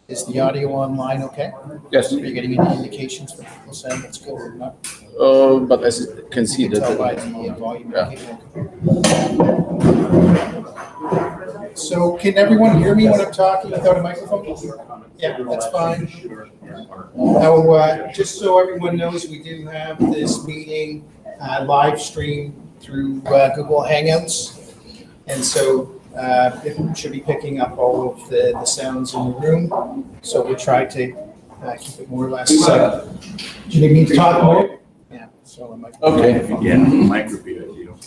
Is the audio online okay? Yes. Are you getting any indications from people saying it's good or not? But as you can see You can tell by that. the volume. Yeah. So can everyone hear me when I'm talking without a microphone? Yeah, that's fine. Now, just so everyone knows, we do have this meeting live streamed through Google Hangouts. And so it should be picking up all of the sounds in the room. So we'll try to keep it more or less. Do you need me to talk more? Yeah. So I might. Okay. Yeah, mic repeat you.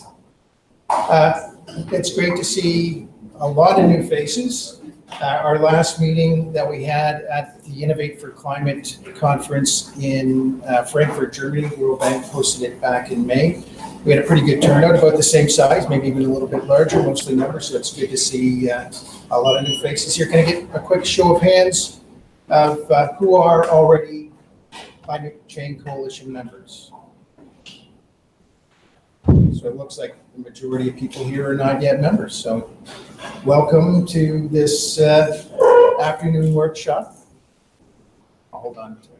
It's great to see a lot of new faces. Our last meeting that we had at the Innovate for Climate conference in Frankfurt, Germany, World Bank hosted it back in May. We had a pretty good turnout, about the same size, maybe even a little bit larger, mostly numbers. So it's good to see a lot of new faces here. Can I get a quick show of hands of who are already Climate Change Coalition members? So it looks like the majority of people here are not yet members. So welcome to this afternoon workshop. I'll hold on to it.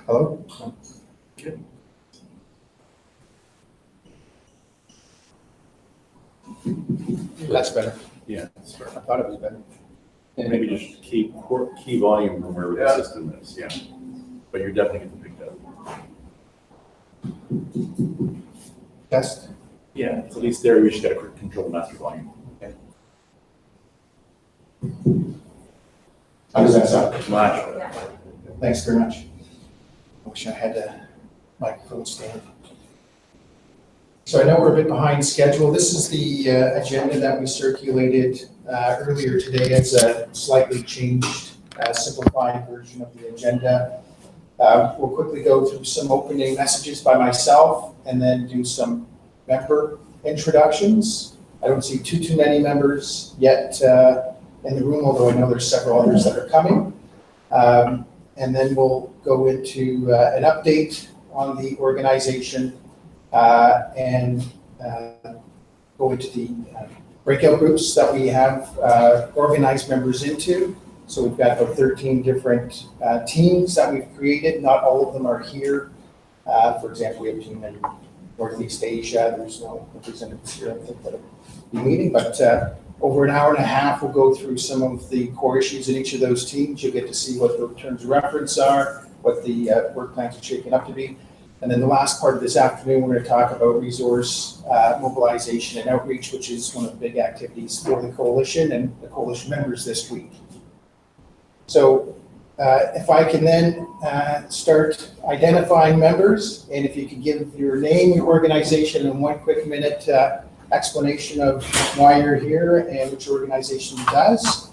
Hello? Good. That's better. Yeah. I thought it was better. Maybe just key volume from wherever the system is, yeah. But you're definitely getting picked up. Test. Yeah, it's at least there we just got to control the master volume. Okay. How does that sound? Much. Thanks very much. I wish I had a microphone stand. So I know we're a bit behind schedule. This is the agenda that we circulated earlier today. It's a slightly changed, simplified version of the agenda. We'll quickly go through some opening messages by myself and then do some member introductions. I don't see too many members yet in the room, although I know there's several others that are coming. And then we'll go into an update on the organization and go into the breakout groups that we have organized members into. So we've got about 13 different teams that we've created. Not all of them are here. For example, we have a team in Northeast Asia. There's no representatives here, I think, that will be meeting. But over an hour and a half, we'll go through some of the core issues in each of those teams. You'll get to see what the terms of reference are, what the work plans are shaping up to be. And then the last part of this afternoon, we're going to talk about resource mobilization and outreach, which is one of the big activities for the coalition and the coalition members this week. So if I can then start identifying members, and if you could give your name, your organization, and 1 quick minute explanation of why you're here and which organization does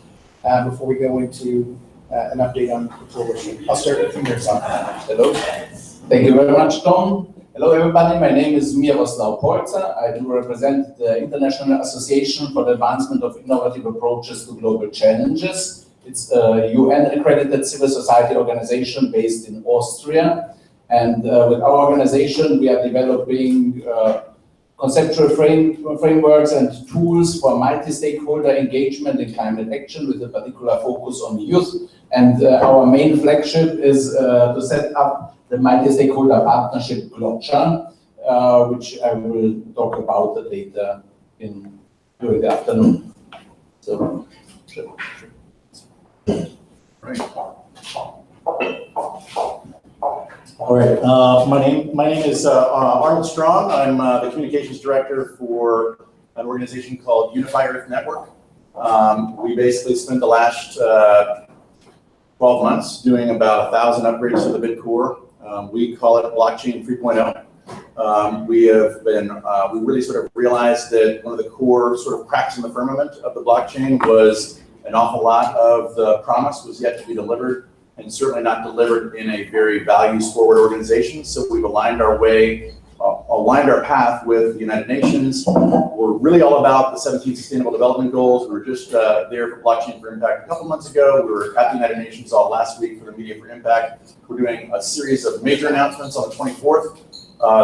before we go into an update on the coalition. I'll start with you, Miroslav. Hello. Thank you very much, Tom. Hello, everybody. My name is Miroslav Polzer. I do represent the International Association for the Advancement of Innovative Approaches to Global Challenges. It's a UN-accredited civil society organization based in Austria. And with our organization, we are developing conceptual frameworks and tools for multi-stakeholder engagement in climate action with a particular focus on youth. And our main flagship is to set up the multi-stakeholder partnership Glotcha, which I will talk about later during the afternoon. So, Right. All right. My name is Arnold Strong. I'm the communications director for an organization called Unify Earth Network. We basically spent the last 12 months doing about 1,000 upgrades to the bid core. We call it Blockchain 3.0. We really sort of realized that one of the core sort of cracks in the firmament of the blockchain was an awful lot of the promise was yet to be delivered, and certainly not delivered in a very values-forward organization. So we've aligned our path with the United Nations. We're really all about the 17 Sustainable Development Goals. We were just there for Blockchain for Impact a couple months ago. We were at the United Nations all last week for the Media for Impact. We're doing a series of major announcements on the 24th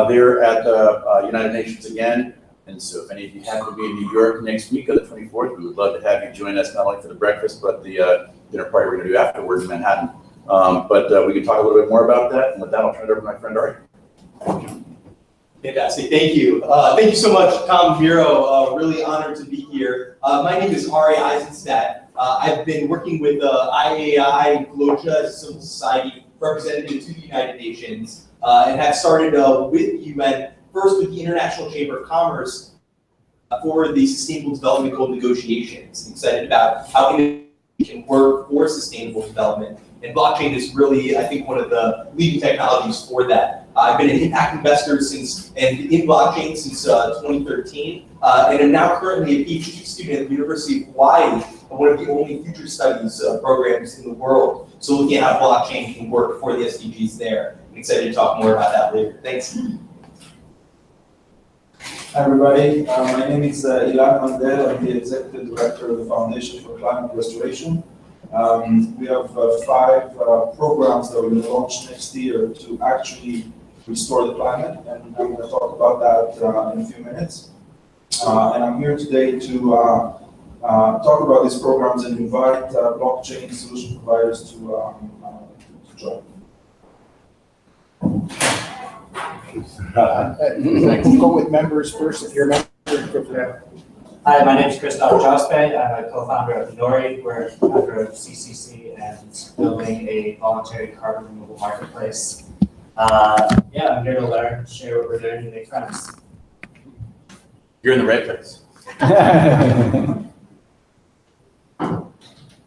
They're at the United Nations again. And so if any of you happen to be in New York next week on the 24th, we would love to have you join us, not only for the breakfast, but the dinner party we're going to do afterwards in Manhattan. But we can talk a little bit more about that. And with that, I'll turn it over to my friend Ari. Fantastic, thank you. Thank you so much, Tom Miro. Really honored to be here. My name is Ari Eisenstadt. I've been working with IAI Gloja Civil Society representative to the United Nations and have started with UN, first with the International Chamber of Commerce for the Sustainable Development Goal negotiations. I'm excited about how we can work for sustainable development. And blockchain is really, I think, one of the leading technologies for that. I've been an impact investor in blockchain since 2013, and am now currently a PhD student at the University of Hawaii, one of the only future studies programs in the world. So looking at how blockchain can work for the SDGs there. I'm excited to talk more about that later. Thanks. Hi everybody, my name is Ilan Mandel. I'm the Executive Director of the Foundation for Climate Restoration. We have 5 programs that we're going to launch next year to actually restore the climate, and I'm going to talk about that in a few minutes. And I'm here today to talk about these programs and invite blockchain solution providers to join. Go with members first. If you're a member, go for that. Hi, my name is Christoph Jospe. I'm a co-founder of Nori. We're a member of CCC and building a voluntary carbon removal marketplace. Yeah, I'm here to learn, share what we're doing, and make friends. You're in the right place.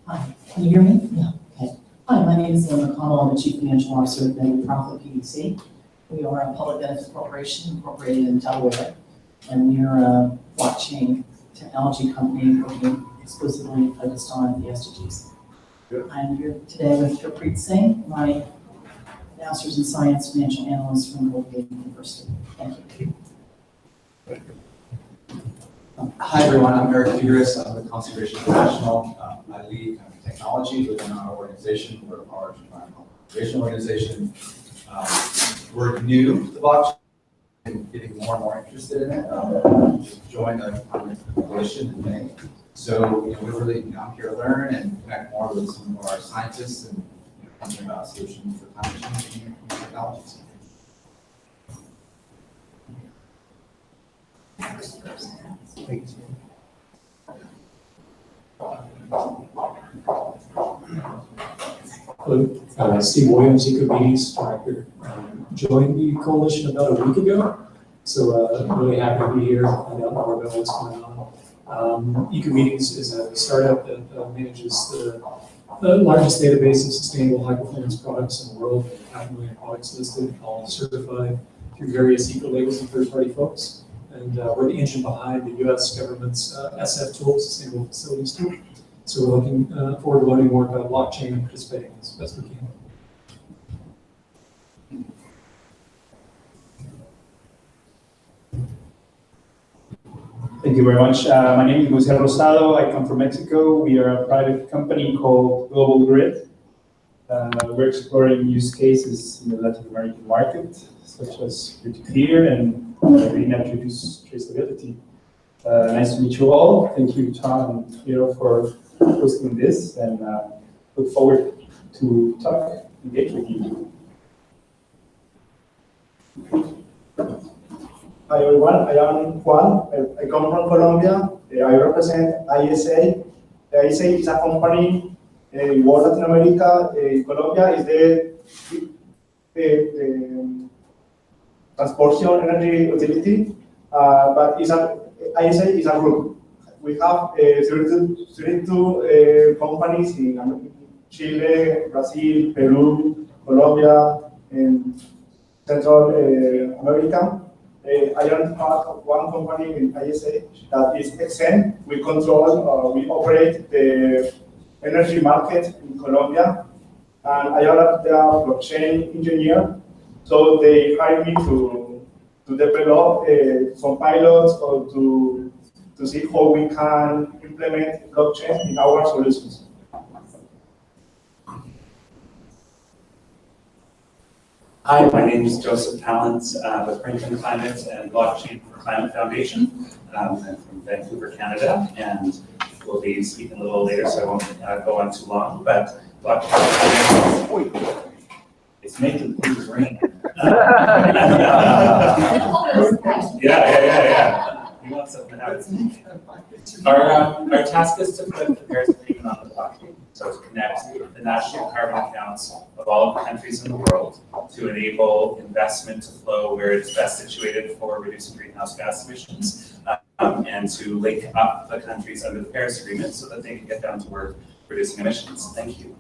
Hi, can you hear me? Yeah, okay. Hi, my name is Lynn McConnell. I'm the Chief Financial Officer of Bentley Profit PDC. We are a public benefit corporation incorporated in Delaware, and we are a blockchain technology company working exclusively focused on the SDGs. Good. I'm here today with Gurpreet Singh, my Master's in Science Financial Analyst from Columbia University. Thank you. Hi everyone, I'm Eric Figueres. I'm with Conservation International. I lead technology within our organization. We're a large environmental conservation organization. We're new to the blockchain and getting more and more interested in it. Just joined the coalition in May. So we're really, I'm here to learn and connect more with some of our scientists and thinking about solutions for climate change and technologies. Hello, Steve Williams, EcoBees Director. Joined the coalition about a week ago, so really happy to be here. Find out more about what's going on. EcoBees is a startup that manages the largest database of sustainable high-performance products in the world. 500,000 products listed, all certified through various eco labels and third-party folks. And we're the engine behind the U.S. government's SF tool, Sustainable Facilities Tool. So we're looking forward to learning more about blockchain and participating as best we can. Thank you very much. My name is Jose Rosado. I come from Mexico. We are a private company called Global Grid. We're exploring use cases in the Latin American market, such as peer-to-peer and green attributes traceability. Nice to meet you all. Thank you, Tom and Hiro, for hosting this, and look forward to engage with you. Hi everyone, I am Juan. I come from Colombia. I represent ISA. ISA is a company in Latin America. Colombia is the transportation energy utility, but ISA is a group. We have 32 companies in Chile, Brazil, Peru, Colombia, and Central America. I am part of one company in ISA that is XN. We control, we operate the energy market in Colombia. And I am the blockchain engineer. So they hired me to develop some pilots or to see how we can implement blockchain in our solutions. Hi, my name is Joseph Palin with Franklin Climate and Blockchain for Climate Foundation. I'm from Vancouver, Canada, and we'll be speaking a little later, so I won't go on too long. But blockchain, it's making things rain. Yeah. You want something to happen. Our task is to put the Paris Agreement on the blockchain, so to connect the national carbon accounts of all of the countries in the world to enable investment to flow where it's best situated for reducing greenhouse gas emissions, and to link up the countries under the Paris Agreement so that they can get down to work reducing emissions. Thank you.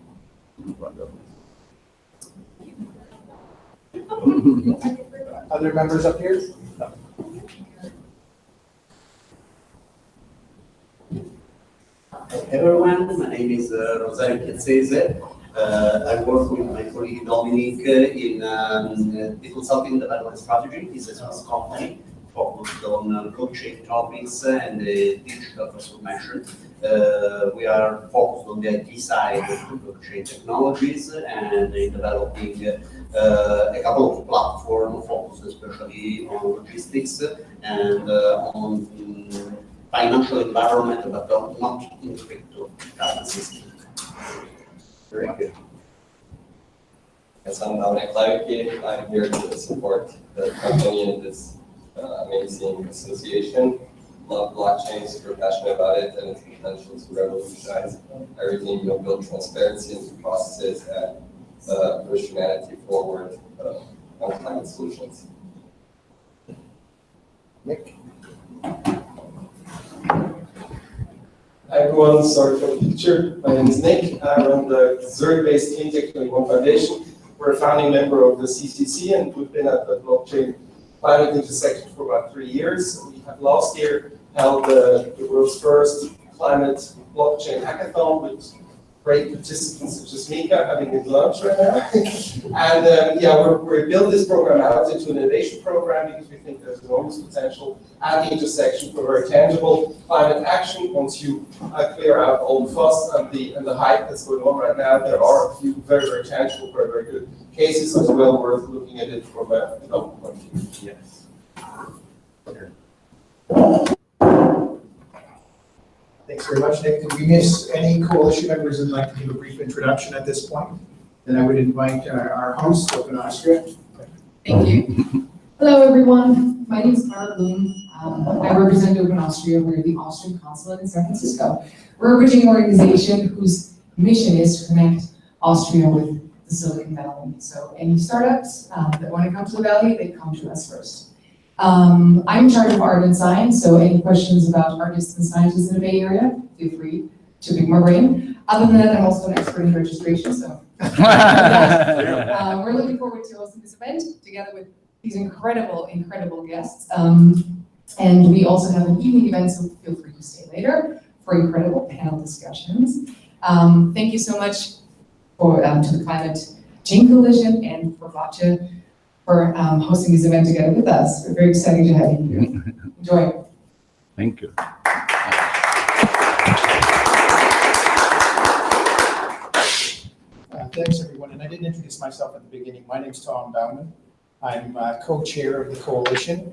Other members up here? No. Hey everyone, my name is Rosario Piazzese. I work with my colleague Dominic in the consulting development strategy. It's a Swiss company focused on blockchain topics and digital transformation. We are focused on the IT side of blockchain technologies and in developing a couple of platforms focused especially on logistics and on financial environment, but not in cryptocurrencies. Very good. Yes, I'm Dominic Levicki. I'm here to support the company in this amazing association. Love blockchain, super passionate about it and its potential to revolutionize everything, build transparency into processes and push humanity forward on climate solutions. Nick? Hi everyone, sorry for the picture. My name is Nick. I run the Zurich-based Clean Tech 21 Foundation. We're a founding member of the CCC and we've been at the blockchain climate intersection for about 3 years. We have last year held the world's first climate blockchain hackathon with great participants such as Mika having his lunch right now. And we're building this program out into an innovation program because we think there's enormous potential at the intersection for very tangible climate action. Once you clear out all the fuss and the hype that's going on right now, there are a few very, very tangible, very, very good cases as well worth looking at it from a development point of view. Yes. Thanks very much, Nick. Did we miss any coalition members who'd like to give a brief introduction at this point? Then I would invite our host, Open Austria. Thank you. Hello, everyone. My name is Carla Bloom. I represent Open Austria. We're the Austrian consulate in San Francisco. We're a bridging organization whose mission is to connect Austria with the Silicon Valley. So any startups that want to come to the Valley, they come to us first. I'm in charge of art and science, so any questions about artists and scientists in the Bay Area, feel free to pick my brain. Other than that, I'm also an expert in registration, so. We're looking forward to hosting this event together with these incredible guests. And we also have an evening event, so feel free to stay later for incredible panel discussions. Thank you so much to the Climate Change Coalition and for Vacha for hosting this event together with us. We're very excited to have you here. Enjoy. Thank you. Thanks, everyone. And I didn't introduce myself at the beginning. My name's Tom Bauman. I'm co-chair of the coalition.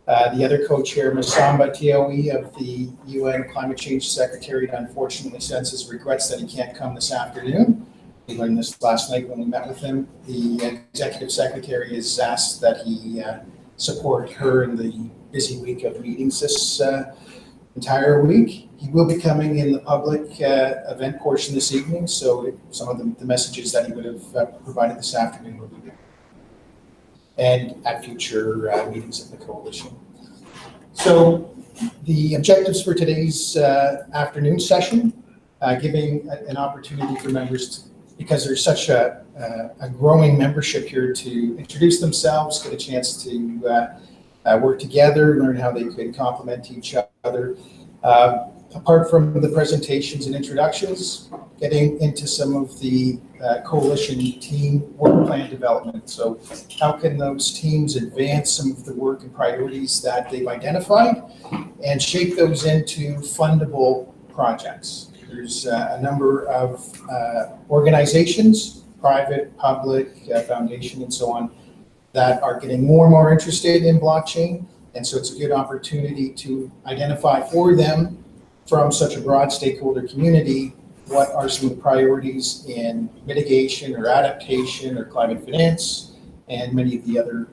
The other co-chair, Masamba Tioe of the UN Climate Change Secretariat, unfortunately says his regrets that he can't come this afternoon. We learned this last night when we met with him. The executive secretary has asked that he support her in the busy week of meetings this entire week. He will be coming in the public event portion this evening, so some of the messages that he would have provided this afternoon will be there. And at future meetings of the coalition. So the objectives for today's afternoon session, giving an opportunity for members to, because there's such a growing membership here, to introduce themselves, get a chance to work together, learn how they could complement each other. Apart from the presentations and introductions, getting into some of the coalition team work plan development. So how can those teams advance some of the work and priorities that they've identified and shape those into fundable projects? There's a number of organizations, private, public, foundation, and so on, that are getting more and more interested in blockchain. And so it's a good opportunity to identify for them from such a broad stakeholder community what are some of the priorities in mitigation or adaptation or climate finance and many of the other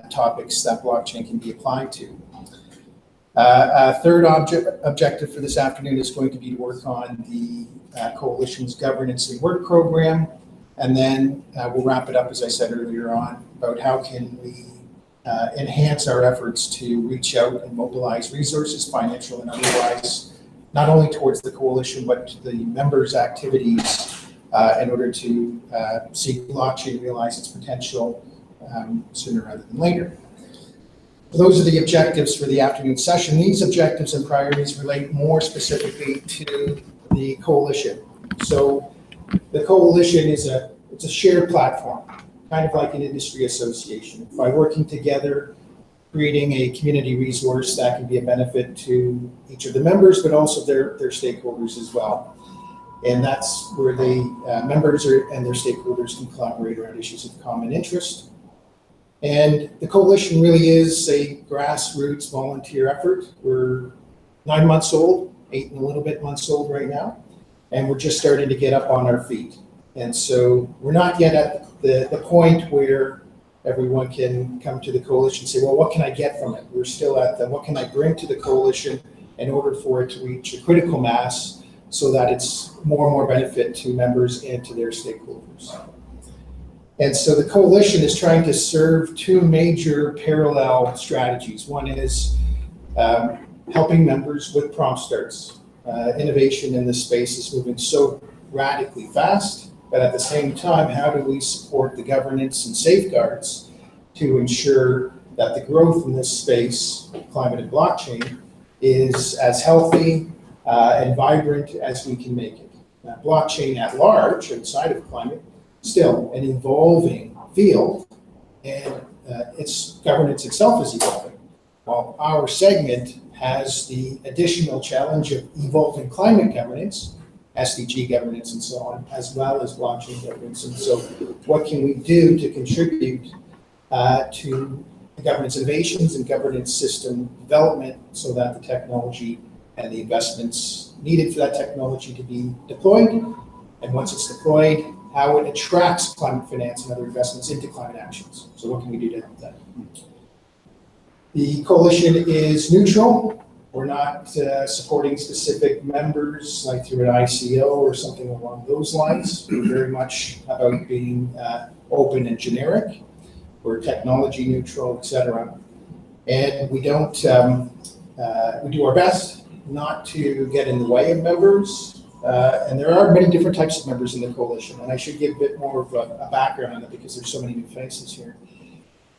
topics that blockchain can be applied to. A third objective for this afternoon is going to be to work on the coalition's governance and work program. And then we'll wrap it up, as I said earlier on, about how can we enhance our efforts to reach out and mobilize resources, financial and otherwise, not only towards the coalition, but to the members' activities in order to see blockchain realize its potential sooner rather than later. Those are the objectives for the afternoon session. These objectives and priorities relate more specifically to the coalition. So the coalition is it's a shared platform, kind of like an industry association. By working together, creating a community resource that can be a benefit to each of the members, but also their stakeholders as well. And that's where the members and their stakeholders can collaborate around issues of common interest. And the coalition really is a grassroots volunteer effort. We're 9 months old, 8 and a little bit months old right now, and we're just starting to get up on our feet. And so we're not yet at the point where everyone can come to the coalition and say, well, what can I get from it? We're still at the, what can I bring to the coalition in order for it to reach a critical mass so that it's more and more benefit to members and to their stakeholders. And so the coalition is trying to serve two major parallel strategies. One is helping members with prompt starts. Innovation in this space is moving so radically fast, but at the same time, how do we support the governance and safeguards to ensure that the growth in this space, climate and blockchain, is as healthy and vibrant as we can make it. Now, blockchain at large, outside of climate, still an evolving field, and its governance itself is evolving. While our segment has the additional challenge of evolving climate governance, SDG governance and so on, as well as blockchain governance. And so what can we do to contribute to the governance innovations and governance system development so that the technology and the investments needed for that technology to be deployed, and once it's deployed, how it attracts climate finance and other investments into climate actions. So what can we do to help that? The coalition is neutral. We're not supporting specific members like through an ICO or something along those lines. We're very much about being open and generic. We're technology neutral, et cetera. And we don't, we do our best not to get in the way of members. And there are many different types of members in the coalition, and I should give a bit more of a background on it because there's so many new faces here.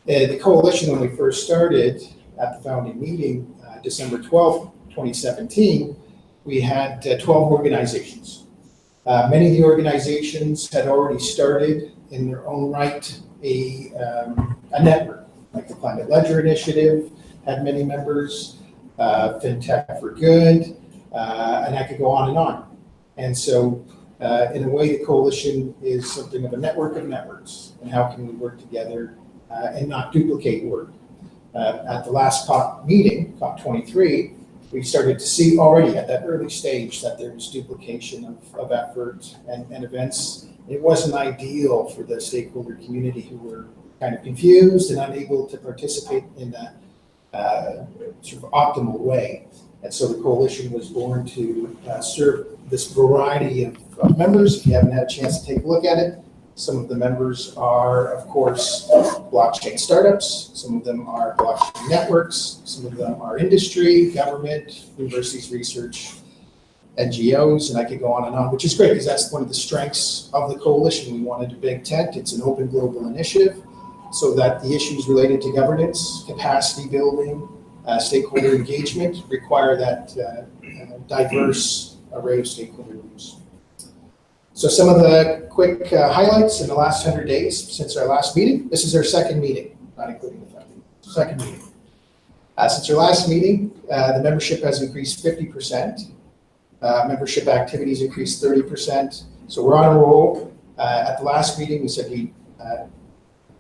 The coalition, when we first started at the founding meeting, December 12th, 2017, we had 12 organizations. Many of the organizations had already started in their own right a network, like the Climate Ledger Initiative had many members, FinTech for Good, and I could go on and on. And so, in a way, the coalition is something of a network of networks, and how can we work together and not duplicate work. At the last COP meeting, COP23, we started to see already at that early stage that there was duplication of effort and events. It wasn't ideal for the stakeholder community who were kind of confused and unable to participate in that sort of optimal way. And so the coalition was born to serve this variety of members. If you haven't had a chance to take a look at it, some of the members are, of course, blockchain startups. Some of them are blockchain networks. Some of them are industry, government, universities, research, NGOs, and I could go on and on, which is great because that's one of the strengths of the coalition. We wanted a big tent. It's an open global initiative so that the issues related to governance, capacity building, stakeholder engagement require that diverse array of stakeholder groups. So some of the quick highlights in the last 100 days since our last meeting. This is our second meeting, not including the founding. Second meeting. Since our last meeting, the membership has increased 50%. Membership activities increased 30%. So we're on a roll. At the last meeting, we said we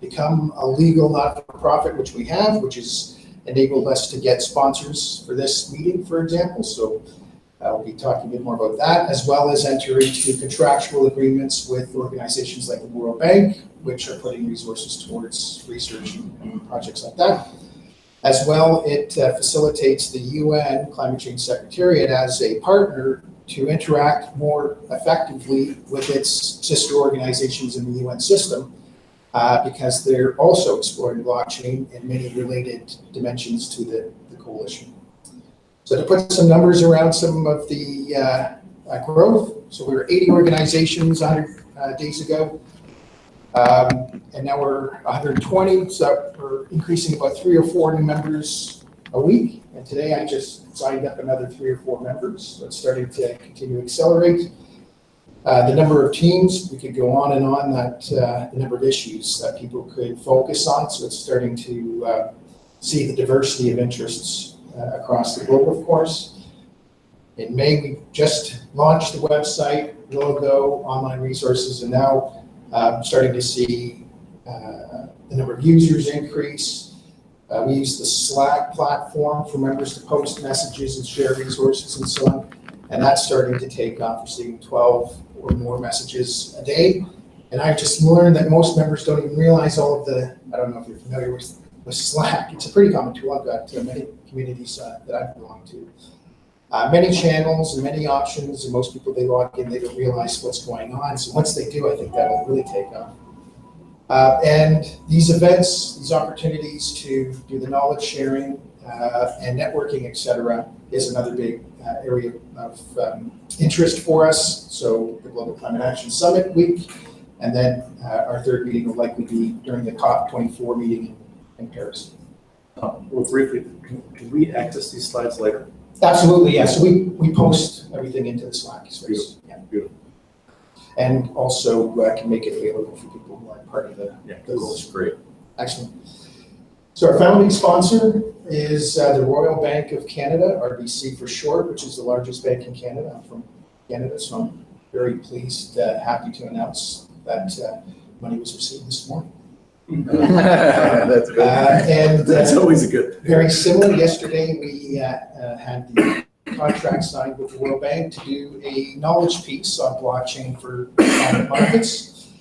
become a legal not-for-profit, which we have, which has enabled us to get sponsors for this meeting, for example. So we'll be talking a bit more about that, as well as enter into contractual agreements with organizations like the World Bank, which are putting resources towards research and projects like that. As well, it facilitates the UN Climate Change Secretariat as a partner to interact more effectively with its sister organizations in the UN system, because they're also exploring blockchain and many related dimensions to the coalition. So to put some numbers around some of the growth, so we were 80 organizations 100 days ago, and now we're 120, so we're increasing about 3 or 4 new members a week. And today I just signed up another 3 or 4 members, so it's starting to continue to accelerate. The number of teams, we could go on and on, that the number of issues that people could focus on, so it's starting to see the diversity of interests across the globe, of course. In May, we just launched the website, logo, online resources, and now starting to see the number of users increase. We use the Slack platform for members to post messages and share resources and so on. And that's starting to take off. We're seeing 12 or more messages a day. And I've just learned that most members don't even realize all of the, I don't know if you're familiar with Slack. It's a pretty common tool. I've got many communities that I belong to. Many channels and many options, and most people, they log in, they don't realize what's going on. So once they do, I think that'll really take off. And these events, these opportunities to do the knowledge sharing and networking, et cetera, is another big area of interest for us. So the Global Climate Action Summit week, and then our third meeting will likely be during the COP24 meeting in Paris. Well, briefly, can we access these slides later? Absolutely, yeah. So we post everything into the Slack space. Beautiful. Yeah. Beautiful. And also can make it available for people who aren't part of the That's great. Excellent. So our founding sponsor is the Royal Bank of Canada, RBC for short, which is the largest bank in Canada. I'm from Canada, so I'm very pleased, happy to announce that money was received this morning. That's good. And that's always a good. Very similar. Yesterday, we had the contract signed with the World Bank to do a knowledge piece on blockchain for private markets.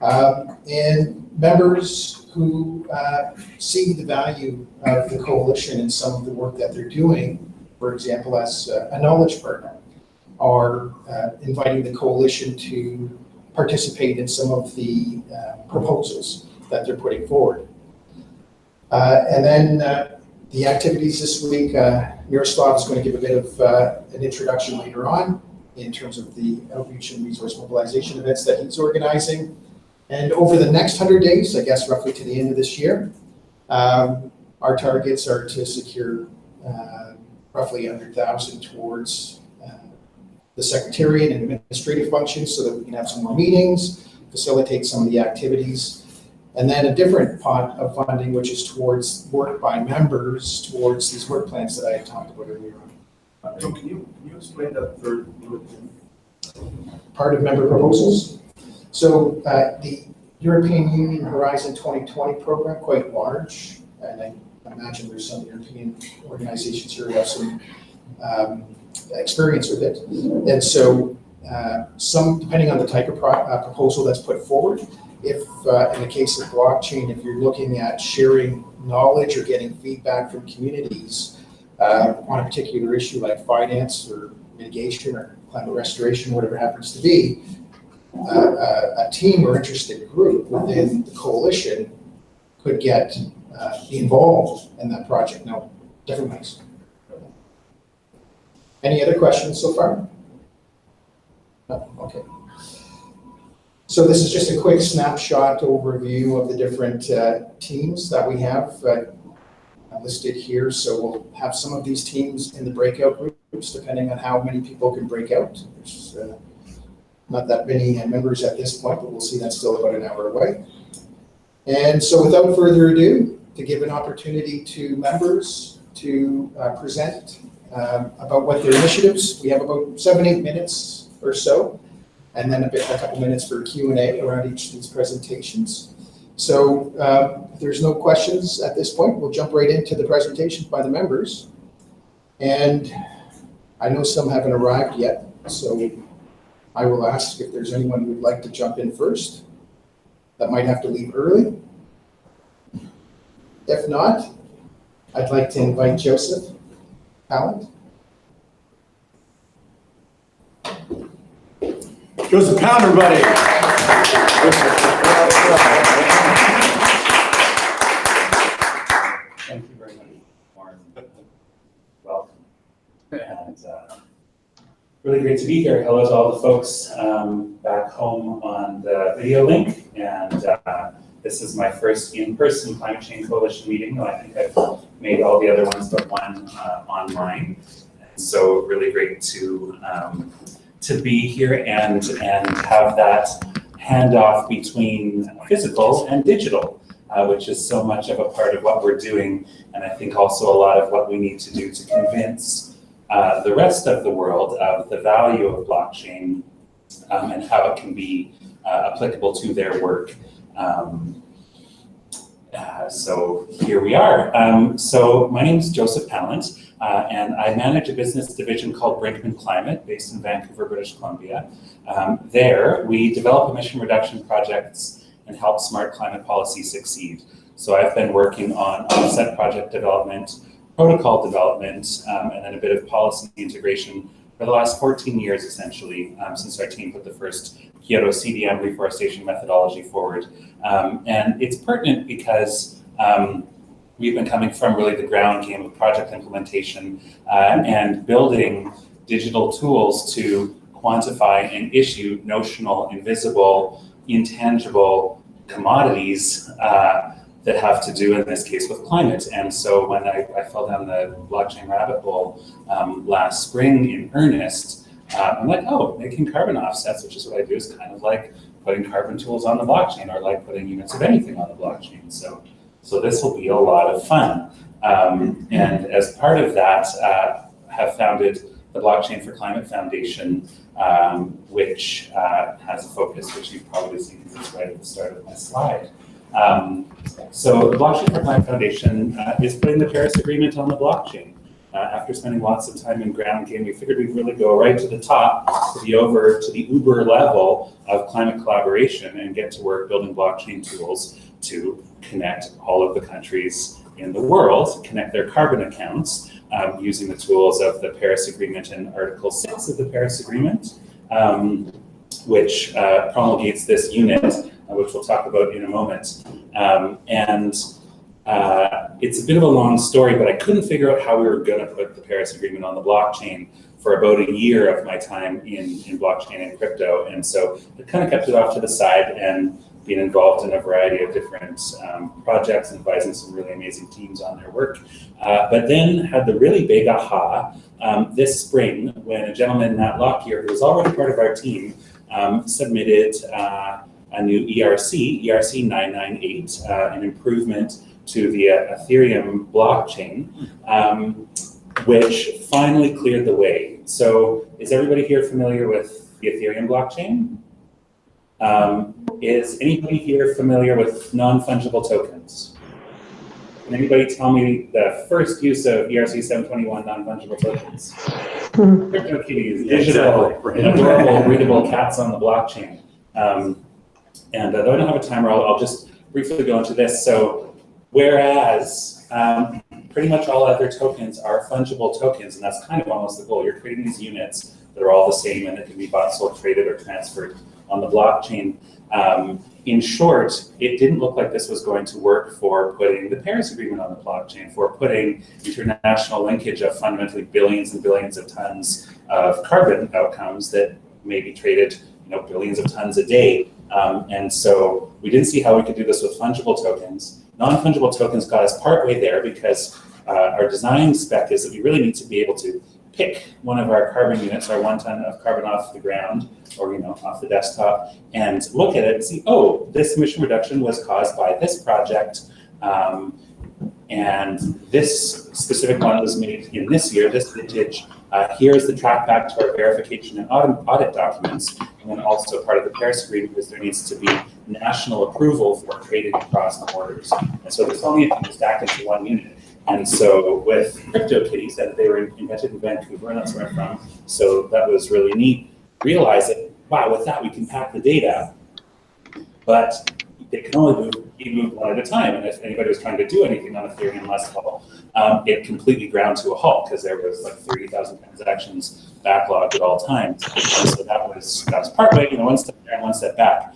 And members who see the value of the coalition and some of the work that they're doing, for example, as a knowledge partner, are inviting the coalition to participate in some of the proposals that they're putting forward. And then the activities this week, Miroslav is going to give a bit of an introduction later on in terms of the outreach and resource mobilization events that he's organizing. And over the next 100 days, I guess roughly to the end of this year, our targets are to secure roughly 100,000 towards the secretariat and administrative functions so that we can have some more meetings, facilitate some of the activities. And then a different pot of funding, which is towards work by members, towards these work plans that I had talked about earlier on. So can you explain that third bullet? Part of member proposals. So the European Union Horizon 2020 program, quite large, and I imagine there's some European organizations here who have some experience with it. And so some, depending on the type of proposal that's put forward, if in the case of blockchain, if you're looking at sharing knowledge or getting feedback from communities on a particular issue like finance or mitigation or climate restoration, whatever it happens to be, a team or interested group within the coalition could get be involved in that project. Now, different ways. Any other questions so far? No? Okay. So this is just a quick snapshot overview of the different teams that we have listed here. So we'll have some of these teams in the breakout groups, depending on how many people can break out. There's not that many members at this point, but we'll see that's still about an hour away. And so without further ado, to give an opportunity to members to present about what their initiatives, we have about 7-8 minutes or so, and then a couple minutes for Q&A around each of these presentations. So if there's no questions at this point, we'll jump right into the presentation by the members. And I know some haven't arrived yet, so I will ask if there's anyone who'd like to jump in first that might have to leave early. If not, I'd like to invite Joseph Palin. Joseph Palin, everybody. Thank you very much, Warren. Welcome. And really great to be here. Hello to all the folks back home on the video link. And this is my first in-person Climate Change Coalition meeting. I think I've made all the other ones but one online. And so really great to be here and have that handoff between physical and digital, which is so much of a part of what we're doing, and I think also a lot of what we need to do to convince the rest of the world of the value of blockchain and how it can be applicable to their work. So here we are. So my name is Joseph Palin, and I manage a business division called Brinkman Climate, based in Vancouver, British Columbia. There, we develop emission reduction projects and help smart climate policy succeed. So I've been working on offset project development, protocol development, and then a bit of policy integration for the last 14 years, essentially, since our team put the first Kyoto CDM reforestation methodology forward. And it's pertinent because we've been coming from really the ground game of project implementation and building digital tools to quantify and issue notional, invisible, intangible commodities that have to do, in this case, with climate. And so when I fell down the blockchain rabbit hole last spring in earnest, I'm like, oh, making carbon offsets, which is what I do, is kind of like putting carbon tools on the blockchain, or like putting units of anything on the blockchain. So this will be a lot of fun. And as part of that, have founded the Blockchain for Climate Foundation, which has a focus, which you've probably seen because it's right at the start of my slide. So the Blockchain for Climate Foundation is putting the Paris Agreement on the blockchain. After spending lots of time in ground game, we figured we'd really go right to the top, to the Uber level of climate collaboration, and get to work building blockchain tools to connect all of the countries in the world, connect their carbon accounts, using the tools of the Paris Agreement and Article 6 of the Paris Agreement, which promulgates this unit, which we'll talk about in a moment. It's a bit of a long story, but I couldn't figure out how we were going to put the Paris Agreement on the blockchain for about a year of my time in blockchain and crypto. And so I kind of kept it off to the side and been involved in a variety of different projects and advising some really amazing teams on their work. But then had the really big aha this spring when a gentleman, Matt Lockyer, who was already part of our team, submitted a new ERC 998, an improvement to the Ethereum blockchain, which finally cleared the way. So is everybody here familiar with the Ethereum blockchain? Is anybody here familiar with non-fungible tokens? Can anybody tell me the first use of ERC 721 non-fungible tokens? CryptoKitties, digital, adorable, readable cats on the blockchain. And though I don't have a timer, I'll just briefly go into this. So whereas pretty much all other tokens are fungible tokens, and that's kind of almost the goal. You're creating these units that are all the same and that can be bought, sold, traded, or transferred on the blockchain. In short, it didn't look like this was going to work for putting the Paris Agreement on the blockchain, for putting international linkage of fundamentally billions and billions of tons of carbon outcomes that may be traded, billions of tons a day. And so we didn't see how we could do this with fungible tokens. Non-fungible tokens got us partway there because our design spec is that we really need to be able to pick one of our carbon units, our 1 ton of carbon off the ground, or off the desktop, and look at it and see, oh, this emission reduction was caused by this project, and this specific one was made in this year, this vintage. Here's the track back to our verification and audit documents, and then also part of the Paris Agreement is there needs to be national approval for trading across borders. And so this only stacked into one unit. And so with CryptoKitties, that they were invented in Vancouver, and that's where I'm from, so that was really neat. Realize that, wow, with that we can pack the data, but it can only be moved one at a time. And if anybody was trying to do anything on Ethereum last fall, it completely ground to a halt because there was like 30,000 transactions backlogged at all times. And so that was partway, one step there and one step back.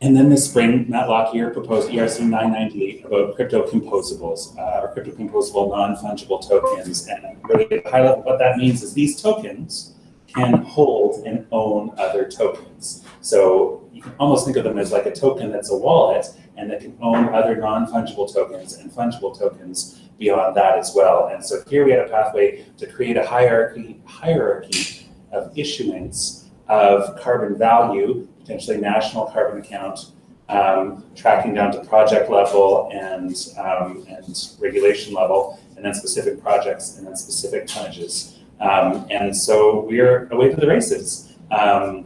And then this spring, Matt Lockyer proposed ERC 998 about crypto composables, or crypto composable non-fungible tokens. And really at a high level, what that means is these tokens can hold and own other tokens. So you can almost think of them as like a token that's a wallet and that can own other non-fungible tokens and fungible tokens beyond that as well. And so here we had a pathway to create a hierarchy of issuance of carbon value, potentially national carbon account, tracking down to project level and regulation level, and then specific projects and then specific tonnages. And so we're away to the races. The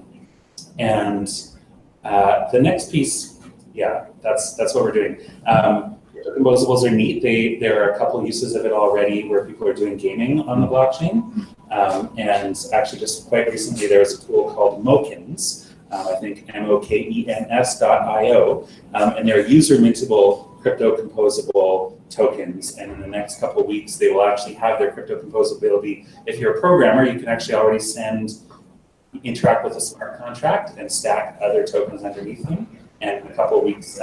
next piece, yeah, that's what we're doing. Composables are neat. There are a couple uses of it already where people are doing gaming on the blockchain. And actually just quite recently, there was a tool called Mokens, I think mokens.io, and they're user mintable crypto composable tokens. And in the next couple of weeks, they will actually have their crypto composability. If you're a programmer, you can actually already interact with a smart contract and stack other tokens underneath them. And in a couple of weeks,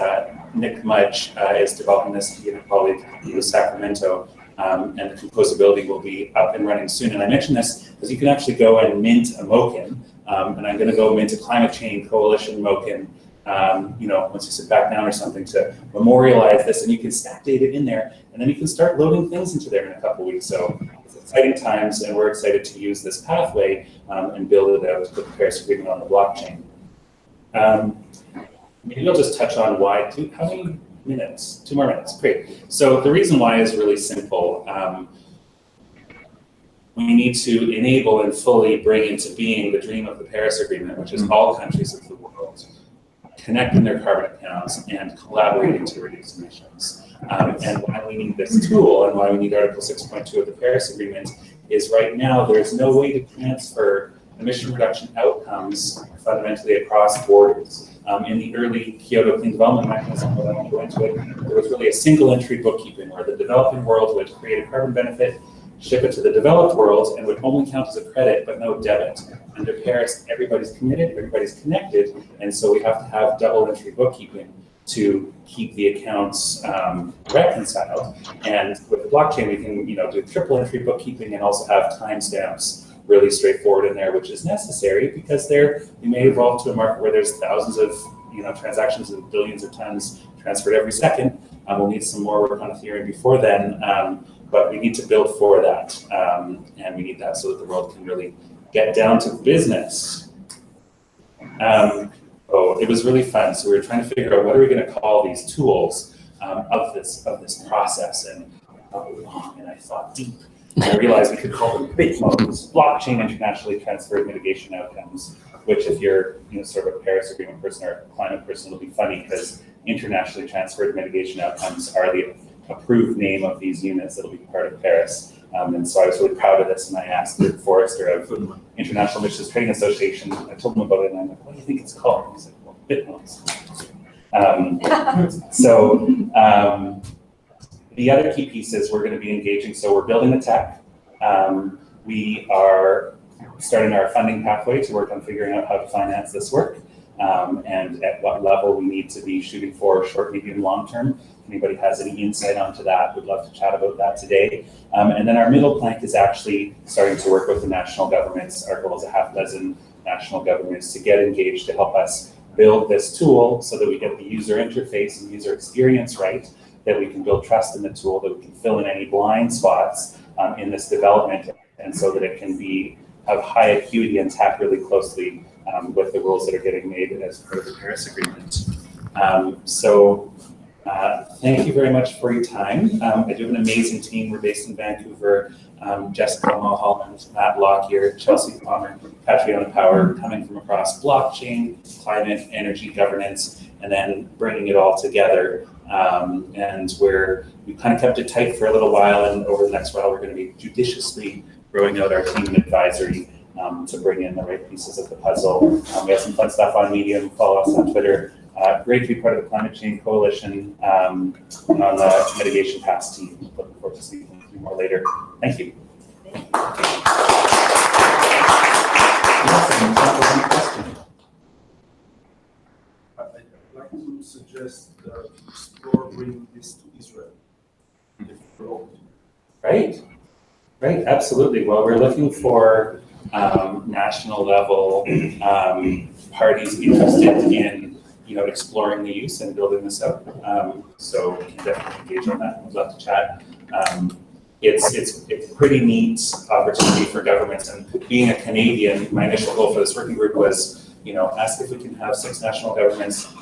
Nick Mudge is developing this to a colleague in Sacramento, and the composability will be up and running soon. And I mention this because you can actually go and mint a Moken, and I'm going to go mint a Climate Change Coalition Moken, once you sit back down or something to memorialize this, and you can stack data in there, and then you can start loading things into there in a couple of weeks. So it's exciting times, and we're excited to use this pathway and build it out with the Paris Agreement on the blockchain. Maybe I'll just touch on why. How many minutes? 2 more minutes. Great. So the reason why is really simple. We need to enable and fully bring into being the dream of the Paris Agreement, which is all countries of the world connecting their carbon accounts and collaborating to reduce emissions. And why we need this tool and why we need Article 6.2 of the Paris Agreement is right now there's no way to transfer emission reduction outcomes fundamentally across borders. In the early Kyoto Clean Development Mechanism, but I won't go into it, there was really a single entry bookkeeping where the developing world would create a carbon benefit, ship it to the developed world, and would only count as a credit but no debit. Under Paris, everybody's committed, everybody's connected, and so we have to have double entry bookkeeping to keep the accounts reconciled. And with the blockchain, we can do triple entry bookkeeping and also have timestamps really straightforward in there, which is necessary because we may evolve to a market where there's thousands of transactions and billions of tons transferred every second. We'll need some more work on Ethereum before then, but we need to build for that, and we need that so that the world can really get down to business. It was really fun. So we were trying to figure out what are we going to call these tools of this process, and I thought deep. I realized we could call them BITMOs, blockchain internationally transferred mitigation outcomes, which if you're sort of a Paris Agreement person or a climate person, will be funny because internationally transferred mitigation outcomes are the approved name of these units that will be part of Paris. And so I was really proud of this, and I asked Luke Forrester of International Emissions Trading Association, I told him about it, and I'm like, what do you think it's called? And he's like, well, BITMOs. The other key pieces we're going to be engaging, so we're building the tech. We are starting our funding pathway to work on figuring out how to finance this work and at what level we need to be shooting for short, medium, long term. If anybody has any insight onto that, we'd love to chat about that today. And then our middle plank is actually starting to work with the national governments. Our goal is a half dozen national governments to get engaged to help us build this tool so that we get the user interface and user experience right, that we can build trust in the tool, that we can fill in any blind spots in this development, and so that it can have high acuity and tap really closely with the rules that are getting made as part of the Paris Agreement. Thank you very much for your time. I do have an amazing team. We're based in Vancouver. Jessica Mulholland, Matt Lockyer, Chelsea Palmer, Catriona Power, coming from across blockchain, climate, energy governance, and then bringing it all together. And we kind of kept it tight for a little while, and over the next while, we're going to be judiciously growing out our team advisory to bring in the right pieces of the puzzle. We have some fun stuff on Medium. Follow us on Twitter. Great to be part of the Climate Change Coalition on the Mitigation Pass team. Looking forward to speaking with you more later. Thank you. I'd like to suggest explore bringing this to Israel. If you're open. Right, absolutely. Well, we're looking for national level parties interested in exploring the use and building this out. So we can definitely engage on that. We'd love to chat. It's a pretty neat opportunity for governments. And being a Canadian, my initial goal for this working group was, ask if we can have 6 national governments,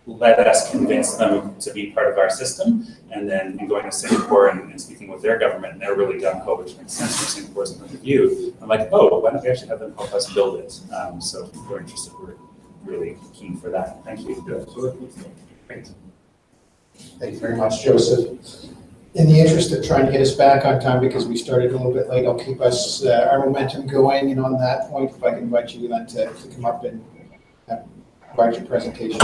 let us convince them to be part of our system. And then in going to Singapore and speaking with their government, and they're really gung-ho, which makes sense from Singapore's point of view. I'm like, oh, why don't we actually have them help us build it? So if you're interested, we're really keen for that. Thank you. Great. Thank you very much, Joseph. In the interest of trying to get us back on time, because we started a little bit late, I'll keep us our momentum going. And on that point, if I can invite you then to come up and provide your presentation.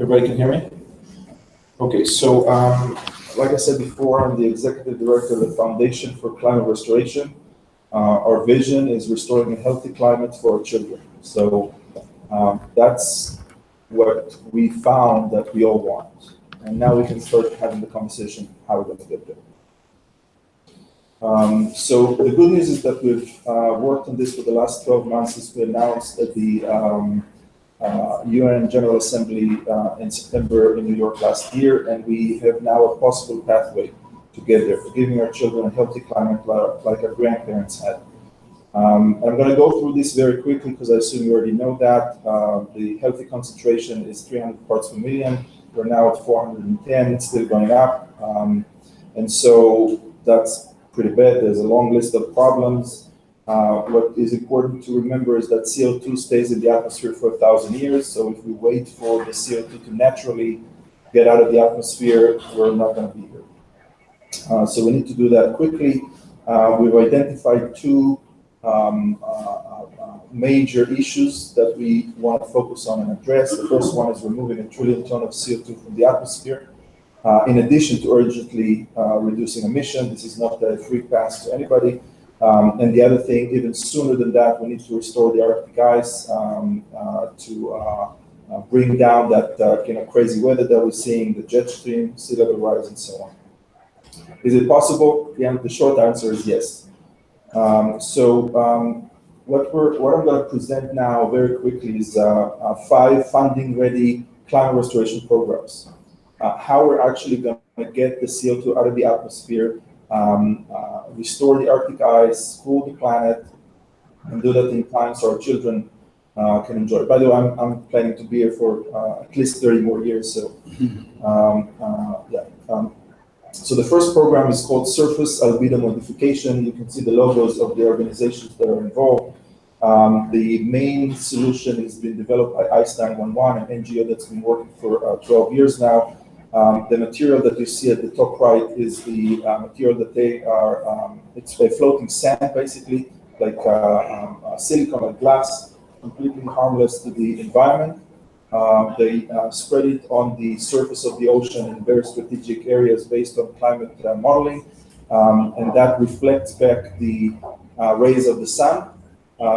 Everybody can hear me? Okay, so like I said before, I'm the executive director of the Foundation for Climate Restoration. Our vision is restoring a healthy climate for our children. So that's what we found that we all want. And now we can start having the conversation how we're going to get there. So the good news is that we've worked on this for the last 12 months since we announced at the UN General Assembly in September in New York last year, and we have now a possible pathway to get there, for giving our children a healthy climate like our grandparents had. I'm going to go through this very quickly because I assume you already know that. The healthy concentration is 300 parts per million. We're now at 410, it's still going up. And so that's pretty bad. There's a long list of problems. What is important to remember is that CO2 stays in the atmosphere for 1,000 years. So if we wait for the CO2 to naturally get out of the atmosphere, we're not going to be here. So we need to do that quickly. We've identified 2 major issues that we want to focus on and address. The first one is removing 1 trillion tons of CO2 from the atmosphere. In addition to urgently reducing emissions, this is not a free pass to anybody. And the other thing, even sooner than that, we need to restore the Arctic ice to bring down that crazy weather that we're seeing, the jet stream, sea level rise, and so on. Is it possible? The short answer is yes. What I'm going to present now very quickly is 5 funding-ready climate restoration programs. How we're actually going to get the CO2 out of the atmosphere, restore the Arctic ice, cool the planet, and do that in time so our children can enjoy it. By the way, I'm planning to be here for at least 30 more years. So, So the first program is called Surface Albedo Modification. You can see the logos of the organizations that are involved. The main solution has been developed by Ice 911, an NGO that's been working for 12 years now. The material that you see at the top right is the material that they are, it's a floating sand basically, like silicone, like glass, completely harmless to the environment. They spread it on the surface of the ocean in very strategic areas based on climate modeling, and that reflects back the rays of the sun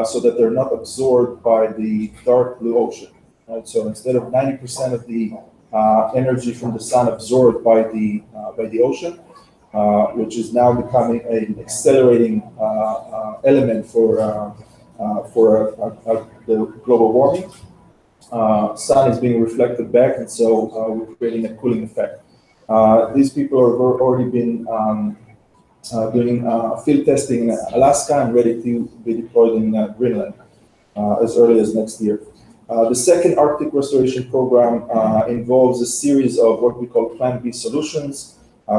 so that they're not absorbed by the dark blue ocean. Right? So instead of 90% of the energy from the sun absorbed by the ocean, which is now becoming an accelerating element for for the global warming. Sun is being reflected back, and so we're creating a cooling effect. These people have already been doing field testing in Alaska and ready to be deployed in Greenland as early as next year. The second Arctic restoration program involves a series of what we call Plan B solutions.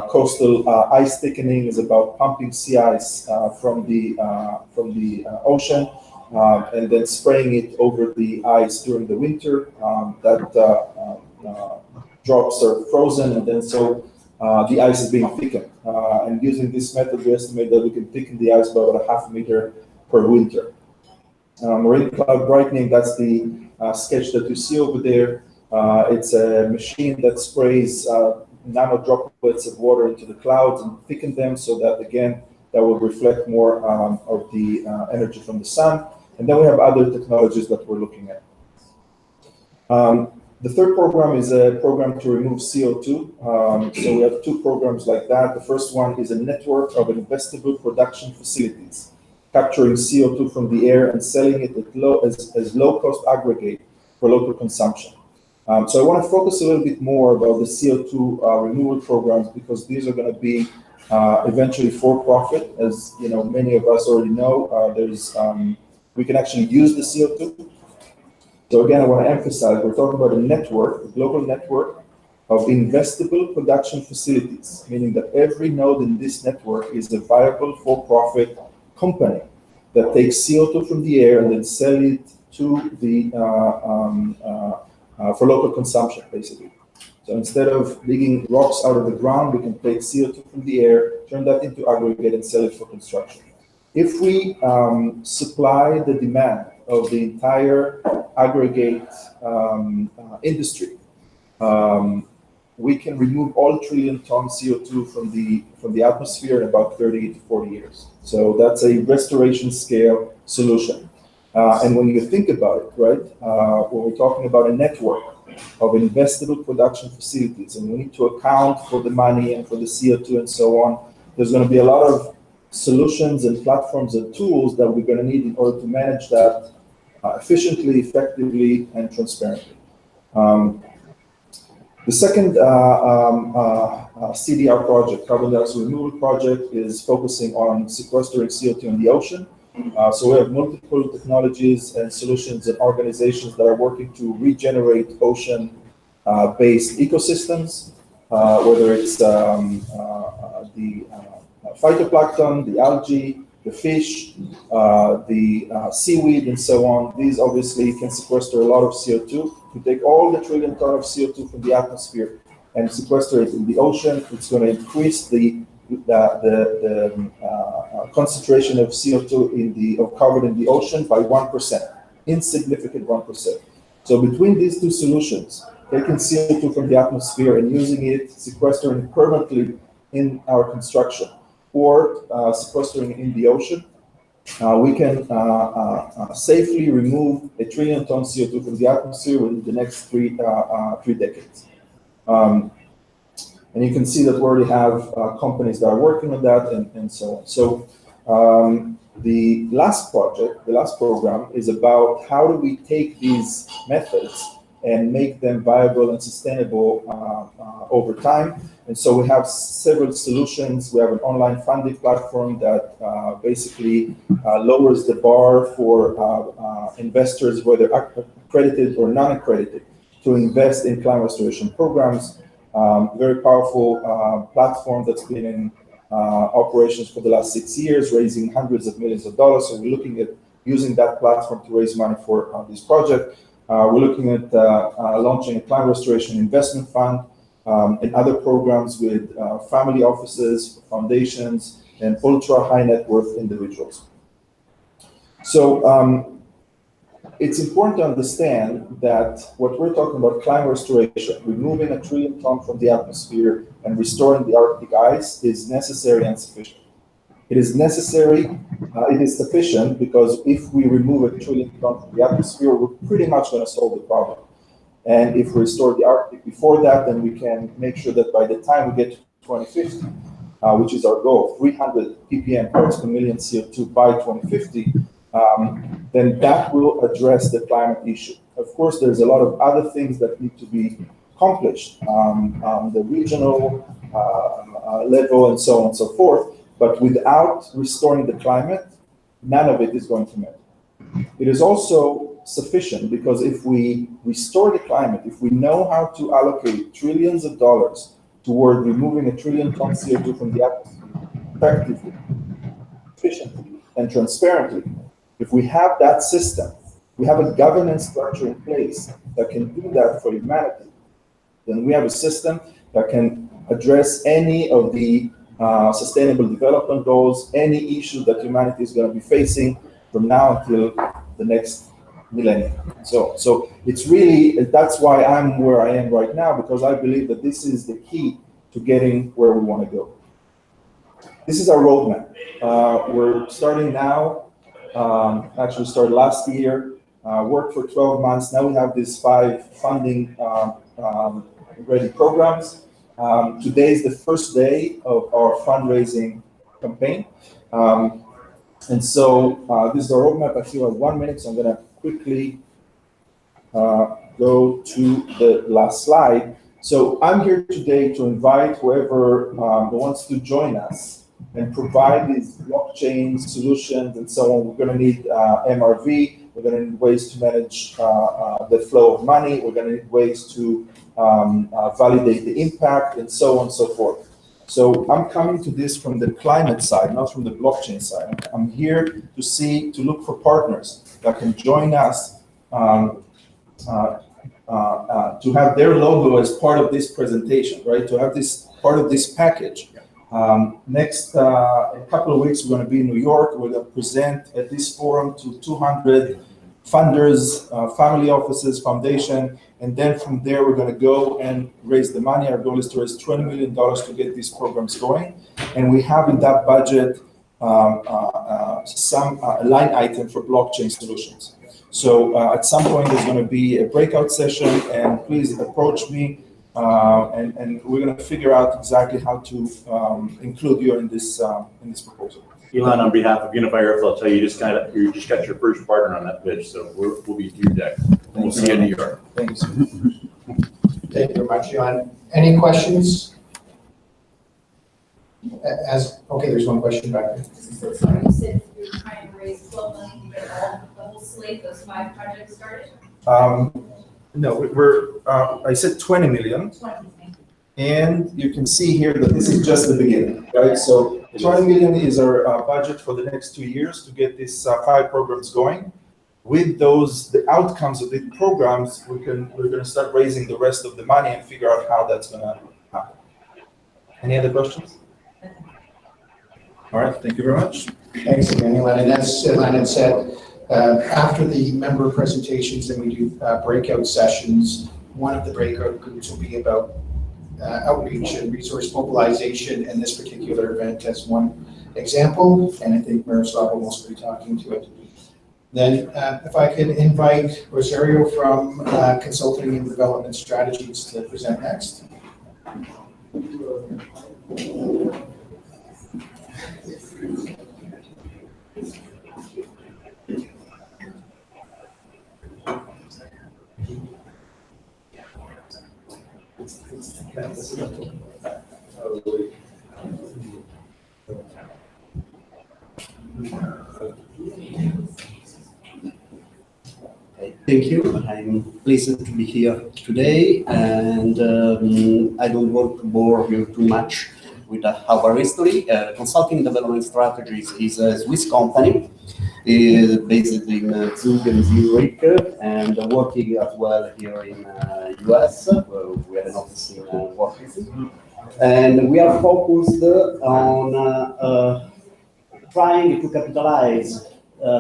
Coastal ice thickening is about pumping sea ice from the ocean and then spraying it over the ice during the winter. Drops are frozen, and then so the ice is being thickened. And using this method, we estimate that we can thicken the ice by about 0.5 meter per winter. Marine cloud brightening, that's the sketch that you see over there. It's a machine that sprays nano droplets of water into the clouds and thicken them so that, again, that will reflect more of the energy from the sun. And then we have other technologies that we're looking at. The third program is a program to remove CO2. So we have two programs like that. The first one is a network of investable production facilities, capturing CO2 from the air and selling it at as low-cost aggregate for local consumption. So I want to focus a little bit more about the CO2 removal programs, because these are going to be eventually for profit. As you know, many of us already know, we can actually use the CO2. So again, I want to emphasize, we're talking about a network, a global network of investable production facilities, meaning that every node in this network is a viable for-profit company that takes CO2 from the air and then sell it to the for local consumption, basically. So instead of digging rocks out of the ground, we can take CO2 from the air, turn that into aggregate, and sell it for construction. If we supply the demand of the entire aggregate industry, we can remove all trillion-ton CO2 from the atmosphere in about 30 to 40 years. So that's a restoration scale solution. And when you think about it, right, when we're talking about a network of investable production facilities, and we need to account for the money and for the CO2 and so on, there's going to be a lot of solutions and platforms and tools that we're going to need in order to manage that efficiently, effectively, and transparently. The second CDR project, carbon dioxide removal project, is focusing on sequestering CO2 in the ocean. So we have multiple technologies and solutions and organizations that are working to regenerate ocean-based ecosystems, whether it's the phytoplankton, the algae, the fish, the seaweed, and so on. These obviously can sequester a lot of CO2. If you take all the trillion ton of CO2 from the atmosphere and sequester it in the ocean, it's going to increase the concentration of CO2 of carbon in the ocean by 1%, insignificant 1%. So between these two solutions, taking CO2 from the atmosphere and using it, sequestering it permanently in our construction, or sequestering it in the ocean, we can safely remove 1 trillion ton CO2 from the atmosphere within the next three decades. And you can see that we already have companies that are working on that, and so on. So the last project, the last program, is about how do we take these methods and make them viable and sustainable over time. And so we have several solutions. We have an online funding platform that basically lowers the bar for investors, whether accredited or non-accredited, to invest in climate restoration programs. Very powerful platform that's been in operations for the last 6 years, raising hundreds of millions of dollars. So we're looking at using that platform to raise money for this project. We're looking at launching a climate restoration investment fund and other programs with family offices, foundations, and ultra high net worth individuals. So it's important to understand that what we're talking about, climate restoration, removing 1 trillion ton from the atmosphere and restoring the Arctic ice, is necessary and sufficient. It is necessary, it is sufficient, because if we remove 1 trillion ton from the atmosphere, we're pretty much going to solve the problem. And if we restore the Arctic before that, then we can make sure that by the time we get to 2050, which is our goal, 300 ppm parts per million CO2 by 2050, then that will address the climate issue. Of course, there's a lot of other things that need to be accomplished, the regional level and so on and so forth, but without restoring the climate, none of it is going to matter. It is also sufficient because if we restore the climate, if we know how to allocate trillions of dollars toward removing 1 trillion tons CO2 from the atmosphere effectively, efficiently, and transparently, if we have that system, we have a governance structure in place that can do that for humanity, then we have a system that can address any of the sustainable development goals, any issue that humanity is going to be facing from now until the next millennium. So it's really, that's why I'm where I am right now, because I believe that this is the key to getting where we want to go. This is our roadmap. We're starting now, actually started last year, worked for 12 months. Now we have these 5 funding ready programs. Today is the first day of our fundraising campaign. And so this is our roadmap. I still have 1 minute, so I'm going to quickly go to the last slide. So I'm here today to invite whoever wants to join us and provide these blockchain solutions and so on. We're going to need MRV. We're going to need ways to manage the flow of money. We're going to need ways to validate the impact and so on and so forth. So I'm coming to this from the climate side, not from the blockchain side. I'm here to look for partners that can join us to have their logo as part of this presentation, right? To have this part of this package. Next a couple of weeks, we're going to be in New York. We're going to present at this forum to 200 funders, family offices, foundation, and then from there, we're going to go and raise the money. Our goal is to raise $20 million to get these programs going. And we have in that budget some line item for blockchain solutions. So at some point, there's going to be a breakout session, and please approach me, and we're going to figure out exactly how to include you in this proposal. Elon, on behalf of Unify Earth, I'll tell you, you just got your first partner on that pitch, so we'll be to your deck. We'll see you in New York. Thank you, sir. Thank you very much, Elon. Any questions? Okay, there's one question back there. So sorry, you said you're trying to raise 12 million to get the whole slate, those 5 projects started? No, I said 20 million. 20, thank you. And you can see here that this is just the beginning, right? So 20 million is our budget for the next 2 years to get these 5 programs going. With the outcomes of the programs, we're going to start raising the rest of the money and figure out how that's going to happen. Any other questions? All right, thank you very much. Thanks again, Elon. And as Elon had said, after the member presentations, then we do breakout sessions. One of the breakout groups will be about outreach and resource mobilization, and this particular event as one example, and I think Miroslav will also be talking to it. Then if I could invite Rosario from Consulting and Development Strategies to present next. Thank you. I'm pleased to be here today, and I don't want to bore you too much with our history. Consulting Development Strategies is a Swiss company based in Zug and Zurich, and working as well here in US, where we have an office in Washington. And we are focused on trying to capitalize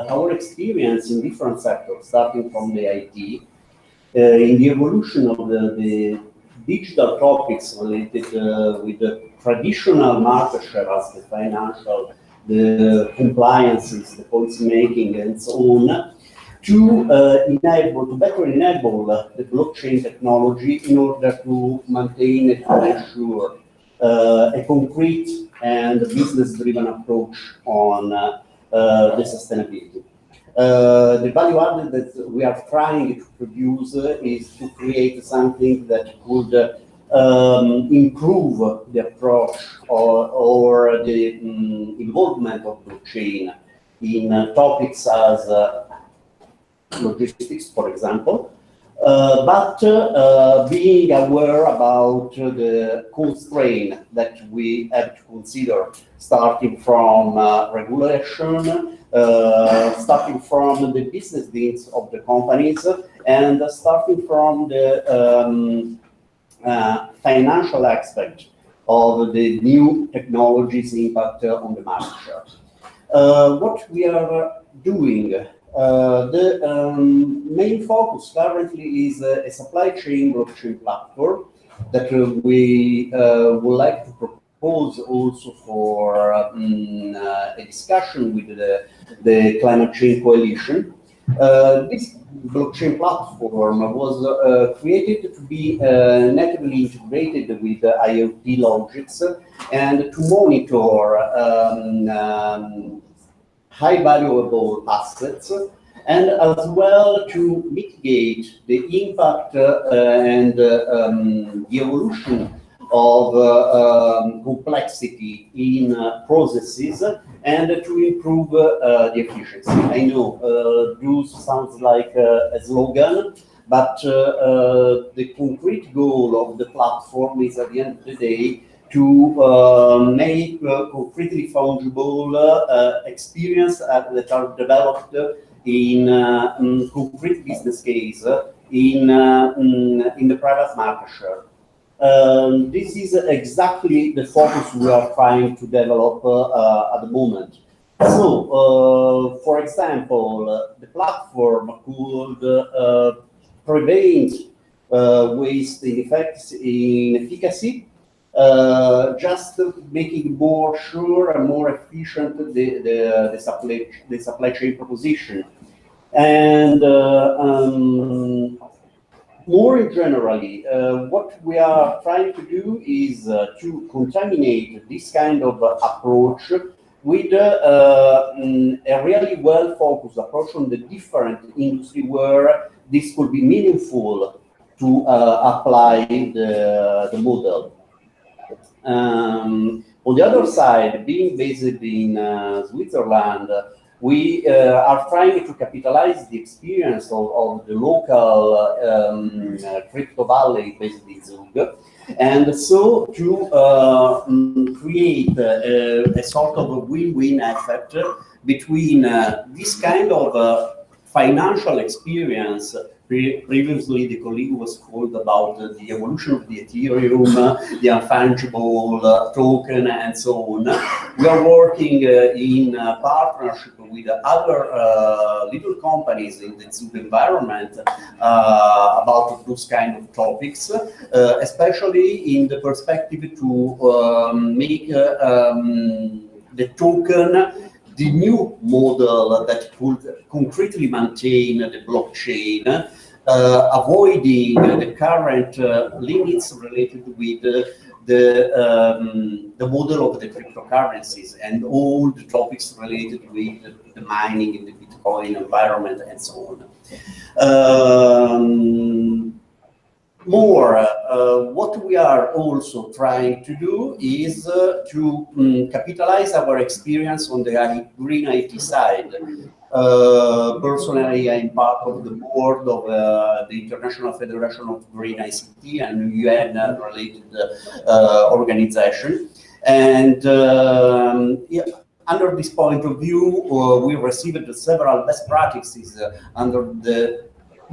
our experience in different sectors, starting from the IT, in the evolution of the digital topics related with the traditional market share as the financial, the compliances, the policy making, and so on, to better enable the blockchain technology in order to maintain and to ensure a concrete and business-driven approach on the sustainability. The value added that we are trying to produce is to create something that could improve the approach or the involvement of blockchain in topics as logistics, for example, but being aware about the constraint that we have to consider, starting from regulation, starting from the business needs of the companies, and starting from the financial aspect of the new technologies' impact on the market share. What we are doing, the main focus currently is a supply chain blockchain platform that we would like to propose also for a discussion with the Climate Change Coalition. This blockchain platform was created to be natively integrated with IoT logics and to monitor high valuable assets, and as well to mitigate the impact and the evolution of complexity in processes, and to improve the efficiency. I know this sounds like a slogan, but the concrete goal of the platform is, at the end of the day, to make concretely fungible experience that are developed in concrete business case in the private market share. This is exactly the focus we are trying to develop at the moment. So, for example, the platform could prevent waste inefficacy, just making more sure and more efficient the supply chain proposition. And more generally, what we are trying to do is to contaminate this kind of approach with a really well-focused approach on the different industry where this could be meaningful to apply the model. On the other side, being based in Switzerland, we are trying to capitalize the experience of the local crypto valley based in Zug, and so to create a sort of a win-win effect between this kind of financial experience. Previously, the colleague was called about the evolution of the Ethereum, the unfungible token, and so on. We are working in partnership with other little companies in the Zug environment about those kind of topics, especially in the perspective to make the token the new model that could concretely maintain the blockchain, avoiding the current limits related with the model of the cryptocurrencies and all the topics related with the mining in the Bitcoin environment and so on. What we are also trying to do is to capitalize our experience on the green IT side. Personally, I'm part of the board of the International Federation of Green ICT and UN-related organization. And under this point of view, we received several best practices under the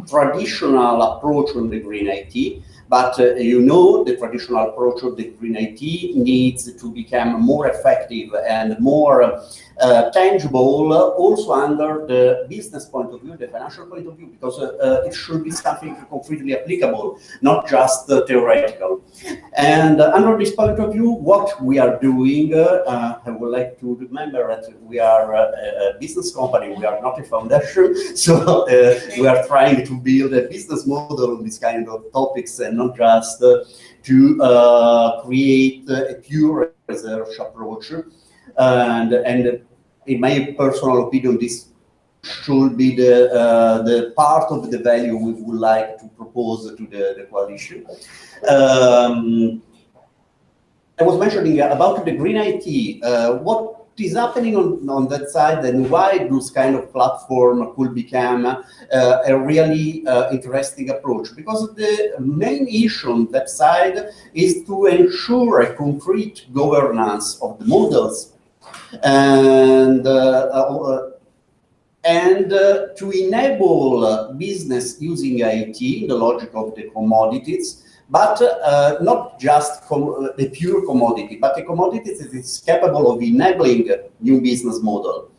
traditional approach on the green IT, but you know, the traditional approach of the green IT needs to become more effective and more tangible, also under the business point of view, the financial point of view, because it should be something concretely applicable, not just theoretical. And under this point of view, what we are doing, I would like to remember that we are a business company, we are not a foundation, so we are trying to build a business model on this kind of topics and not just to create a pure research approach. And in my personal opinion, this should be the part of the value we would like to propose to the coalition. I was mentioning about the green IT, what is happening on that side and why those kind of platform could become a really interesting approach. Because the main issue on that side is to ensure a concrete governance of the models and to enable business using IT in the logic of the commodities, but not just a pure commodity, but a commodity that is capable of enabling a new business model.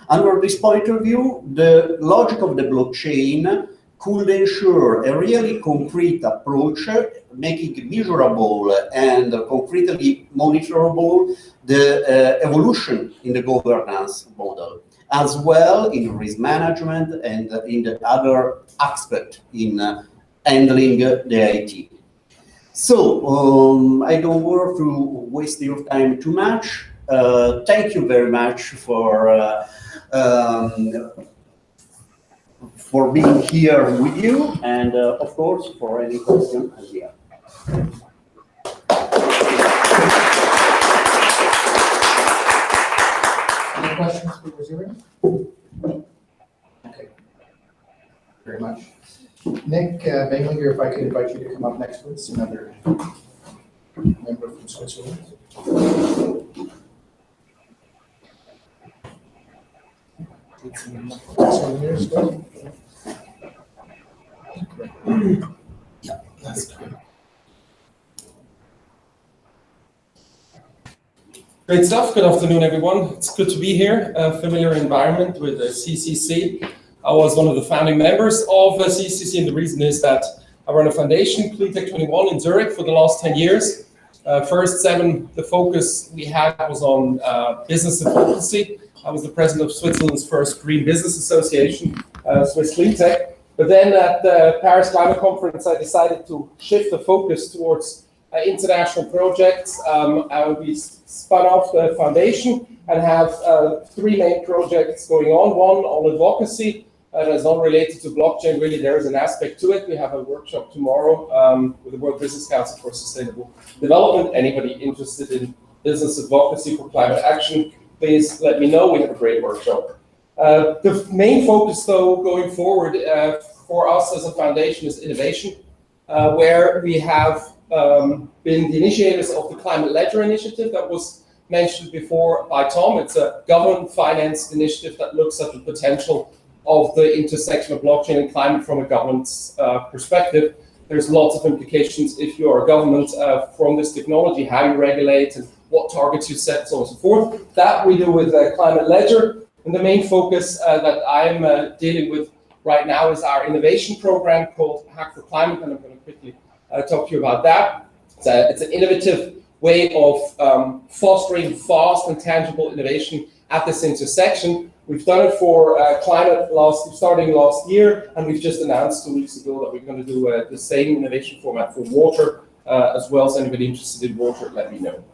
Under this point of view, the logic of the blockchain could ensure a really concrete approach, making measurable and concretely monitorable the evolution in the governance model, as well in risk management and in the other aspect in handling the IT. So I don't want to waste your time too much. Thank you very much for being here with you, and of course for any question at the end. Any questions for Rosario? Okay. Very much. Nick Benglinger, if I could invite you to come up next, please, another member from Switzerland. Yeah, that's good. Great stuff. Good afternoon, everyone. It's good to be here. A familiar environment with CCC. I was one of the founding members of CCC, and the reason is that I run a foundation, Cleantech 21, in Zurich for the last 10 years. First 7, the focus we had was on business advocacy. I was the president of Switzerland's first Green Business Association, Swiss Cleantech. But then at the Paris Climate Conference, I decided to shift the focus towards international projects. We spun off the foundation and have 3 main projects going on. One on advocacy that is not related to blockchain. Really, there is an aspect to it. We have a workshop tomorrow with the World Business Council for Sustainable Development. Anybody interested in business advocacy for climate action, please let me know. We have a great workshop. The main focus, though, going forward for us as a foundation is innovation, where we have been the initiators of the Climate Ledger initiative that was mentioned before by Tom. It's a government-financed initiative that looks at the potential of the intersection of blockchain and climate from a government's perspective. There's lots of implications if you are a government from this technology, how you regulate and what targets you set, so on and so forth. That we do with Climate Ledger. And the main focus that I'm dealing with right now is our innovation program called Hack for Climate, and I'm going to quickly talk to you about that. It's an innovative way of fostering fast and tangible innovation at this intersection. We've done it for climate starting last year, and we've just announced 2 weeks ago that we're going to do the same innovation format for water as well. So anybody interested in water, let me know.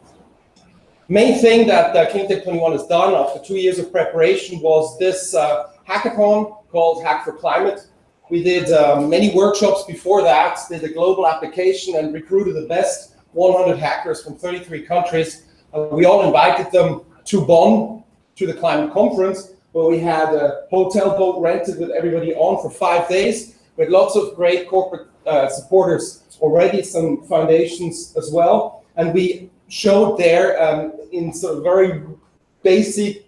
Main thing that Cleantech 21 has done after 2 years of preparation was this hackathon called Hack for Climate. We did many workshops before that, did a global application and recruited the best 100 hackers from 33 countries. We all invited them to Bonn, to the climate conference, where we had a hotel boat rented with everybody on for 5 days, with lots of great corporate supporters already, some foundations as well. And we showed there in sort of very basic,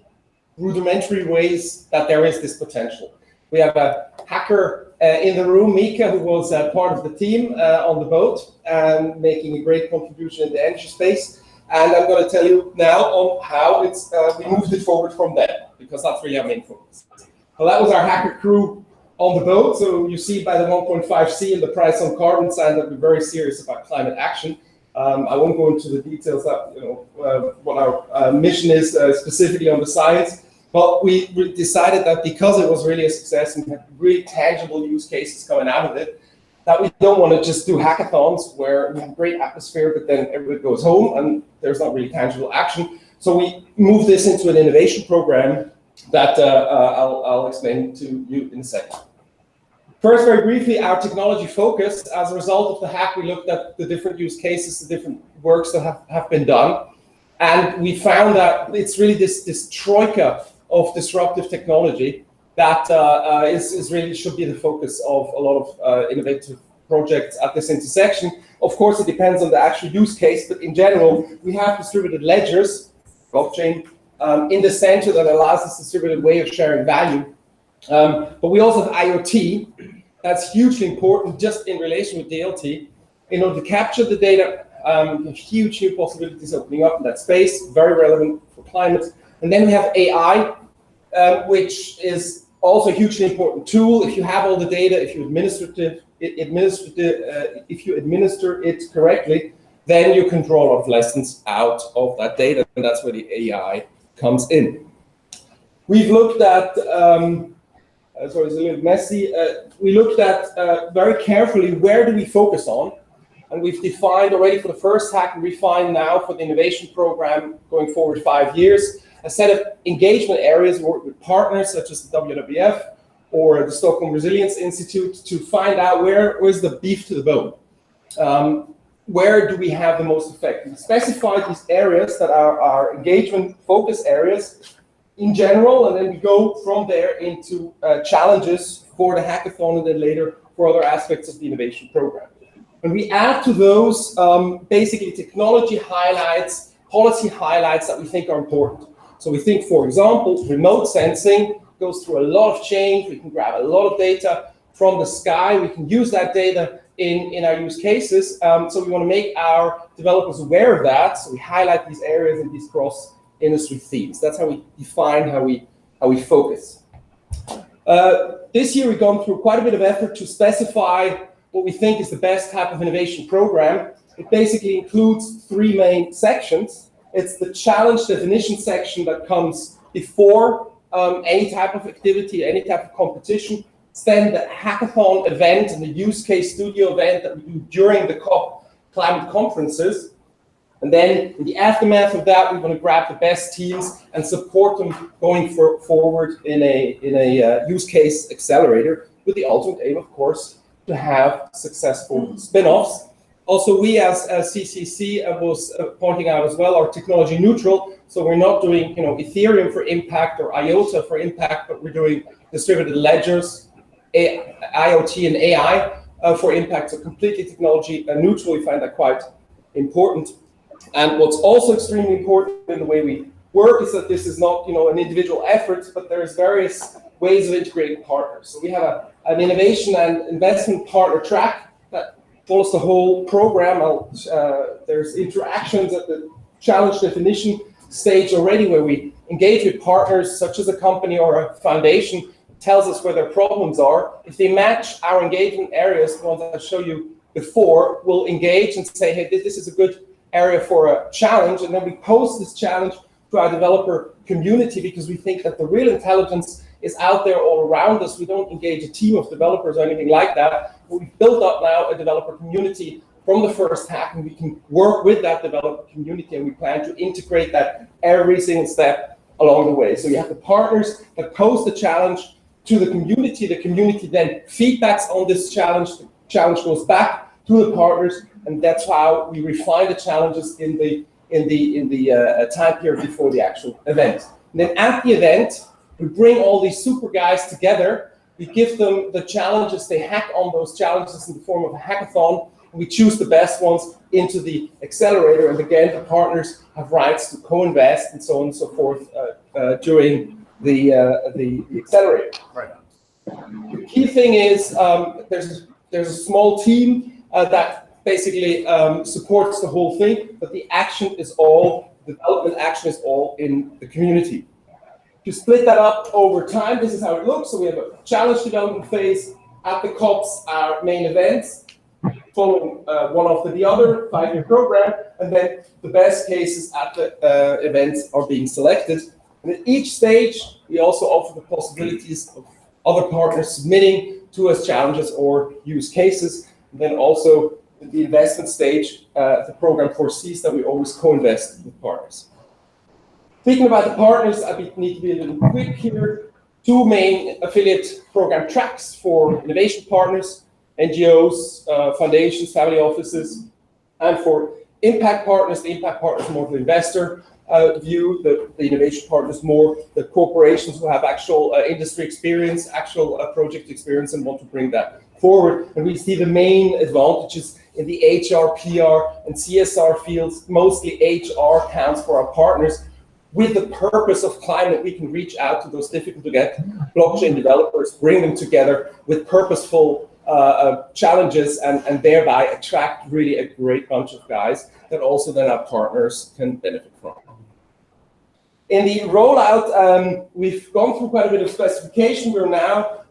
rudimentary ways that there is this potential. We have a hacker in the room, Mika, who was part of the team on the boat and making a great contribution in the energy space. And I'm going to tell you now on how we moved it forward from there, because that's really our main focus. Well, that was our hacker crew on the boat. So you see by the 1.5C and the price on carbon sign that we're very serious about climate action. I won't go into the details that what our mission is specifically on the science. But we decided that because it was really a success and had really tangible use cases coming out of it, that we don't want to just do hackathons where we have a great atmosphere, but then everybody goes home and there's not really tangible action. So we moved this into an innovation program that I'll explain to you in a second. First, very briefly, our technology focus. As a result of the hack, we looked at the different use cases, the different works that have been done. And we found that it's really this troika of disruptive technology that is really should be the focus of a lot of innovative projects at this intersection. Of course, it depends on the actual use case, but in general, we have distributed ledgers, blockchain, in the center that allows this distributed way of sharing value. But we also have IoT. That's hugely important just in relation with DLT. In order to capture the data, huge new possibilities opening up in that space, very relevant for climate. And then we have AI, which is also a hugely important tool. If you have all the data, if you administer it correctly, then you can draw a lot of lessons out of that data, and that's where the AI comes in. We've looked at, sorry, it's a little messy. We looked at very carefully where do we focus on, and we've defined already for the first hack, and refined now for the innovation program going forward 5 years, a set of engagement areas. We work with partners such as the WWF or the Stockholm Resilience Institute to find out where's the beef to the bone. Where do we have the most effect? We specify these areas that are our engagement focus areas in general, and then we go from there into challenges for the hackathon and then later for other aspects of the innovation program. And we add to those basically technology highlights, policy highlights that we think are important. So we think, for example, remote sensing goes through a lot of change. We can grab a lot of data from the sky. We can use that data in our use cases. So we want to make our developers aware of that. So we highlight these areas and these cross-industry themes. That's how we define how we focus. This year we've gone through quite a bit of effort to specify what we think is the best type of innovation program. It basically includes 3 main sections. It's the challenge definition section that comes before any type of activity, any type of competition. It's then the hackathon event and the use case studio event that we do during the COP climate conferences. And then in the aftermath of that, we want to grab the best teams and support them going forward in a use case accelerator with the ultimate aim, of course, to have successful spin-offs. Also, we as CCC was pointing out as well, are technology neutral. So we're not doing Ethereum for impact or IOTA for impact, but we're doing distributed ledgers, IoT and AI for impact. So completely technology neutral. We find that quite important. And what's also extremely important in the way we work is that this is not an individual effort, but there's various ways of integrating partners. So we have an innovation and investment partner track that follows the whole program. There's interactions at the challenge definition stage already where we engage with partners such as a company or a foundation, tells us where their problems are. If they match our engagement areas, the ones I showed you before, we'll engage and say, hey, this is a good area for a challenge, and then we post this challenge to our developer community because we think that the real intelligence is out there all around us. We don't engage a team of developers or anything like that. But we've built up now a developer community from the first hack, and we can work with that developer community, and we plan to integrate that every single step along the way. So you have the partners that post the challenge to the community then feedbacks on this challenge, the challenge goes back to the partners, and that's how we refine the challenges in the time period before the actual event. And then at the event, we bring all these super guys together. We give them the challenges. They hack on those challenges in the form of a hackathon. And we choose the best ones into the accelerator. And again, the partners have rights to co-invest and so on and so forth during the accelerator. Right. The key thing is there's a small team that basically supports the whole thing, but the development action is all in the community. To split that up over time, this is how it looks. So we have a challenge development phase at the COPs, our main events, following one after the other, 5-year program, and then the best cases at the events are being selected. And at each stage, we also offer the possibilities of other partners submitting to us challenges or use cases. And then also the investment stage, the program foresees that we always co-invest with partners. Speaking about the partners, I need to be a little quick here. 2 main affiliate program tracks for innovation partners, NGOs, foundations, family offices, and for impact partners. The impact partners more the investor view, the innovation partners more the corporations who have actual industry experience, actual project experience, and want to bring that forward. And we see the main advantages in the HR, PR, and CSR fields. Mostly HR counts for our partners. With the purpose of climate, we can reach out to those difficult to get blockchain developers, bring them together with purposeful challenges, and thereby attract really a great bunch of guys that also then our partners can benefit from. In the rollout, we've gone through quite a bit of specification. We're now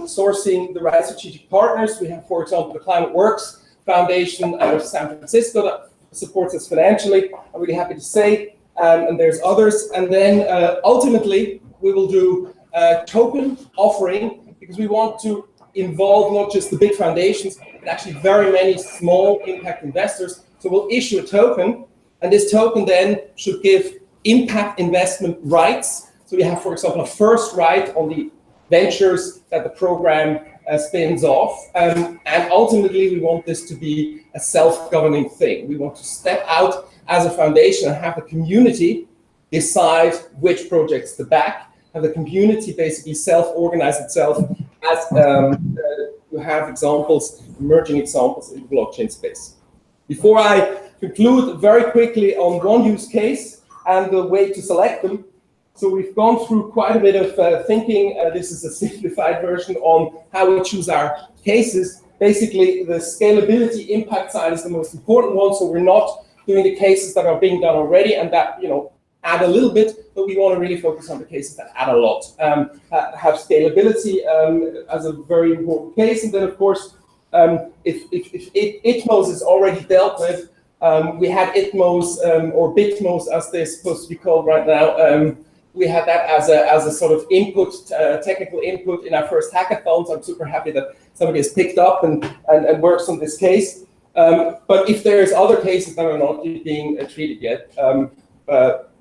sourcing the right strategic partners. We have, for example, the Climate Works Foundation out of San Francisco that supports us financially. I'm really happy to say. And there's others. And then ultimately, we will do a token offering because we want to involve not just the big foundations, but actually very many small impact investors. So we'll issue a token, and this token then should give impact investment rights. So we have, for example, a first right on the ventures that the program spins off. And ultimately, we want this to be a self-governing thing. We want to step out as a foundation and have the community decide which projects to back, have the community basically self-organize itself as you have examples, emerging examples in the blockchain space. Before I conclude very quickly on one use case and the way to select them. So we've gone through quite a bit of thinking. This is a simplified version on how we choose our cases. Basically, the scalability impact side is the most important one. So we're not doing the cases that are being done already and that add a little bit, but we want to really focus on the cases that add a lot. Have scalability as a very important case, and then of course, if ITMOs is already dealt with, we had ITMOs or BITMOs as they're supposed to be called right now. We had that as a sort of input, technical input in our first hackathon. So I'm super happy that somebody has picked up and works on this case. But if there's other cases that are not being treated yet,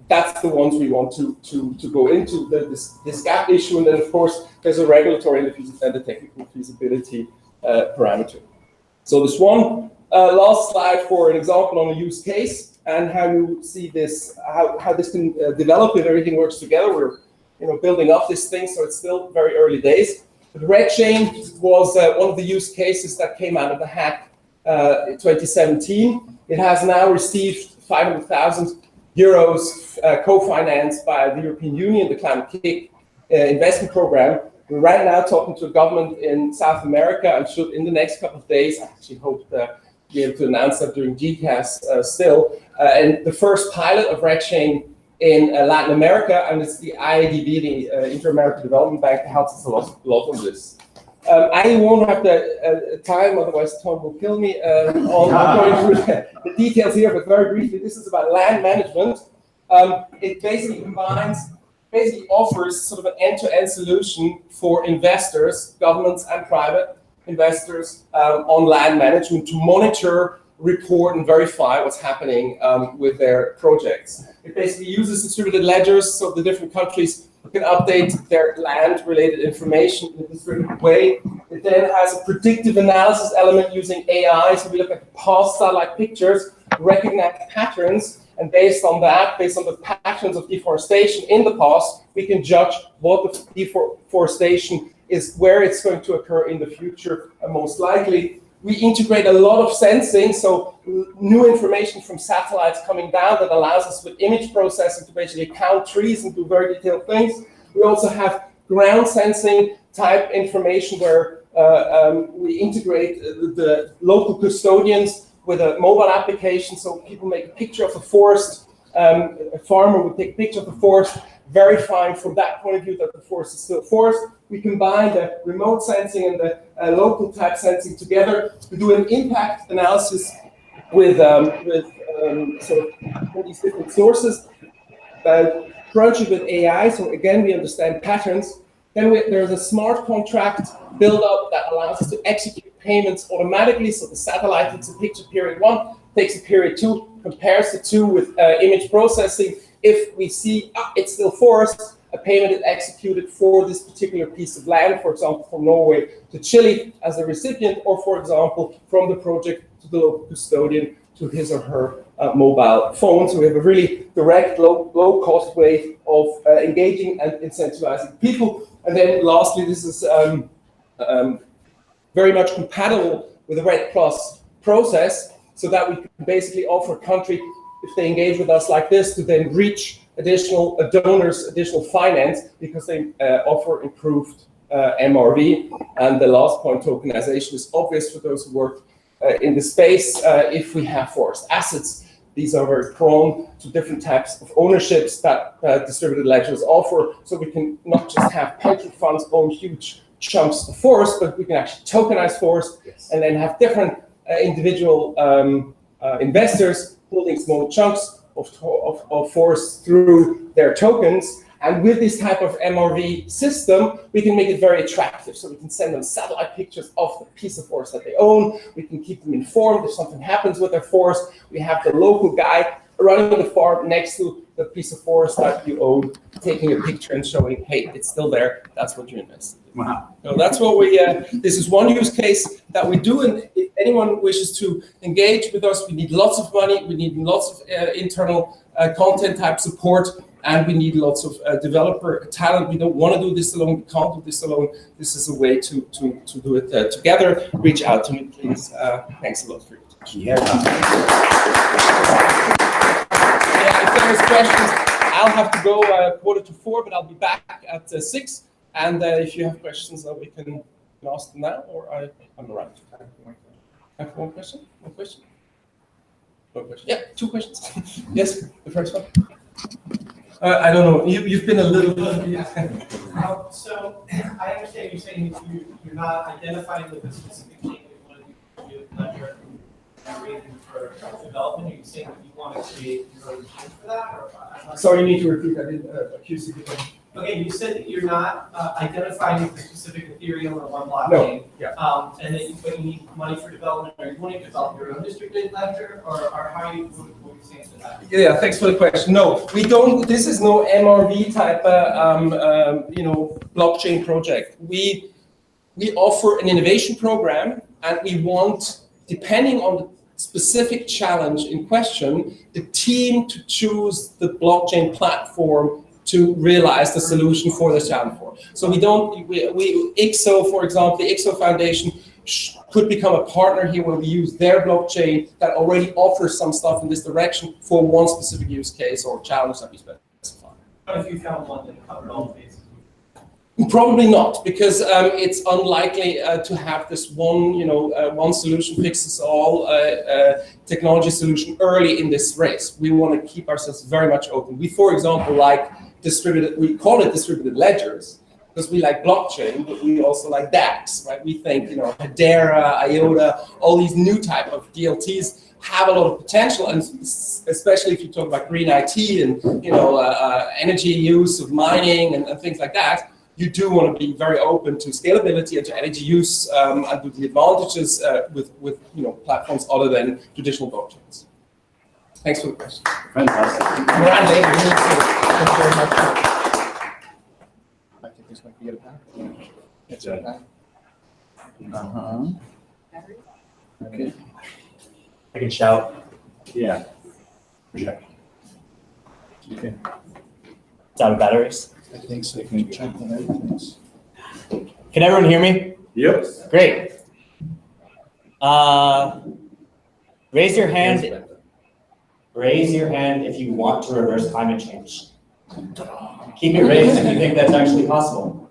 that's the ones we want to go into, this gap issue. And then, of course, there's a regulatory and the technical feasibility parameter. So this one last slide for an example on a use case and how you see this, how this can develop if everything works together. We're building up this thing, so it's still very early days. But RedChain was one of the use cases that came out of the hack in 2017. It has now received 500,000 euros co-financed by the European Union, the Climate Kick investment program. We're right now talking to a government in South America and should, in the next couple of days, I actually hope to be able to announce that during GCAS still, and the first pilot of RedChain in Latin America, and it's the IADB, the Inter-American Development Bank, that helps us a lot on this. I won't have the time, otherwise Tom will kill me on going through the details here, but very briefly, this is about land management. It basically offers sort of an end-to-end solution for investors, governments and private investors on land management to monitor, report, and verify what's happening with their projects. It basically uses distributed ledgers, so the different countries can update their land-related information in a distributed way. It then has a predictive analysis element using AI, so we look at past satellite pictures, recognize patterns, and based on that, based on the patterns of deforestation in the past, we can judge what the deforestation is, where it's going to occur in the future, most likely. We integrate a lot of sensing, so new information from satellites coming down that allows us with image processing to basically count trees and do very detailed things. We also have ground sensing type information where we integrate the local custodians with a mobile application, so people make a picture of the forest, a farmer would take a picture of the forest, verifying from that point of view that the forest is still forest. We combine the remote sensing and the local type sensing together to do an impact analysis with sort of these different sources, crunch it with AI, so again we understand patterns. Then there's a smart contract build-up that allows us to execute payments automatically, so the satellite takes a picture period 1, takes a period 2, compares the two with image processing, if we see it's still forest, a payment is executed for this particular piece of land, for example, from Norway to Chile as a recipient, or for example, from the project to the local custodian to his or her mobile phone. So we have a really direct, low-cost way of engaging and incentivizing people. And then lastly, this is very much compatible with the RED Plus process, so that we can basically offer a country, if they engage with us like this, to then reach additional donors, additional finance, because they offer improved MRV. And the last point, tokenization, is obvious for those who work in the space. If we have forest assets, these are very prone to different types of ownerships that distributed ledgers offer. So we can not just have pension funds own huge chunks of forest, but we can actually tokenize forest, and then have different individual investors holding small chunks of forest through their tokens. And with this type of MRV system, we can make it very attractive. So we can send them satellite pictures of the piece of forest that they own. We can keep them informed if something happens with their forest. We have the local guy running the farm next to the piece of forest that you own, taking a picture and showing, hey, it's still there. That's what you invested in. Wow. So that's what we, this is one use case that we do. And if anyone wishes to engage with us, we need lots of money. We need lots of internal content type support. And we need lots of developer talent. We don't want to do this alone. We can't do this alone. This is a way to do it together. Reach out to me, please. Thanks a lot for your attention. Yeah, if there's questions, I'll have to go 3:45, but I'll be back at 6. And if you have questions, we can ask them now, or I'm around. I have one question. One question. One question. Yeah, 2 questions. Yes, the first one. I don't know. You've been a little. So I understand you're saying you're not identifying with a specific change you want to do ledger reason for development. Are you saying that you want to create your own chain for that? Or Sorry, you need to repeat. I didn't accuse you. Okay, you said that you're not identifying with a specific Ethereum or one blockchain. No. Yeah. And that but you need money for development. Are you wanting to develop your own distributed ledger, or how are you? What are you saying to that? Yeah, thanks for the question. No, we don't. This is no MRV type, blockchain project. We offer an innovation program, and we want, depending on the specific challenge in question, the team to choose the blockchain platform to realize the solution for the challenge for. So we don't. We IXO, for example, the IXO Foundation could become a partner here where we use their blockchain that already offers some stuff in this direction for one specific use case or challenge that we specify. What if you found one that covered all phases? Probably not, because it's unlikely to have this one, one solution fixes all technology solution early in this race. We want to keep ourselves very much open. We, for example, like we call it distributed ledgers, because we like blockchain, but we also like DAX, right? We think, Hedera, IOTA, all these new type of DLTs have a lot of potential, and especially if you talk about green IT and, energy use of mining and things like that, you do want to be very open to scalability and to energy use and to the advantages with platforms other than traditional blockchains. Thanks for the question. Fantastic. Around later. Thank you very much. I think this might be a pack. It's Yeah. a pack. Okay. I can shout. Yeah. Okay. It's out of batteries. I think so. Can you check the things? Can everyone hear me? Yep. Great. Raise your hand. Raise your hand if you want to reverse climate change. Keep it raised if you think that's actually possible.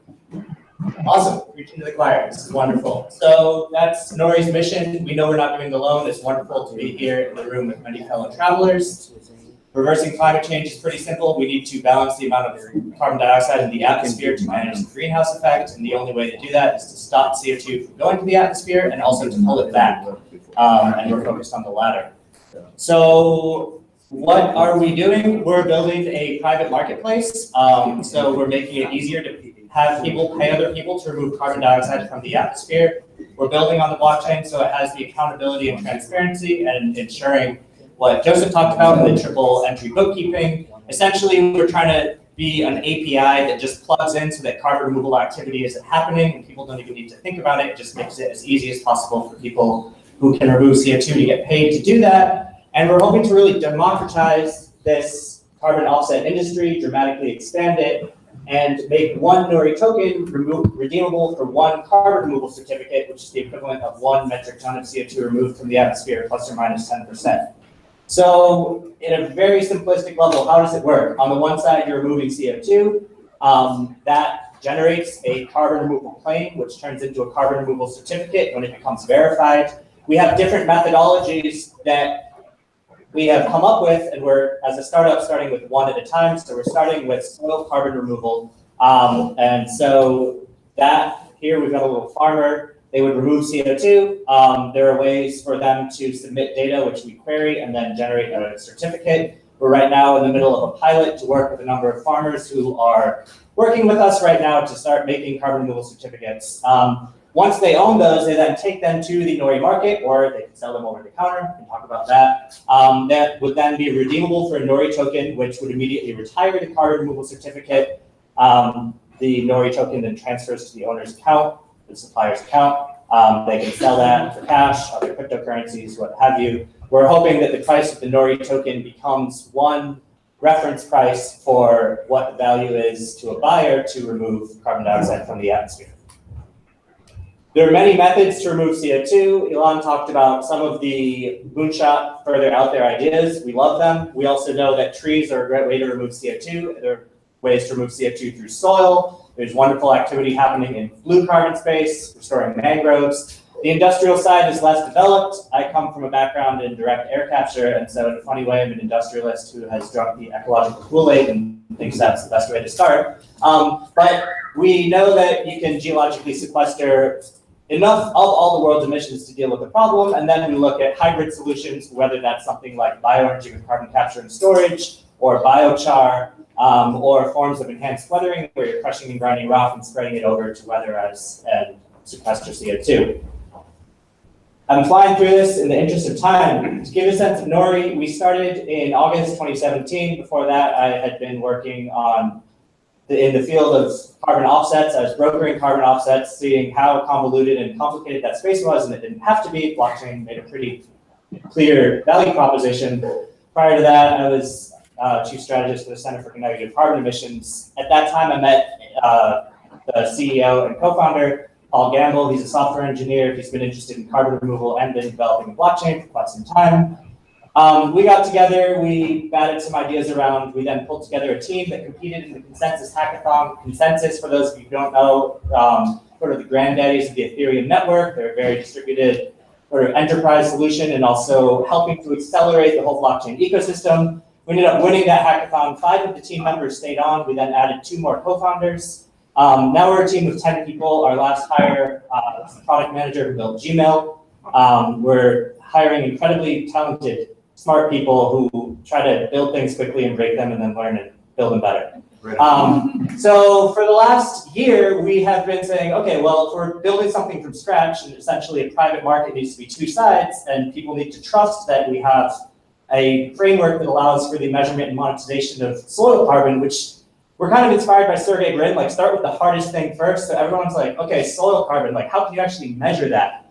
Awesome. Preaching to the choir. This is wonderful. So that's Nori's mission. We know we're not doing it alone. It's wonderful to be here in the room with many fellow travelers. Reversing climate change is pretty simple. We need to balance the amount of carbon dioxide in the atmosphere to manage the greenhouse effect. And the only way to do that is to stop CO2 from going to the atmosphere and also to pull it back. And we're focused on the latter. So what are we doing? We're building a private marketplace. So we're making it easier to have people pay other people to remove carbon dioxide from the atmosphere. We're building on the blockchain so it has the accountability and transparency and ensuring what Joseph talked about in the triple entry bookkeeping. Essentially, we're trying to be an API that just plugs in so that carbon removal activity isn't happening and people don't even need to think about it. It just makes it as easy as possible for people who can remove CO2 to get paid to do that. And we're hoping to really democratize this carbon offset industry, dramatically expand it, and make one Nori token redeemable for one carbon removal certificate, which is the equivalent of 1 metric ton of CO2 removed from the atmosphere, plus or minus 10%. So in a very simplistic level, how does it work? On the one side, you're removing CO2. That generates a carbon removal claim, which turns into a carbon removal certificate when it becomes verified. We have different methodologies that we have come up with, and we're, as a startup, starting with one at a time. So we're starting with soil carbon removal. And so that here, we've got a little farmer. They would remove CO2. There are ways for them to submit data, which we query, and then generate a certificate. We're right now in the middle of a pilot to work with a number of farmers who are working with us right now to start making carbon removal certificates. Once they own those, they then take them to the Nori market, or they can sell them over the counter. We can talk about that. That would then be redeemable for a Nori token, which would immediately retire the carbon removal certificate. The Nori token then transfers to the owner's account, the supplier's account. They can sell that for cash, other cryptocurrencies, what have you. We're hoping that the price of the Nori token becomes one reference price for what the value is to a buyer to remove carbon dioxide from the atmosphere. There are many methods to remove CO2. Elon talked about some of the moonshot, further out there ideas. We love them. We also know that trees are a great way to remove CO2. There are ways to remove CO2 through soil. There's wonderful activity happening in blue carbon space, restoring mangroves. The industrial side is less developed. I come from a background in direct air capture, and so in a funny way, I'm an industrialist who has drunk the ecological Kool-Aid and thinks that's the best way to start. But we know that you can geologically sequester enough of all the world's emissions to deal with the problem, and then we look at hybrid solutions, whether that's something like bioenergy with carbon capture and storage, or biochar, or forms of enhanced weathering, where you're crushing and grinding rock and spreading it over to weatherize and sequester CO2. I'm flying through this in the interest of time. To give a sense of Nori, we started in August 2017. Before that, I had been working in the field of carbon offsets. I was brokering carbon offsets, seeing how convoluted and complicated that space was, and it didn't have to be. Blockchain made a pretty clear value proposition. Prior to that, I was chief strategist for the Center for Negative Carbon Emissions. At that time, I met the CEO and co-founder, Paul Gamble. He's a software engineer. He's been interested in carbon removal and been developing blockchain for quite some time. We got together, we batted some ideas around, we then pulled together a team that competed in the Consensus Hackathon. Consensus, for those of you who don't know, sort of the granddaddies of the Ethereum network. They're a very distributed sort of enterprise solution and also helping to accelerate the whole blockchain ecosystem. We ended up winning that hackathon. 5 of the team members stayed on. We then added 2 more co-founders. Now we're a team of 10 people. Our last hire was the product manager who built Gmail. We're hiring incredibly talented, smart people who try to build things quickly and break them and then learn and build them better. So for the last year, we have been saying, okay, well, if we're building something from scratch, and essentially a private market needs to be 2 sides, and people need to trust that we have a framework that allows for the measurement and monetization of soil carbon, which we're kind of inspired by Sergey Brin, like start with the hardest thing first. So everyone's like, okay, soil carbon, like how can you actually measure that?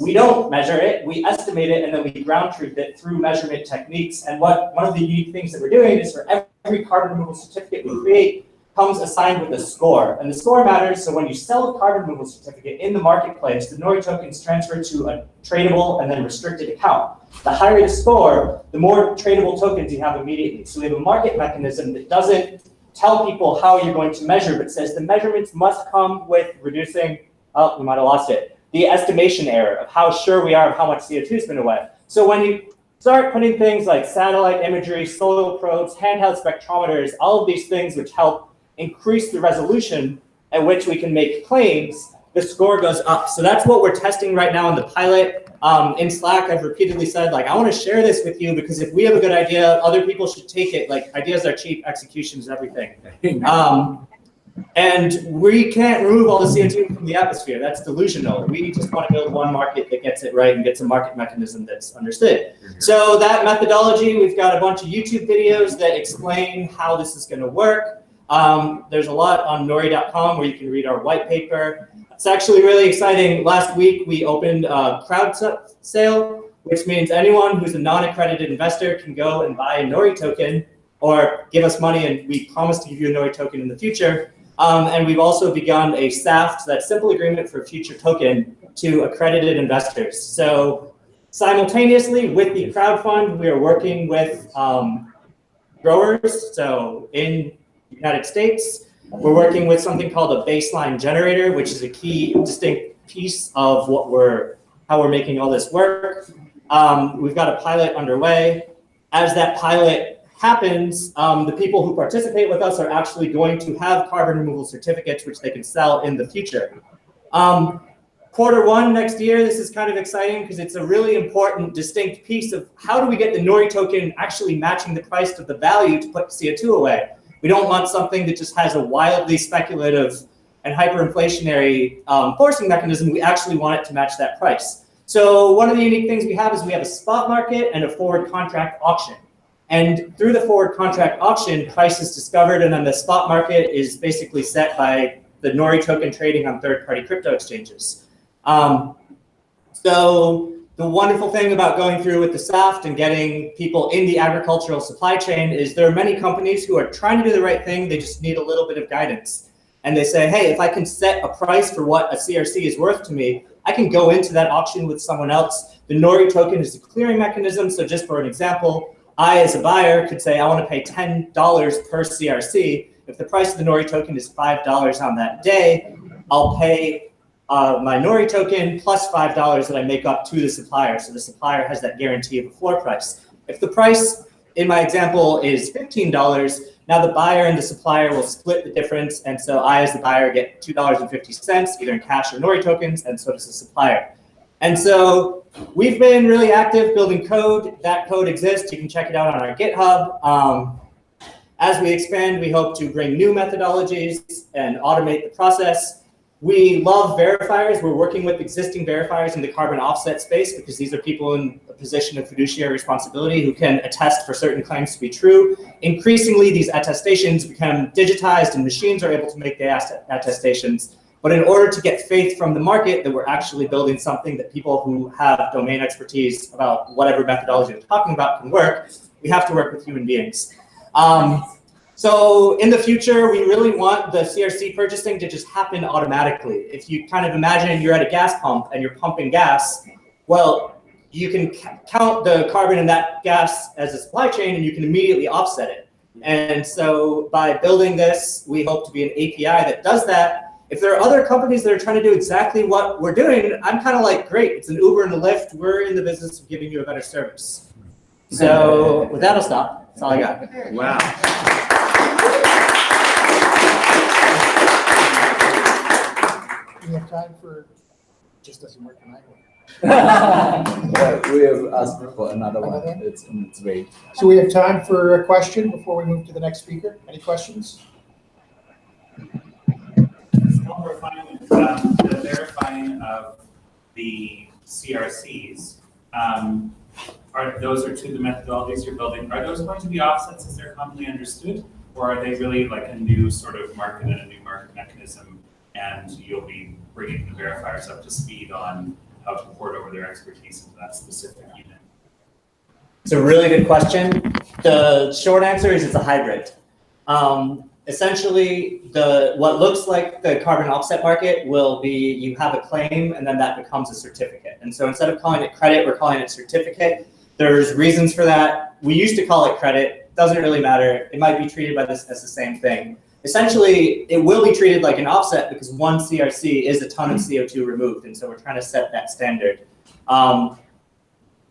We don't measure it, we estimate it, and then we ground truth it through measurement techniques. And one of the unique things that we're doing is for every carbon removal certificate we create comes assigned with a score. And the score matters, so when you sell a carbon removal certificate in the marketplace, the Nori tokens transfer to a tradable and then restricted account. The higher the score, the more tradable tokens you have immediately. So we have a market mechanism that doesn't tell people how you're going to measure, but says the measurements must come with reducing, oh, we might have lost it, the estimation error of how sure we are of how much CO2 has been away. So when you start putting things like satellite imagery, soil probes, handheld spectrometers, all of these things which help increase the resolution at which we can make claims, the score goes up. So that's what we're testing right now in the pilot. In Slack, I've repeatedly said, like, I want to share this with you because if we have a good idea, other people should take it. Like, ideas are cheap, execution is everything. And we can't remove all the CO2 from the atmosphere. That's delusional. We just want to build one market that gets it right and gets a market mechanism that's understood. So that methodology, we've got a bunch of YouTube videos that explain how this is going to work. There's a lot on nori.com where you can read our white paper. It's actually really exciting. Last week, we opened a crowd sale, which means anyone who's a non-accredited investor can go and buy a Nori token or give us money, and we promise to give you a Nori token in the future. And we've also begun a SAFT, that's Simple Agreement for Future Token, to accredited investors. So simultaneously with the crowdfund, we are working with growers. So in the United States, we're working with something called a baseline generator, which is a key distinct piece of how we're making all this work. We've got a pilot underway. As that pilot happens, the people who participate with us are actually going to have carbon removal certificates, which they can sell in the future. Q1 next year, this is kind of exciting because it's a really important, distinct piece of how do we get the Nori token actually matching the price of the value to put CO2 away. We don't want something that just has a wildly speculative and hyperinflationary forcing mechanism. We actually want it to match that price. So one of the unique things we have is we have a spot market and a forward contract auction. And through the forward contract auction, price is discovered, and then the spot market is basically set by the Nori token trading on third-party crypto exchanges. So the wonderful thing about going through with the SAFT and getting people in the agricultural supply chain is there are many companies who are trying to do the right thing, they just need a little bit of guidance. And they say, hey, if I can set a price for what a CRC is worth to me, I can go into that auction with someone else. The Nori token is a clearing mechanism, so just for an example, I, as a buyer, could say I want to pay $10 per CRC. If the price of the Nori token is $5 on that day, I'll pay my Nori token plus $5 that I make up to the supplier. So the supplier has that guarantee of a floor price. If the price, in my example, is $15, now the buyer and the supplier will split the difference. And so I, as the buyer, get $2.50, either in cash or Nori tokens, and so does the supplier. And so we've been really active building code. That code exists. You can check it out on our GitHub. As we expand, we hope to bring new methodologies and automate the process. We love verifiers. We're working with existing verifiers in the carbon offset space because these are people in a position of fiduciary responsibility who can attest for certain claims to be true. Increasingly, these attestations become digitized and machines are able to make the attestations. But in order to get faith from the market that we're actually building something that people who have domain expertise about whatever methodology we're talking about can work, we have to work with human beings. So in the future, we really want the CRC purchasing to just happen automatically. If you kind of imagine you're at a gas pump and you're pumping gas, well, you can count the carbon in that gas as a supply chain and you can immediately offset it. And so by building this, we hope to be an API that does that. If there are other companies that are trying to do exactly what we're doing, I'm kind of like, great, it's an Uber and a Lyft. We're in the business of giving you a better service. So with that, I'll stop. That's all I got. Wow. We have time for, just doesn't work tonight. We have asked for another one. It's in its way. So we have time for a question before we move to the next speaker. Any questions? The verifying of the CRCs, those are two of the methodologies you're building. Are those going to be offsets as they're commonly understood, or are they really like a new sort of market and a new market mechanism, and you'll be bringing the verifiers up to speed on how to port over their expertise into that specific unit? It's a really good question. The short answer is it's a hybrid. Essentially, what looks like the carbon offset market will be you have a claim and then that becomes a certificate. And so instead of calling it credit, we're calling it certificate. There's reasons for that. We used to call it credit. Doesn't really matter. It might be treated by this as the same thing. Essentially, it will be treated like an offset because one CRC is a ton of CO2 removed. And so we're trying to set that standard.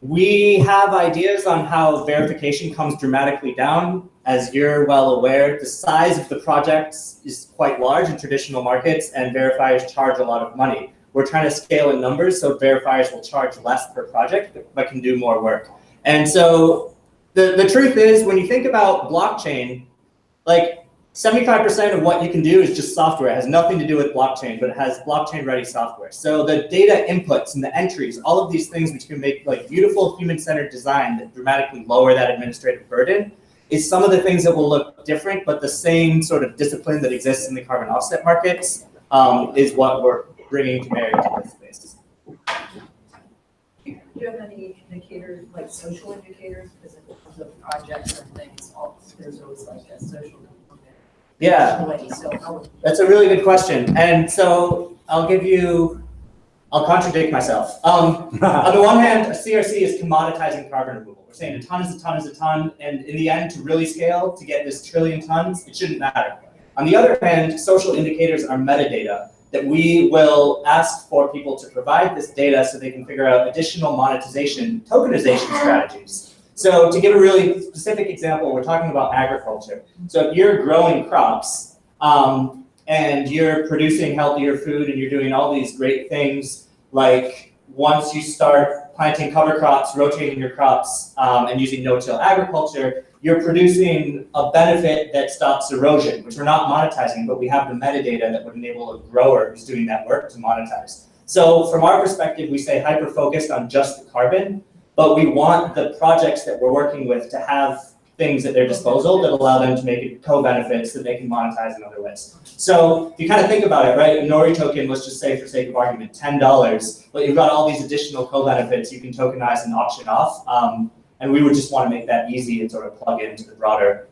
We have ideas on how verification comes dramatically down. As you're well aware, the size of the projects is quite large in traditional markets, and verifiers charge a lot of money. We're trying to scale in numbers, so verifiers will charge less per project, but can do more work. And so the truth is, when you think about blockchain, like 75% of what you can do is just software. It has nothing to do with blockchain, but it has blockchain-ready software. So the data inputs and the entries, all of these things which can make like beautiful human-centered design that dramatically lower that administrative burden, is some of the things that will look different, but the same sort of discipline that exists in the carbon offset markets is what we're bringing to bear to this space. Do you have any indicators, like social indicators, because in terms of projects and things, there's always like a social component? Yeah, So that's a really good question. And so I'll contradict myself. On the one hand, a CRC is commoditizing carbon removal. We're saying a ton is a ton is a ton, and in the end, to really scale, to get this trillion tons, it shouldn't matter. On the other hand, social indicators are metadata that we will ask for people to provide this data so they can figure out additional monetization, tokenization strategies. So to give a really specific example, we're talking about agriculture. So if you're growing crops and you're producing healthier food and you're doing all these great things, like once you start planting cover crops, rotating your crops, and using no-till agriculture, you're producing a benefit that stops erosion, which we're not monetizing, but we have the metadata that would enable a grower who's doing that work to monetize. So from our perspective, we say hyper-focused on just the carbon, but we want the projects that we're working with to have things at their disposal that allow them to make it co-benefits that they can monetize in other ways. So if you kind of think about it, right, a Nori token, let's just say for sake of argument, $10, but you've got all these additional co-benefits you can tokenize and auction off, and we would just want to make that easy and sort of plug into the broader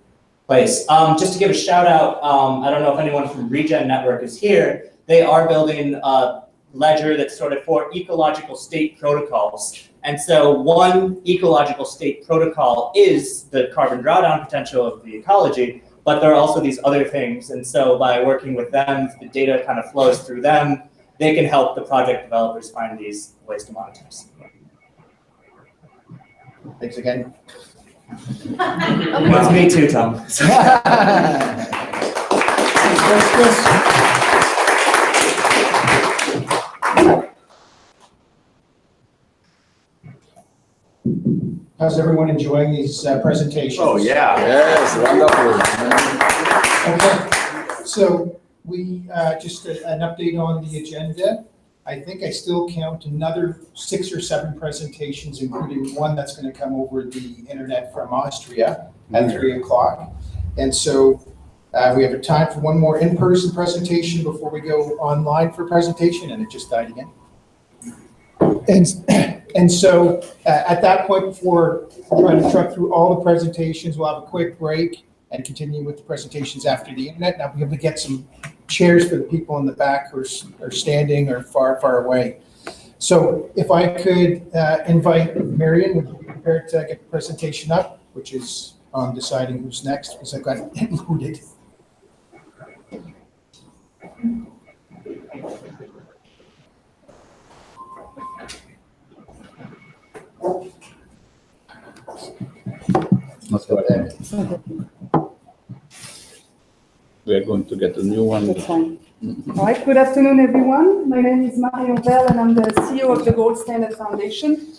place. Just to give a shout out, I don't know if anyone from Regen Network is here, they are building a ledger that's sort of for ecological state protocols. And so one ecological state protocol is the carbon drawdown potential of the ecology, but there are also these other things. And so by working with them, the data kind of flows through them. They can help the project developers find these ways to monetize. Thanks again. It's me too, Tom. How's everyone enjoying these presentations? Oh, yeah. Yes, wonderful. Okay, so we, just an update on the agenda. I think I still count another 6 or 7 presentations, including one that's going to come over the internet from Austria at 3 o'clock. And so we have a time for one more in-person presentation before we go online for presentation, and it just died again. And so at that point, before trying to truck through all the presentations, we'll have a quick break and continue with the presentations after the internet. Now we'll be able to get some chairs for the people in the back who are standing or far, far away. So if I could invite Marion, would you be prepared to get the presentation up, which is deciding who's next, because I've got it loaded. Let's go ahead. We are going to get a new one. That's fine. All right, good afternoon, everyone. My name is Marion Verle, and I'm the CEO of the Gold Standard Foundation.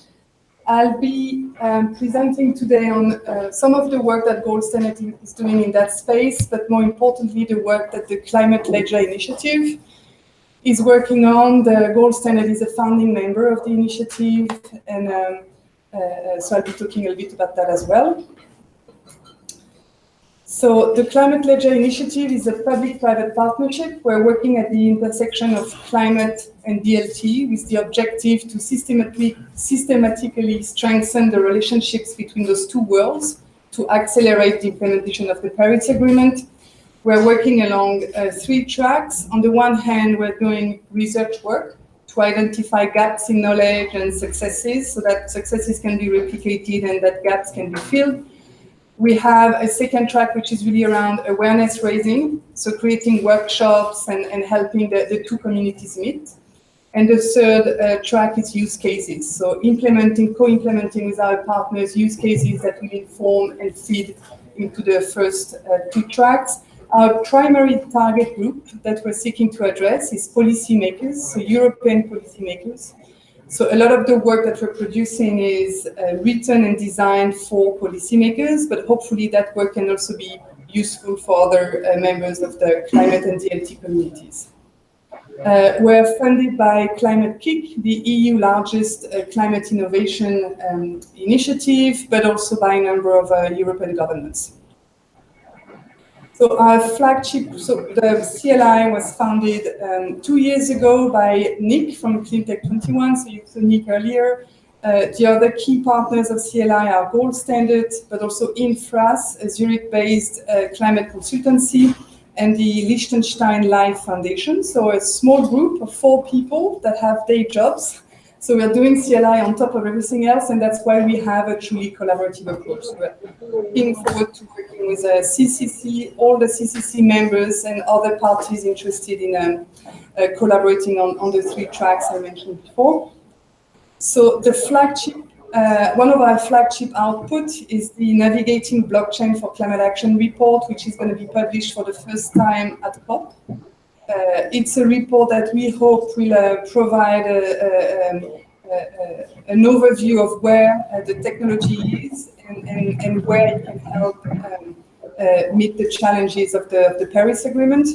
I'll be presenting today on some of the work that Gold Standard is doing in that space, but more importantly, the work that the Climate Ledger Initiative is working on. The Gold Standard is a founding member of the initiative, and so I'll be talking a little bit about that as well. So the Climate Ledger Initiative is a public-private partnership. We're working at the intersection of climate and DLT with the objective to systematically strengthen the relationships between those two worlds to accelerate the implementation of the Paris Agreement. We're working along 3 tracks. On the one hand, we're doing research work to identify gaps in knowledge and successes so that successes can be replicated and that gaps can be filled. We have a second track, which is really around awareness raising, so creating workshops and helping the two communities meet. And the third track is use cases, so co-implementing with our partners use cases that will inform and feed into the first 2 tracks. Our primary target group that we're seeking to address is policymakers, so European policymakers. So a lot of the work that we're producing is written and designed for policymakers, but hopefully that work can also be useful for other members of the climate and DLT communities. We're funded by Climate Kick, the EU largest climate innovation initiative, but also by a number of European governments. So our flagship, so the CLI was founded 2 years ago by Nick from Cleantech 21, so you saw Nick earlier. The other key partners of CLI are Gold Standard, but also Infras, a Zurich-based climate consultancy, and the Liechtenstein Life Foundation. So a small group of 4 people that have day jobs. So we're doing CLI on top of everything else, and that's why we have a truly collaborative approach. We're looking forward to working with CCC, all the CCC members and other parties interested in collaborating on the 3 tracks I mentioned before. So the flagship, one of our flagship output is the Navigating Blockchain for Climate Action report, which is going to be published for the first time at COP. It's a report that we hope will provide an overview of where the technology is and where it can help meet the challenges of the Paris Agreement.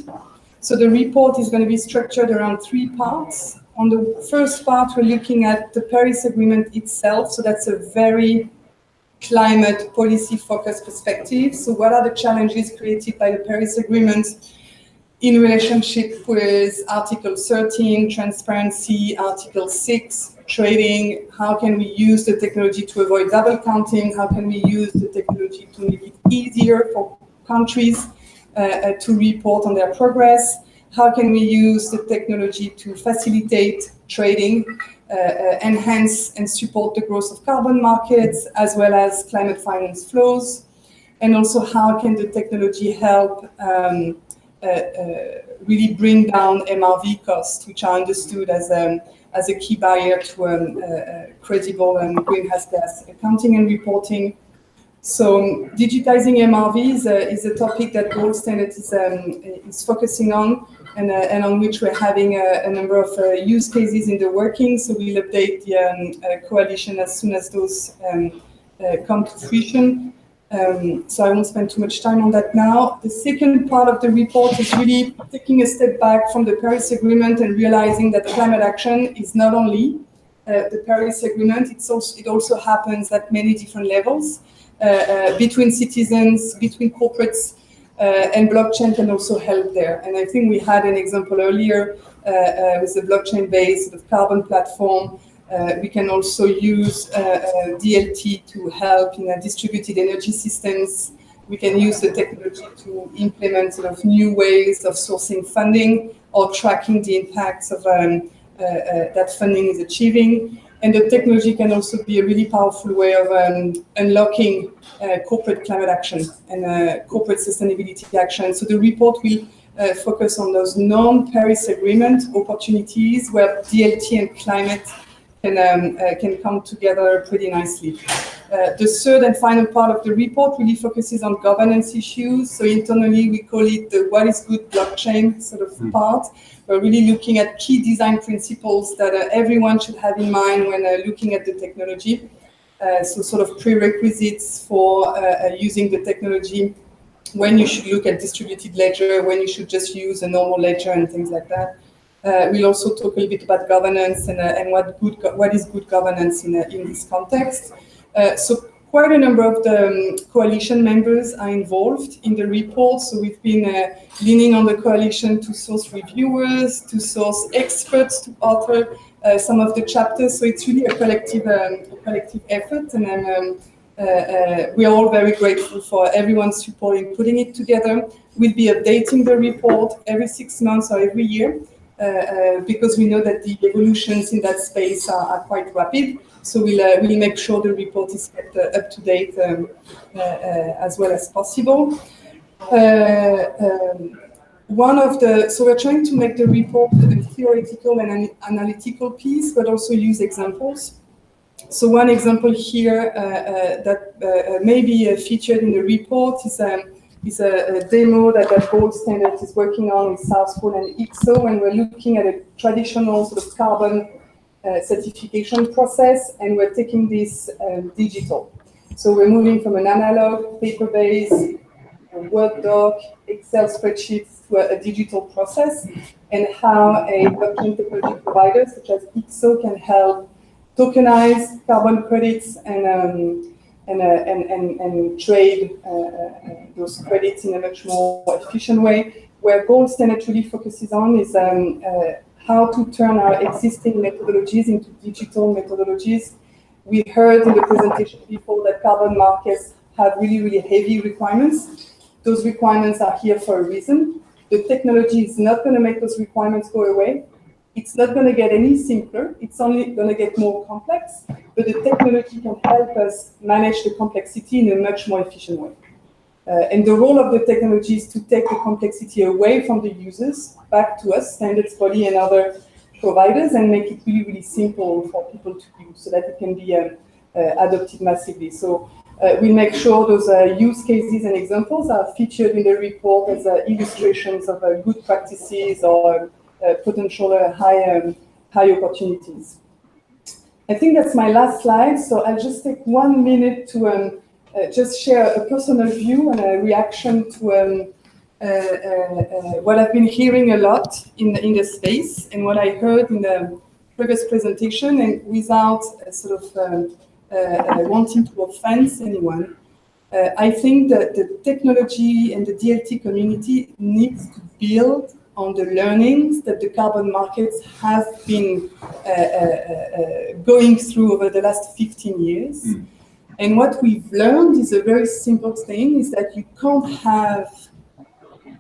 So the report is going to be structured around 3 parts. On the first part, we're looking at the Paris Agreement itself. So that's a very climate policy focused perspective. So what are the challenges created by the Paris Agreement in relationship with Article 13, transparency, Article 6, trading? How can we use the technology to avoid double counting? How can we use the technology to make it easier for countries to report on their progress? How can we use the technology to facilitate trading, enhance and support the growth of carbon markets, as well as climate finance flows? And also, how can the technology help really bring down MRV costs, which are understood as a key barrier to credible greenhouse gas accounting and reporting? So digitizing MRVs is a topic that Gold Standard is focusing on, and on which we're having a number of use cases in the working. So we'll update the coalition as soon as those come to fruition. So I won't spend too much time on that now. The second part of the report is really taking a step back from the Paris Agreement and realizing that climate action is not only the Paris Agreement, it also happens at many different levels. Between citizens, between corporates, and blockchain can also help there. And I think we had an example earlier with the blockchain-based carbon platform. We can also use DLT to help in distributed energy systems. We can use the technology to implement new ways of sourcing funding or tracking the impacts of that funding is achieving. And the technology can also be a really powerful way of unlocking corporate climate action and corporate sustainability action. So the report will focus on those non-Paris Agreement opportunities where DLT and climate can come together pretty nicely. The third and final part of the report really focuses on governance issues. So internally, we call it the what is good blockchain sort of part. We're really looking at key design principles that everyone should have in mind when looking at the technology. So sort of prerequisites for using the technology, when you should look at distributed ledger, when you should just use a normal ledger and things like that. We'll also talk a little bit about governance and what is good governance in this context. So quite a number of the coalition members are involved in the report. So we've been leaning on the coalition to source reviewers, to source experts, to author some of the chapters. So it's really a collective effort, and we are all very grateful for everyone's support in putting it together. We'll be updating the report every 6 months or every year, because we know that the evolutions in that space are quite rapid. So we'll make sure the report is kept up to date as well as possible. So we're trying to make the report a theoretical and an analytical piece, but also use examples. So one example here that may be featured in the report is a demo that Gold Standard is working on with South Pole and IXO, and we're looking at a traditional sort of carbon certification process, and we're taking this digital. So we're moving from an analog, paper-based a Word doc, Excel spreadsheets to a digital process, and how a blockchain technology provider such as IXO can help tokenize carbon credits and trade those credits in a much more efficient way. Where Gold Standard really focuses on is how to turn our existing methodologies into digital methodologies. We heard in the presentation before that carbon markets have really, really heavy requirements. Those requirements are here for a reason. The technology is not going to make those requirements go away. It's not going to get any simpler. It's only going to get more complex, but the technology can help us manage the complexity in a much more efficient way. And the role of the technology is to take the complexity away from the users, back to us, standards body and other providers, and make it really, really simple for people to use so that it can be adopted massively. So we make sure those use cases and examples are featured in the report as illustrations of good practices or potential high opportunities. I think that's my last slide, so I'll just take 1 minute to just share a personal view and a reaction to what I've been hearing a lot in the space and what I heard in the previous presentation, and without sort of wanting to offend anyone. I think that the technology and the DLT community needs to build on the learnings that the carbon markets have been going through over the last 15 years. And what we've learned is a very simple thing, is that you can't have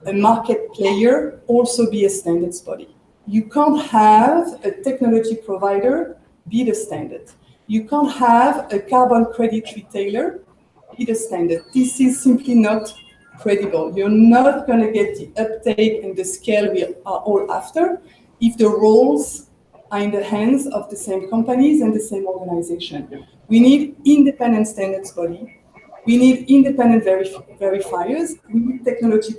a market player also be a standards body. You can't have a technology provider be the standard. You can't have a carbon credit retailer be the standard. This is simply not credible. You're not going to get the uptake and the scale we are all after if the roles are in the hands of the same companies and the same organization. We need independent standards body. We need independent verifiers. We need technology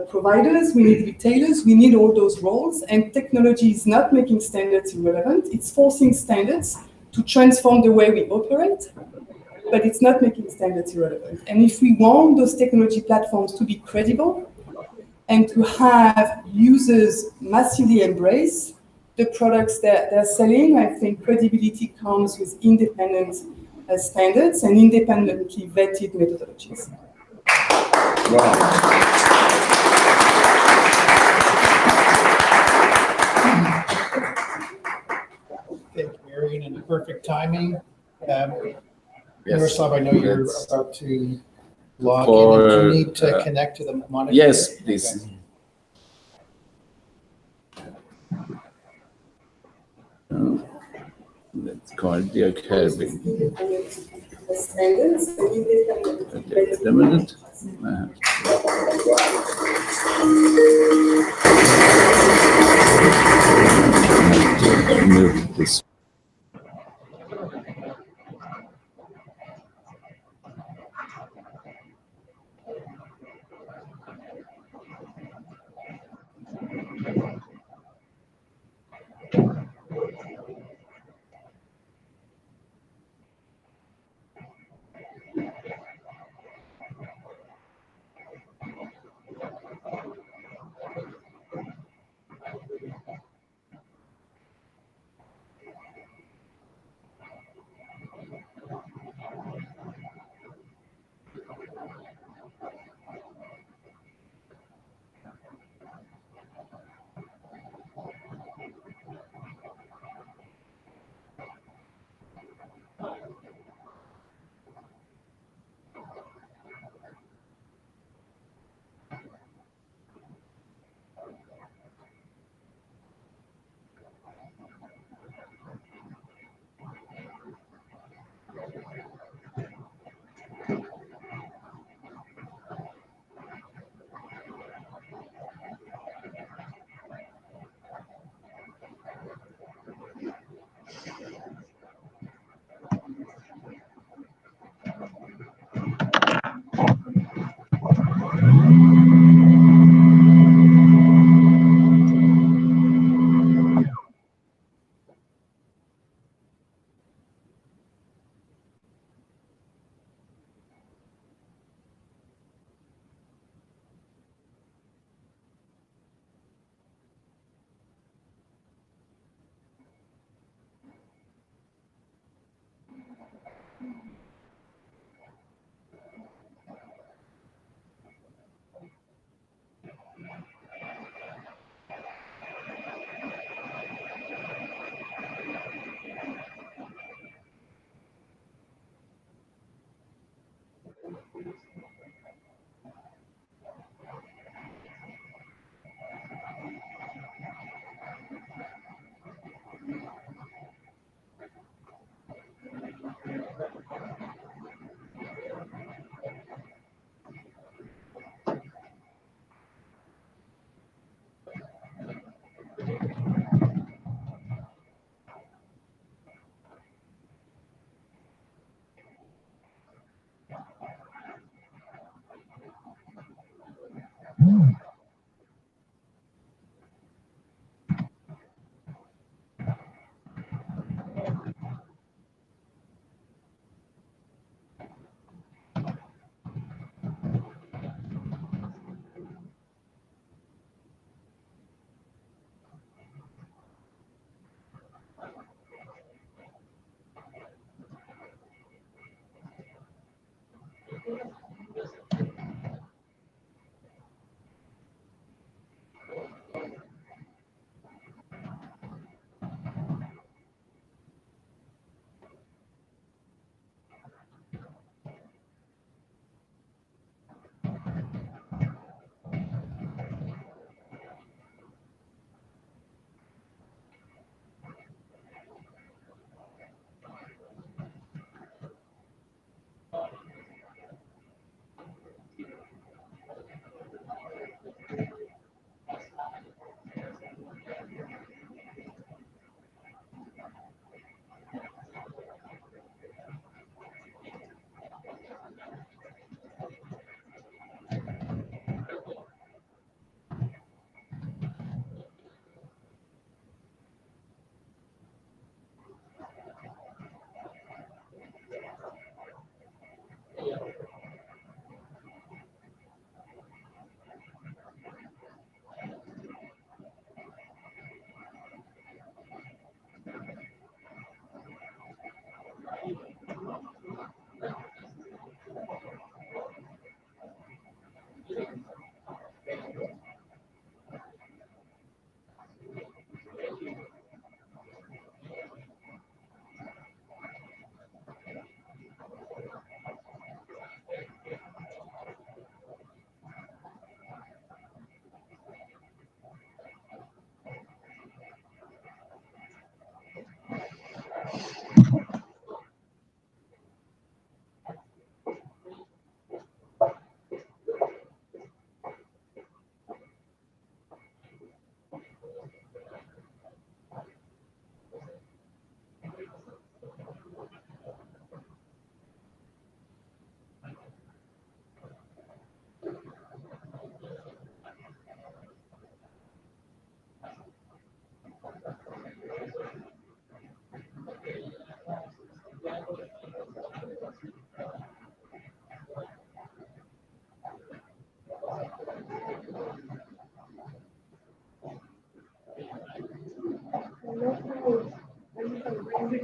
providers. We need retailers. We need all those roles. And technology is not making standards irrelevant. It's forcing standards to transform the way we operate, but it's not making standards irrelevant. And if we want those technology platforms to be credible and to have users massively embrace the products that they're selling, I think credibility comes with independent standards and independently vetted methodologies. Wow. Thank you, Marion, and perfect timing. Miroslav, I know you're about to log in. Do you need to connect to the monitor? Yes, please. Okay. Let's call it the Kelvin. Wait a minute. Move this.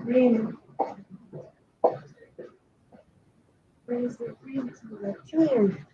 Green. Brings the green to the clear.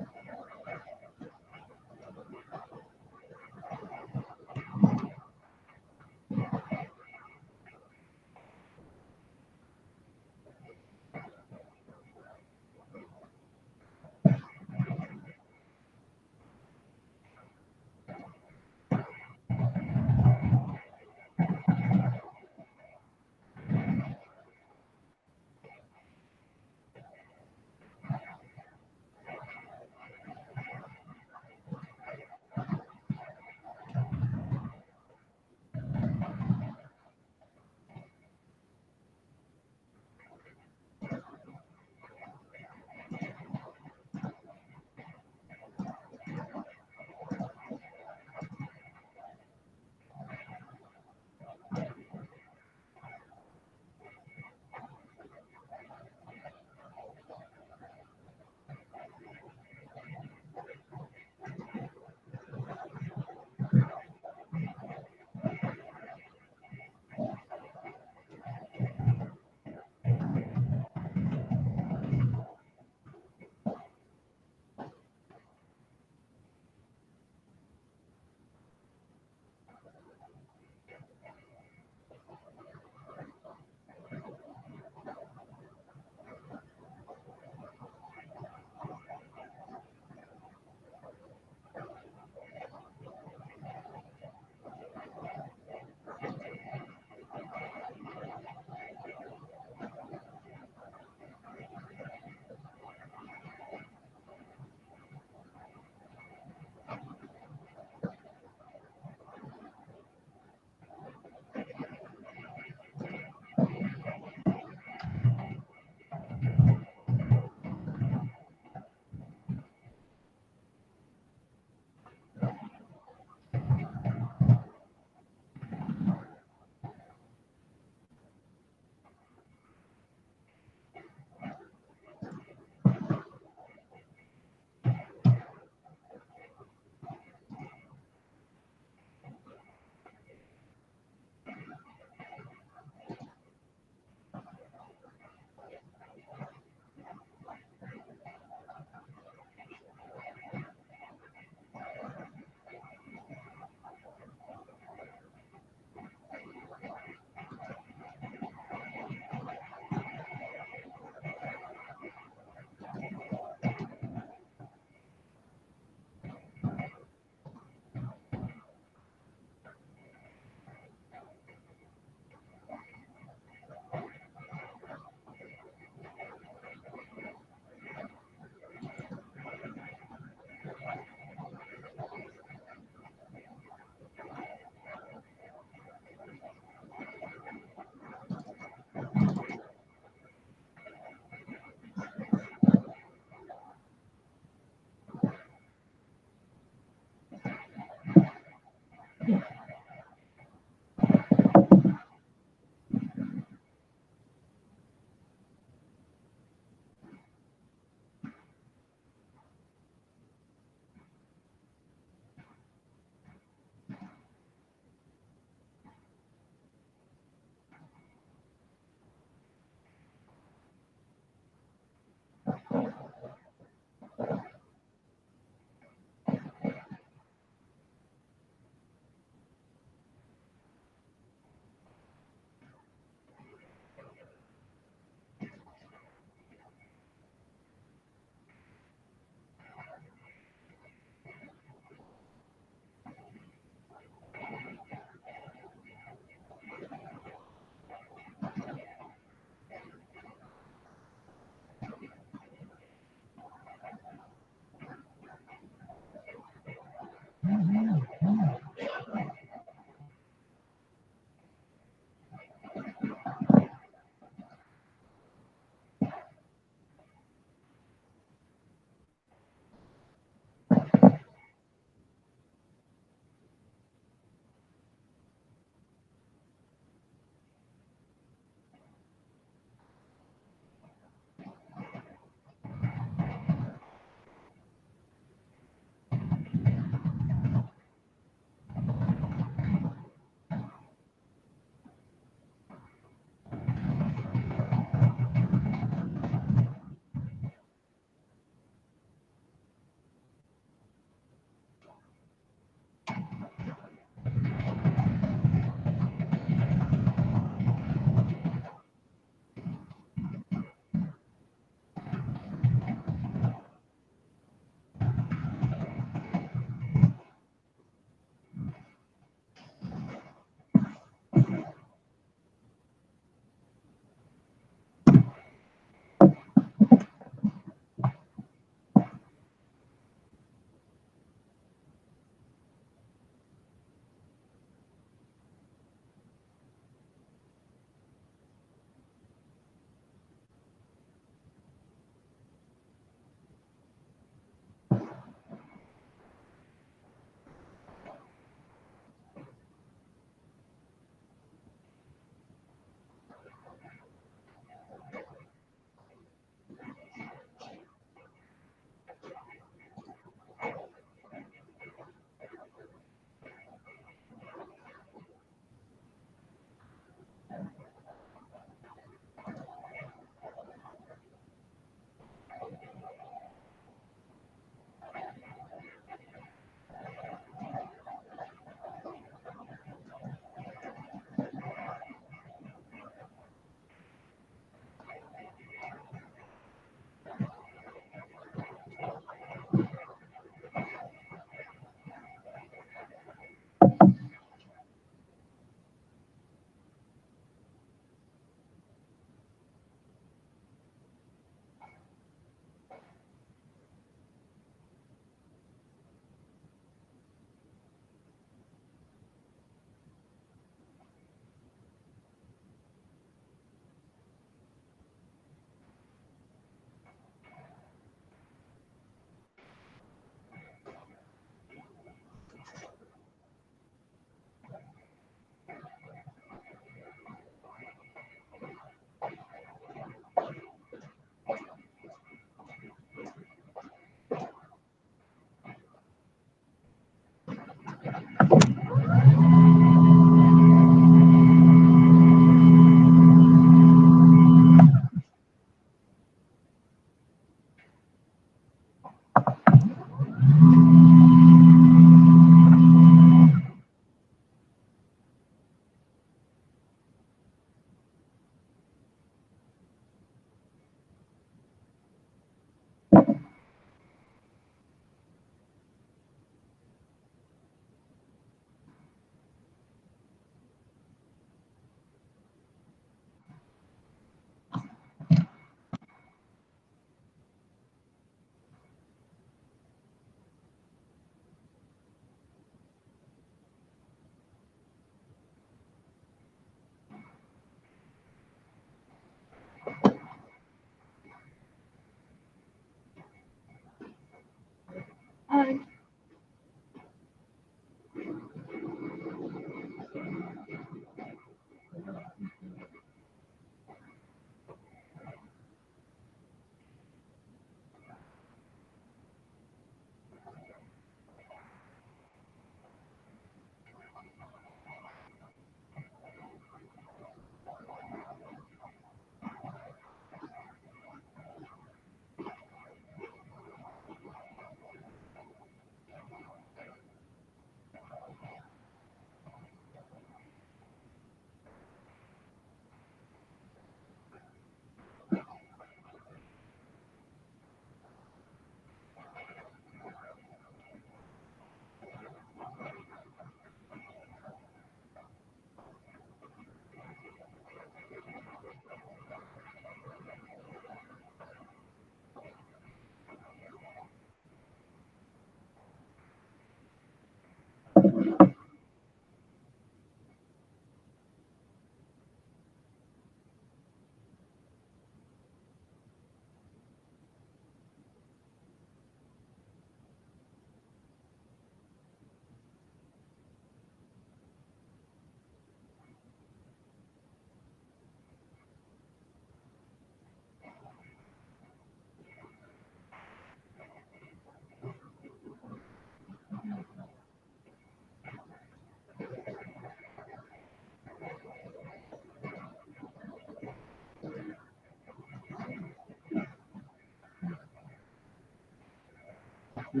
Hi.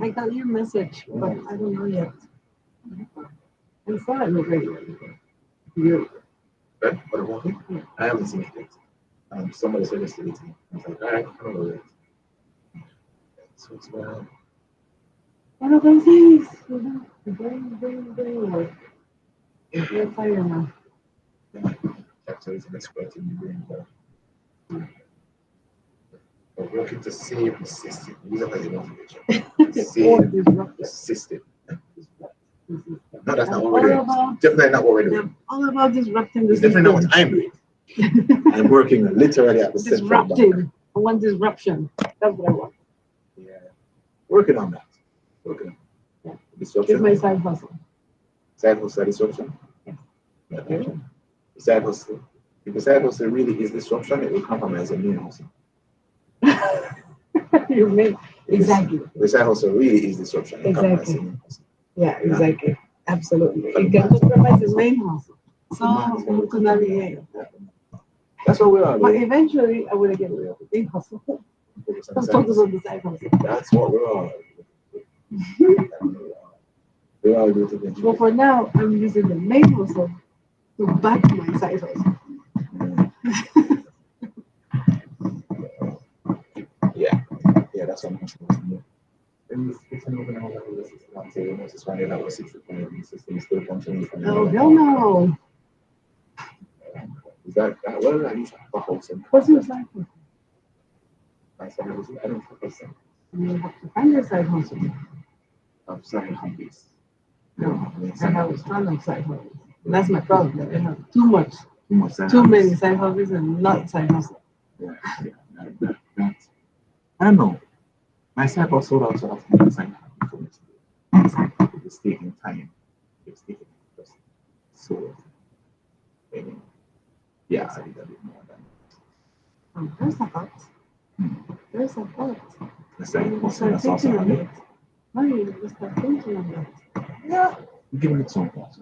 I got your message, but I don't know yet. I saw it already. You, what about it? I haven't seen it yet. Somebody suggested it to me. I was like, all right, I don't know yet. So it's One of those things, you know, brain. You're tired now. actually it's an expert in the brain. We're working to save the system. These are the motivation. Save the system. No, that's not what we're doing. Definitely not what we're doing. All about disrupting the It's definitely not what I'm doing. I'm working literally at the center. Disrupting. I want disruption. That's what I want. Yeah. Working on that. Working on that. Disruption. It's my side hustle. Side hustle disruption? Yes. Okay. Side hustle. If the side hustle really is disruption, it will compromise the main hustle. You mean exactly. The side hustle really is disruption. Exactly. Yeah, exactly. Absolutely. It can compromise the main hustle. So we could navigate. That's what we are. But eventually, I would get rid of the big hustle. I'm focused on the side hustle. That's what we are. We are doing it. But for now, I'm using the main hustle to back my side hustle. Yeah, that's what I'm supposed to do. It's an open house. It's running out of 65 system still functioning. Oh, hell no. Is that well, I used to have a house in. What's your side hustle? My side hustle, I don't focus on. You have to find your side hustle. I'm side hobbies. No, I have a ton of side hustles. That's my problem. I have too many side hobbies and not side hustle. Yeah. I don't know. My side hustle also has to be side hustle. It's taking time. It's taking time. So, yeah, I did a bit more than There's a thought. There's a thought. the side hustle. Start That's also thinking on happening. it. No, you just start thinking on it. Yeah. Giving it some thought.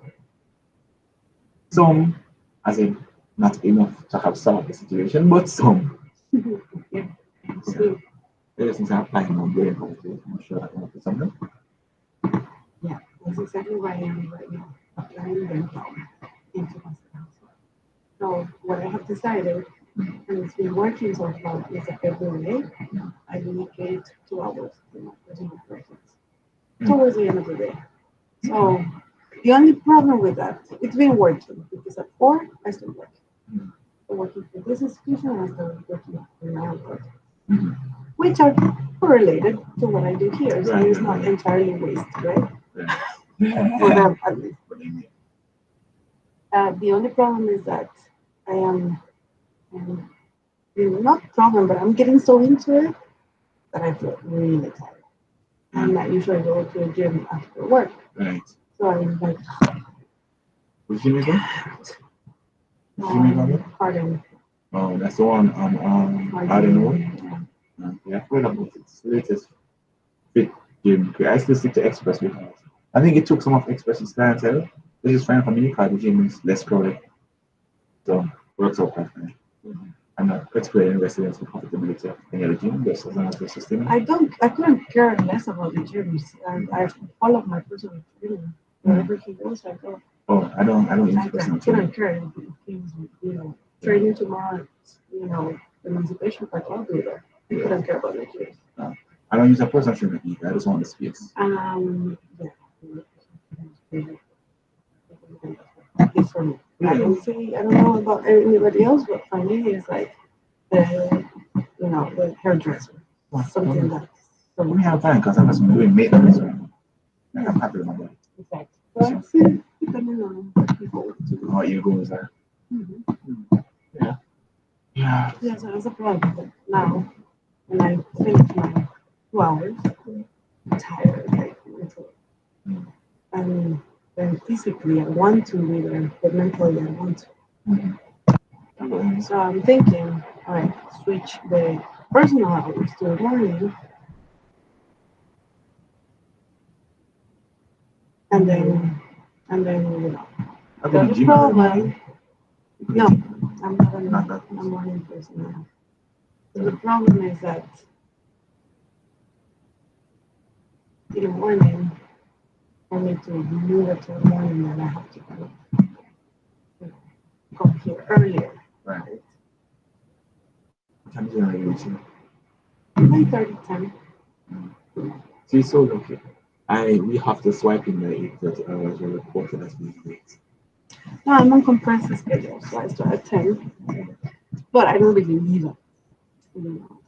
Some, as in not enough to have some of the situation, but some. Yeah. Ever since I applied my brain, I'm sure I can do something. Yeah, that's exactly where I am right now. Applying them into hospital. So what I have decided, and it's been working so far, is that every day I dedicate 2 hours to my personal projects towards the end of the day. So the only problem with that, it's been working because at 4 I start working. I'm working for this institution and I start working for my own projects, which are correlated to what I do here. So it's not entirely waste, right? For them at least. The only problem is that I am, not problem, but I'm getting so into it that I feel really tired. And I usually go to a gym after work. Right. So I'm like, Which gym is that? Pardon. Oh, that's the one I don't know. Yeah, I've heard about it. It's the latest fit gym. I still stick to Express because I think it took some of Express's clientele, which is fine for me because the gym is less crowded. So works out quite fine. I'm not particularly invested in the profitability of any other gym, just as long as the system. I couldn't care less about the gyms. I follow my personal training. Wherever he goes, I go. Oh, I don't use personal I training. couldn't care if he's, training tomorrow, the emancipation part, I'll do that. I couldn't care about the gyms. I don't use a personal trainer either. I just want the space. Yeah. At least for me. I don't know about anybody else, but for me, it's like the hairdresser. Something that. So we have time because I'm just doing maintenance right now. I'm happy with my life. Exactly. So I see, depending on people. What your goals are. Yeah. Yeah, so that's a problem. Now, and I finish my 2 hours, I'm tired, like mentally. And then physically I want to be there, but mentally I want to. So I'm thinking, all right, switch the personal hours to the morning, and then you know. The problem, no, I'm not a morning person now. So the problem is that in the morning, I need to move it to the morning, and I have to come here earlier. Right. What time is it on YouTube? 9:30, 10. See, so okay. We have to swipe in the 8:30 hours or reported as being late. No, I'm on compressed schedule, so I start at 10. But I don't really need it.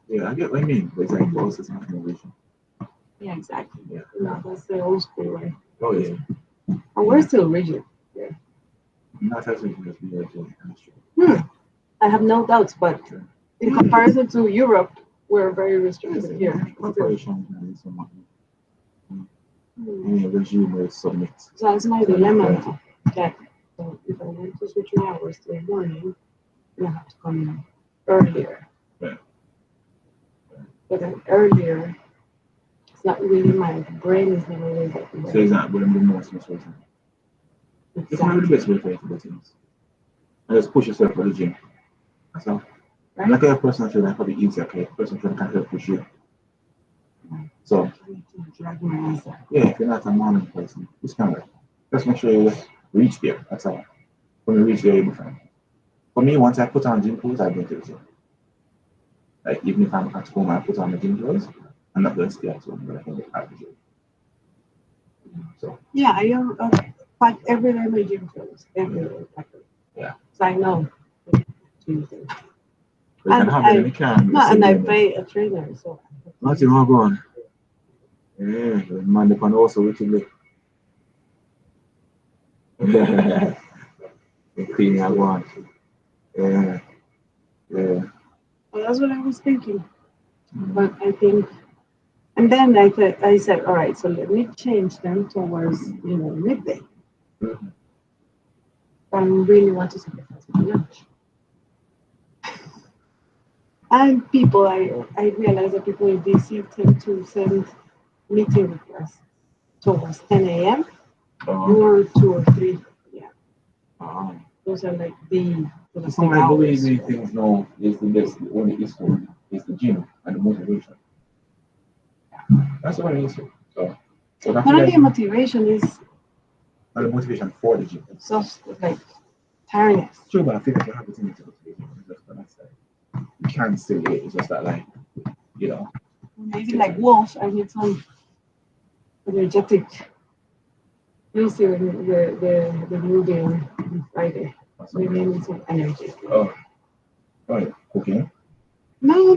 Yeah, I get what I mean. But it's like process and innovation. Yeah, exactly. Yeah. No, that's the old school way. Oh yeah. And we're still rigid. Yeah. Not as rigid as we are doing. That's true. I have no doubts, but in comparison to Europe, we're very restricted here. Corporations and so much. Any regime will submit. So that's my dilemma now. That if I want to switch my hours to the morning, then I have to come in earlier. Yeah. But then earlier, it's not really my brain is not really that. So it's not going to be most motivating. It's not the best way to do things. And just push yourself for the gym. That's all. I'm not a person that feel probably easier, okay? A person that can help push you. So, yeah, if you're not a morning person, just kind of just make sure you reach there. That's all. When you reach there, you'll be fine. For me, once I put on gym clothes, I go to the gym. Like, even if I'm at home, I put on the gym clothes, I'm not going to stay at home, but I can get out of the gym. So, yeah, I pack every day my gym clothes. Every day. Yeah. So I know. Tuesday. You can have it in the can. No, and I pay a trainer, so. Nothing wrong going. Yeah, the man depend also with you. The clean I want. Yeah. Yeah. Well, that's what I was thinking. But I think, and then I said, all right, so let me change them towards, midday. I really want to sacrifice my lunch. And people, I realize that people in DC tend to send meeting requests towards 10 a.m. or 2 or 3. Yeah. Those are like the Some I believe these things now is the best, the only issue is the gym and the motivation. That's the only issue. So not only motivation is and the motivation for the gym. It's just like tiredness. True, but I think you have the thing to motivation. Just for that side. You can't say it, it's just that like, Maybe like wolf, I need some energetic. You'll see the movie on Friday. Maybe I need some energy. Oh, right, okay. No.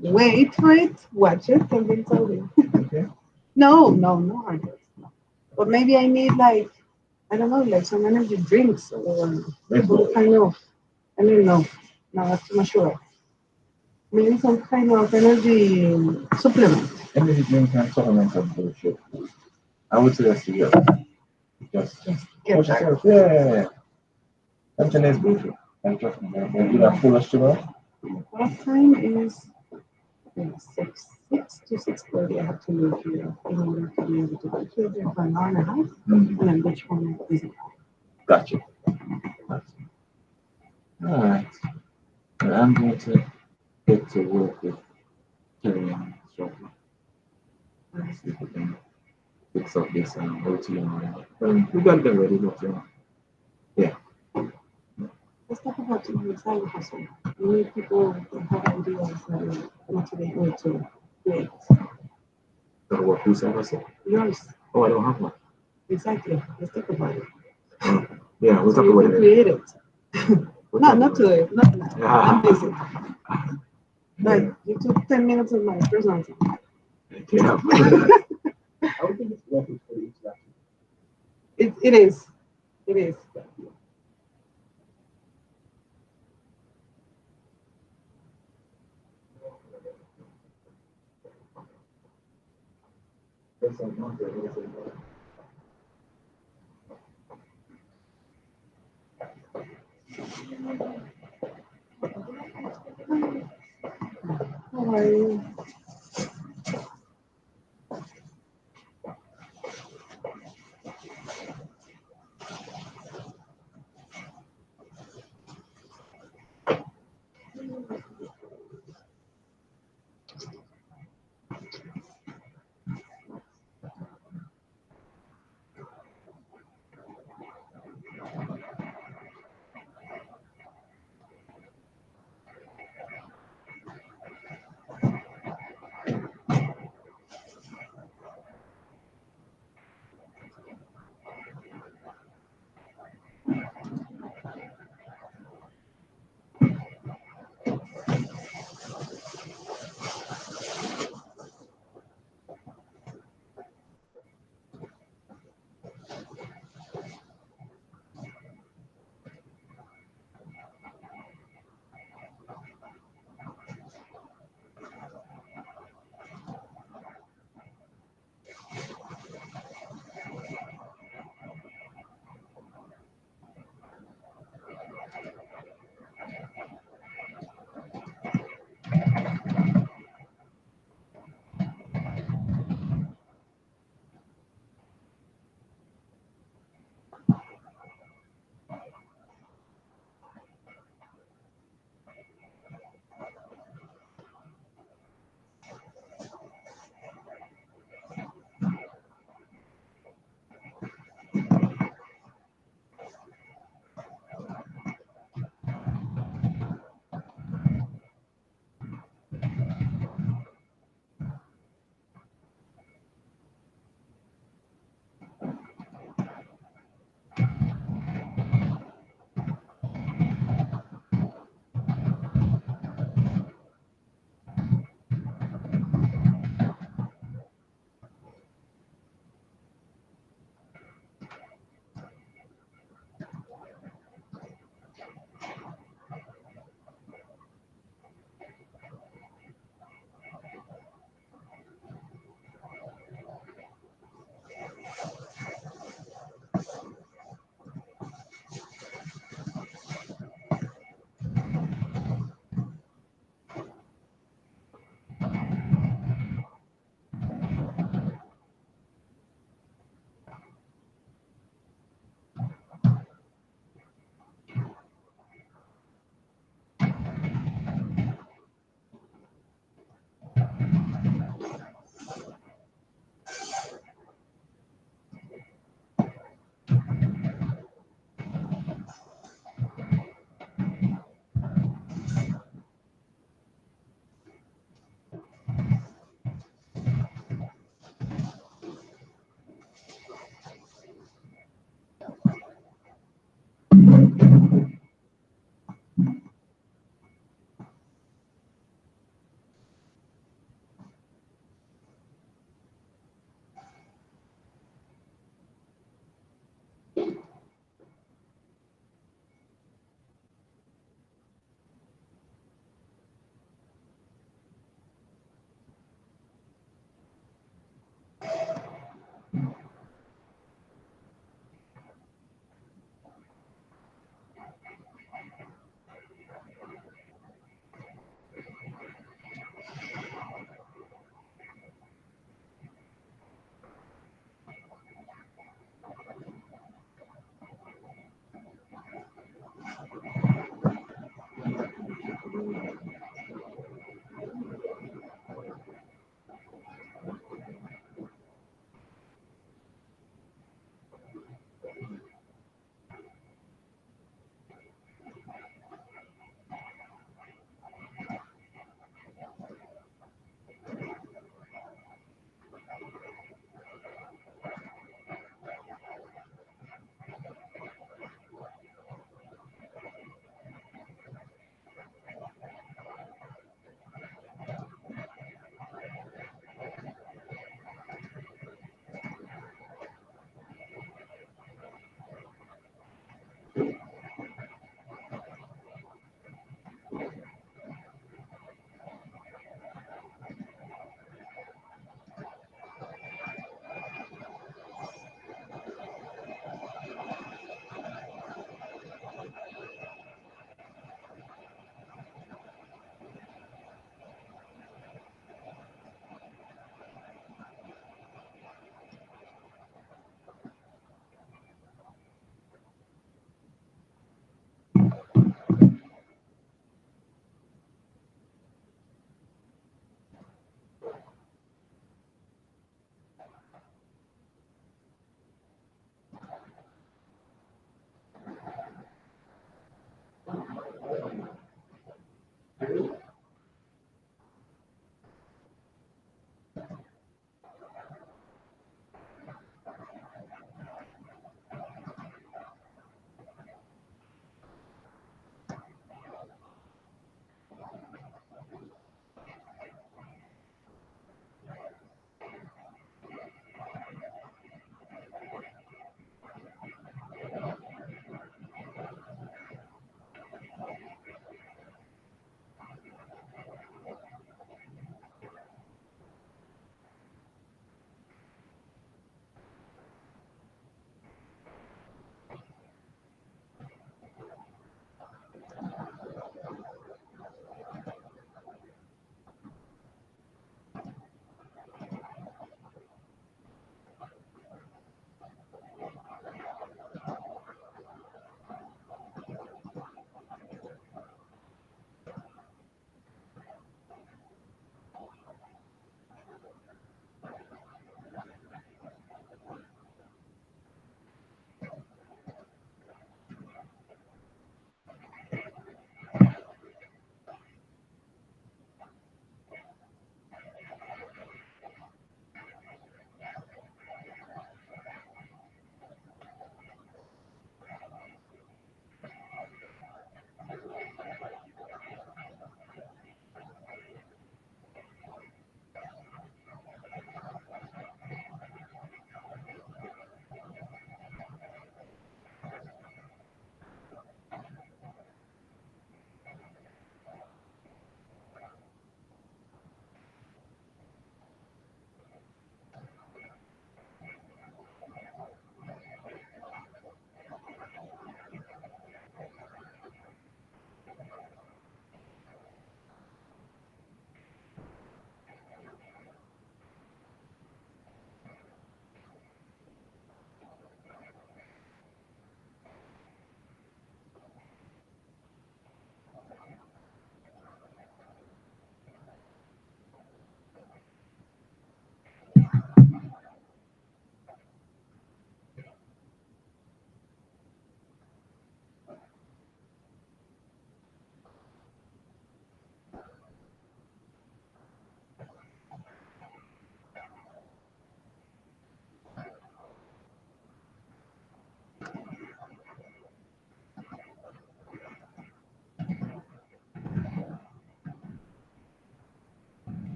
Wait for it, watch it, and then tell me. Okay. No hard work. No. But maybe I need like, I don't know, like some energy drinks or some kind of, I don't know. No, I'm not sure. Maybe some kind of energy supplement. Energy drinks and supplements are bullshit. I would suggest you just push yourself. Yeah. Something is bullshit. And trust me, you are full of sugar. What time is 6 to 6:30? I have to leave here in order to be able to go to there for an hour and a half, and then reach home at 8. Gotcha. All right. I'm going to get to work with Terry on shortly. See if we can fix up this OT and all that. We got them ready, but yeah. Let's talk about the side hustle. We need people who have ideas that motivate me to create. So what who side hustle? Yours. Oh, I don't have one. Exactly. Let's talk about it. Yeah, we'll so talk about it. Create it. Not today. Not now. I'm busy. But you took 10 minutes of my personal time. Yeah. I would think it's worth it for the interaction. It is. It is. How are you?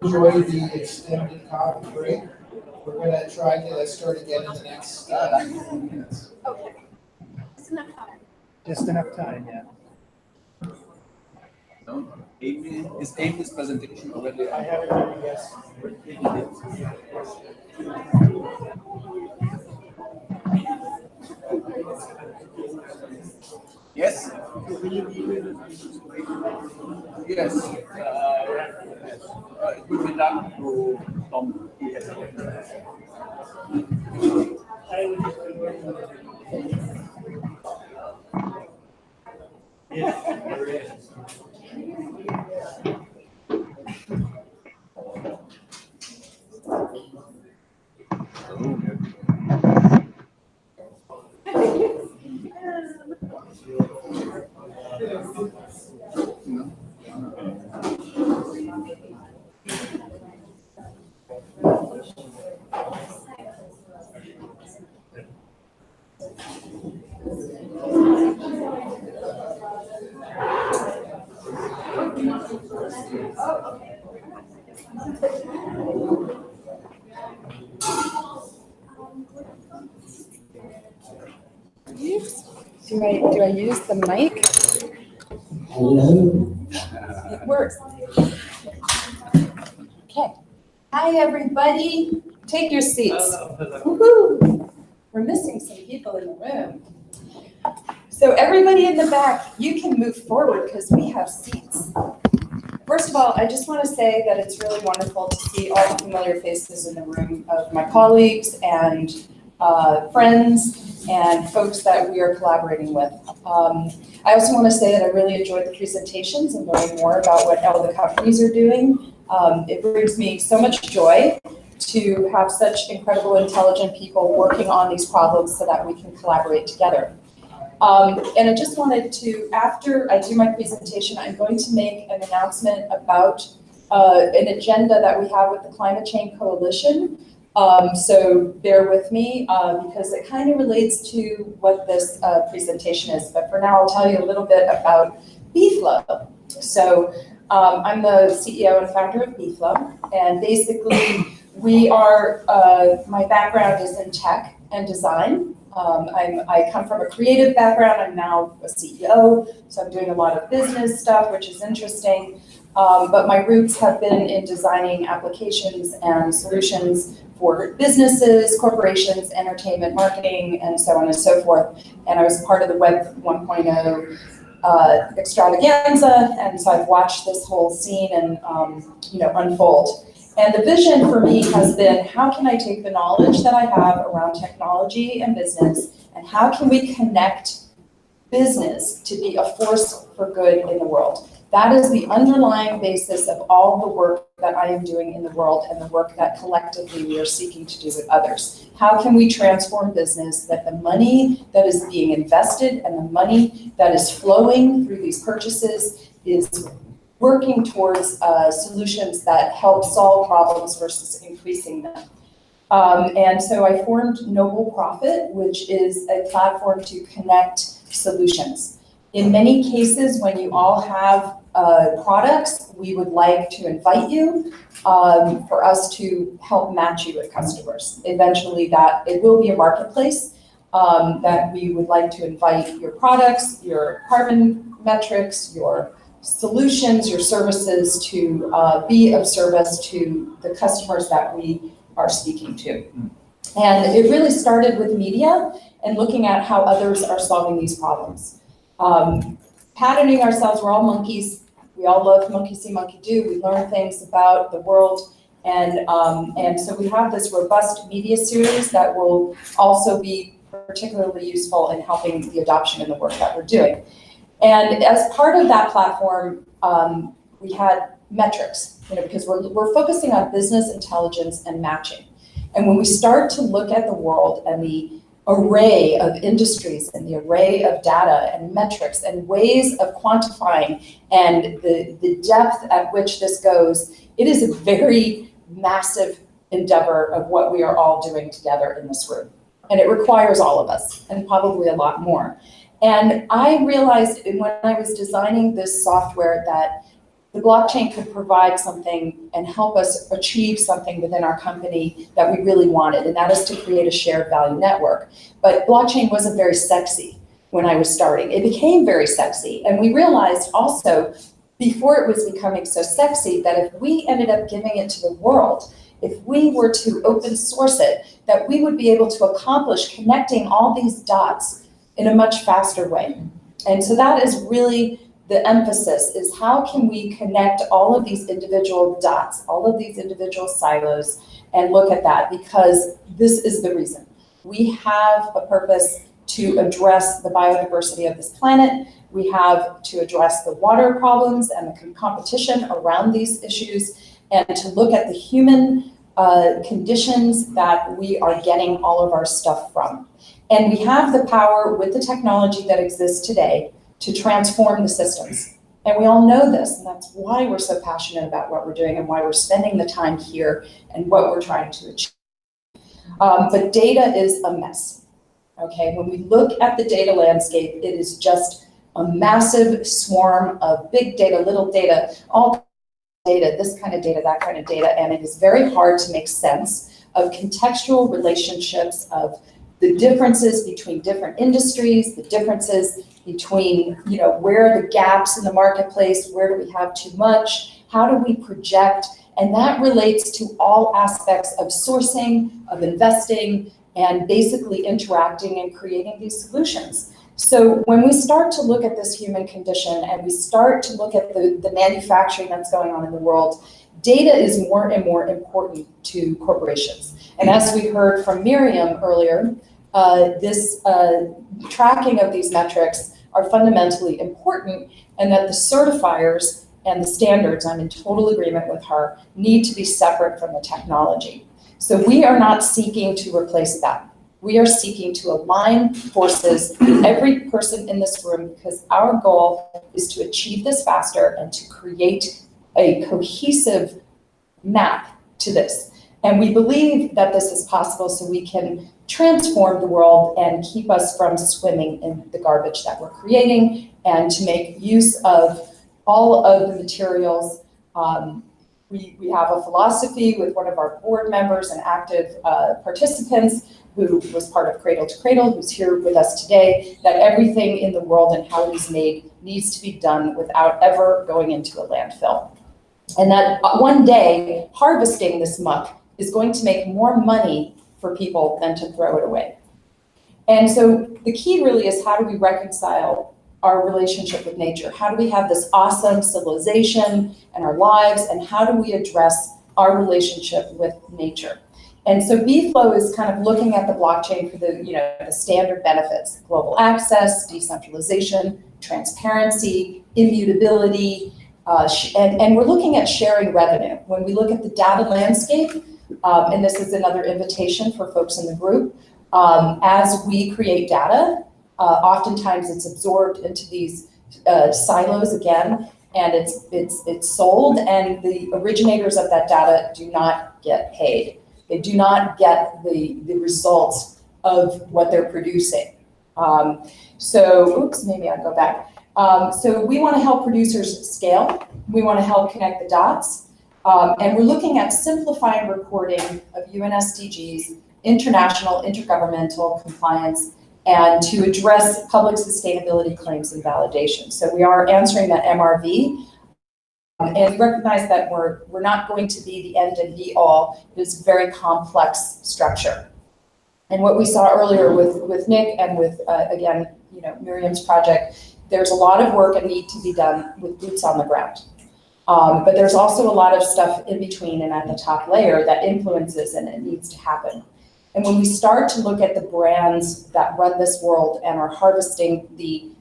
enjoy the extended coffee break. We're gonna try to start again in the next few minutes. Okay. Just enough time. Just enough time, yeah. So, is Amy's presentation already? I have it ready, yes. Yes. Yes. It will be done through Tom. Yes. Do I use the mic? Hello. It works. Okay. Hi, everybody. Take your seats. Woohoo! We're missing some people in the room. So everybody in the back, you can move forward because we have seats. First of all, I just want to say that it's really wonderful to see all the familiar faces in the room of my colleagues and friends and folks that we are collaborating with. I also want to say that I really enjoyed the presentations and learning more about what all the companies are doing. It brings me so much joy to have such incredible, intelligent people working on these problems so that we can collaborate together. And I just wanted to, after I do my presentation, I'm going to make an announcement about an agenda that we have with the Climate Change Coalition. So bear with me because it kind of relates to what this presentation is. But for now, I'll tell you a little bit about BFlow. So I'm the CEO and founder of BFlow. And basically, we are, my background is in tech and design. I come from a creative background. I'm now a CEO, so I'm doing a lot of business stuff, which is interesting. But my roots have been in designing applications and solutions for businesses, corporations, entertainment, marketing, and so on and so forth. And I was part of the Web 1.0 extravaganza, and so I've watched this whole scene and unfold. And the vision for me has been, how can I take the knowledge that I have around technology and business, and how can we connect business to be a force for good in the world? That is the underlying basis of all the work that I am doing in the world and the work that collectively we are seeking to do with others. How can we transform business that the money that is being invested and the money that is flowing through these purchases is working towards solutions that help solve problems versus increasing them. And so I formed Noble Profit, which is a platform to connect solutions. In many cases, when you all have products, we would like to invite you for us to help match you with customers. Eventually, that it will be a marketplace that we would like to invite your products, your carbon metrics, your solutions, your services to be of service to the customers that we are speaking to. And it really started with media and looking at how others are solving these problems. Patterning ourselves, we're all monkeys. We all love monkey see, monkey do. We learn things about the world. And so we have this robust media series that will also be particularly useful in helping the adoption in the work that we're doing. And as part of that platform, we had metrics, because we're focusing on business intelligence and matching. And when we start to look at the world and the array of industries and the array of data and metrics and ways of quantifying and the depth at which this goes, it is a very massive endeavor of what we are all doing together in this room. And it requires all of us, and probably a lot more. And I realized when I was designing this software that the blockchain could provide something and help us achieve something within our company that we really wanted, and that is to create a shared value network. But blockchain wasn't very sexy when I was starting. It became very sexy, and we realized also, before it was becoming so sexy, that if we ended up giving it to the world, if we were to open source it, that we would be able to accomplish connecting all these dots in a much faster way. And so that is really the emphasis, is how can we connect all of these individual dots, all of these individual silos, and look at that, because this is the reason. We have a purpose to address the biodiversity of this planet. We have to address the water problems and the competition around these issues, and to look at the human conditions that we are getting all of our stuff from. And we have the power with the technology that exists today to transform the systems. And we all know this, and that's why we're so passionate about what we're doing and why we're spending the time here and what we're trying to achieve. But data is a mess, okay? When we look at the data landscape, it is just a massive swarm of big data, little data, all data, this kind of data, that kind of data, and it is very hard to make sense of contextual relationships, of the differences between different industries, the differences between, you know, where are the gaps in the marketplace, where do we have too much, how do we project, and that relates to all aspects of sourcing, of investing, and basically interacting and creating these solutions. So when we start to look at this human condition and we start to look at the manufacturing that's going on in the world, data is more and more important to corporations. And as we heard from Miriam earlier, this tracking of these metrics are fundamentally important, and that the certifiers and the standards, I'm in total agreement with her, need to be separate from the technology. So we are not seeking to replace that. We are seeking to align forces with every person in this room, because our goal is to achieve this faster and to create a cohesive map to this. And we believe that this is possible so we can transform the world and keep us from swimming in the garbage that we're creating, and to make use of all of the materials. We have a philosophy with one of our board members and active participants who was part of Cradle to Cradle, who's here with us today, that everything in the world and how it is made needs to be done without ever going into a landfill. And that one day, harvesting this muck is going to make more money for people than to throw it away. And so the key really is, how do we reconcile our relationship with nature? How do we have this awesome civilization and our lives, and how do we address our relationship with nature? And so B-Flow is kind of looking at the blockchain for the, the standard benefits: global access, decentralization, transparency, immutability, and we're looking at sharing revenue. When we look at the data landscape, and this is another invitation for folks in the group, as we create data, oftentimes it's absorbed into these silos again, and it's sold, and the originators of that data do not get paid. They do not get the results of what they're producing. Maybe I'll go back. So we want to help producers scale. We want to help connect the dots. And we're looking at simplifying reporting of UN SDGs, international, intergovernmental compliance, and to address public sustainability claims and validation. So we are answering that MRV, and we recognize that we're not going to be the end and be all. It is a very complex structure. And what we saw earlier with Nick and with, again, Miriam's project, there's a lot of work and need to be done with boots on the ground. But there's also a lot of stuff in between and at the top layer that influences, and it needs to happen. And when we start to look at the brands that run this world and are harvesting the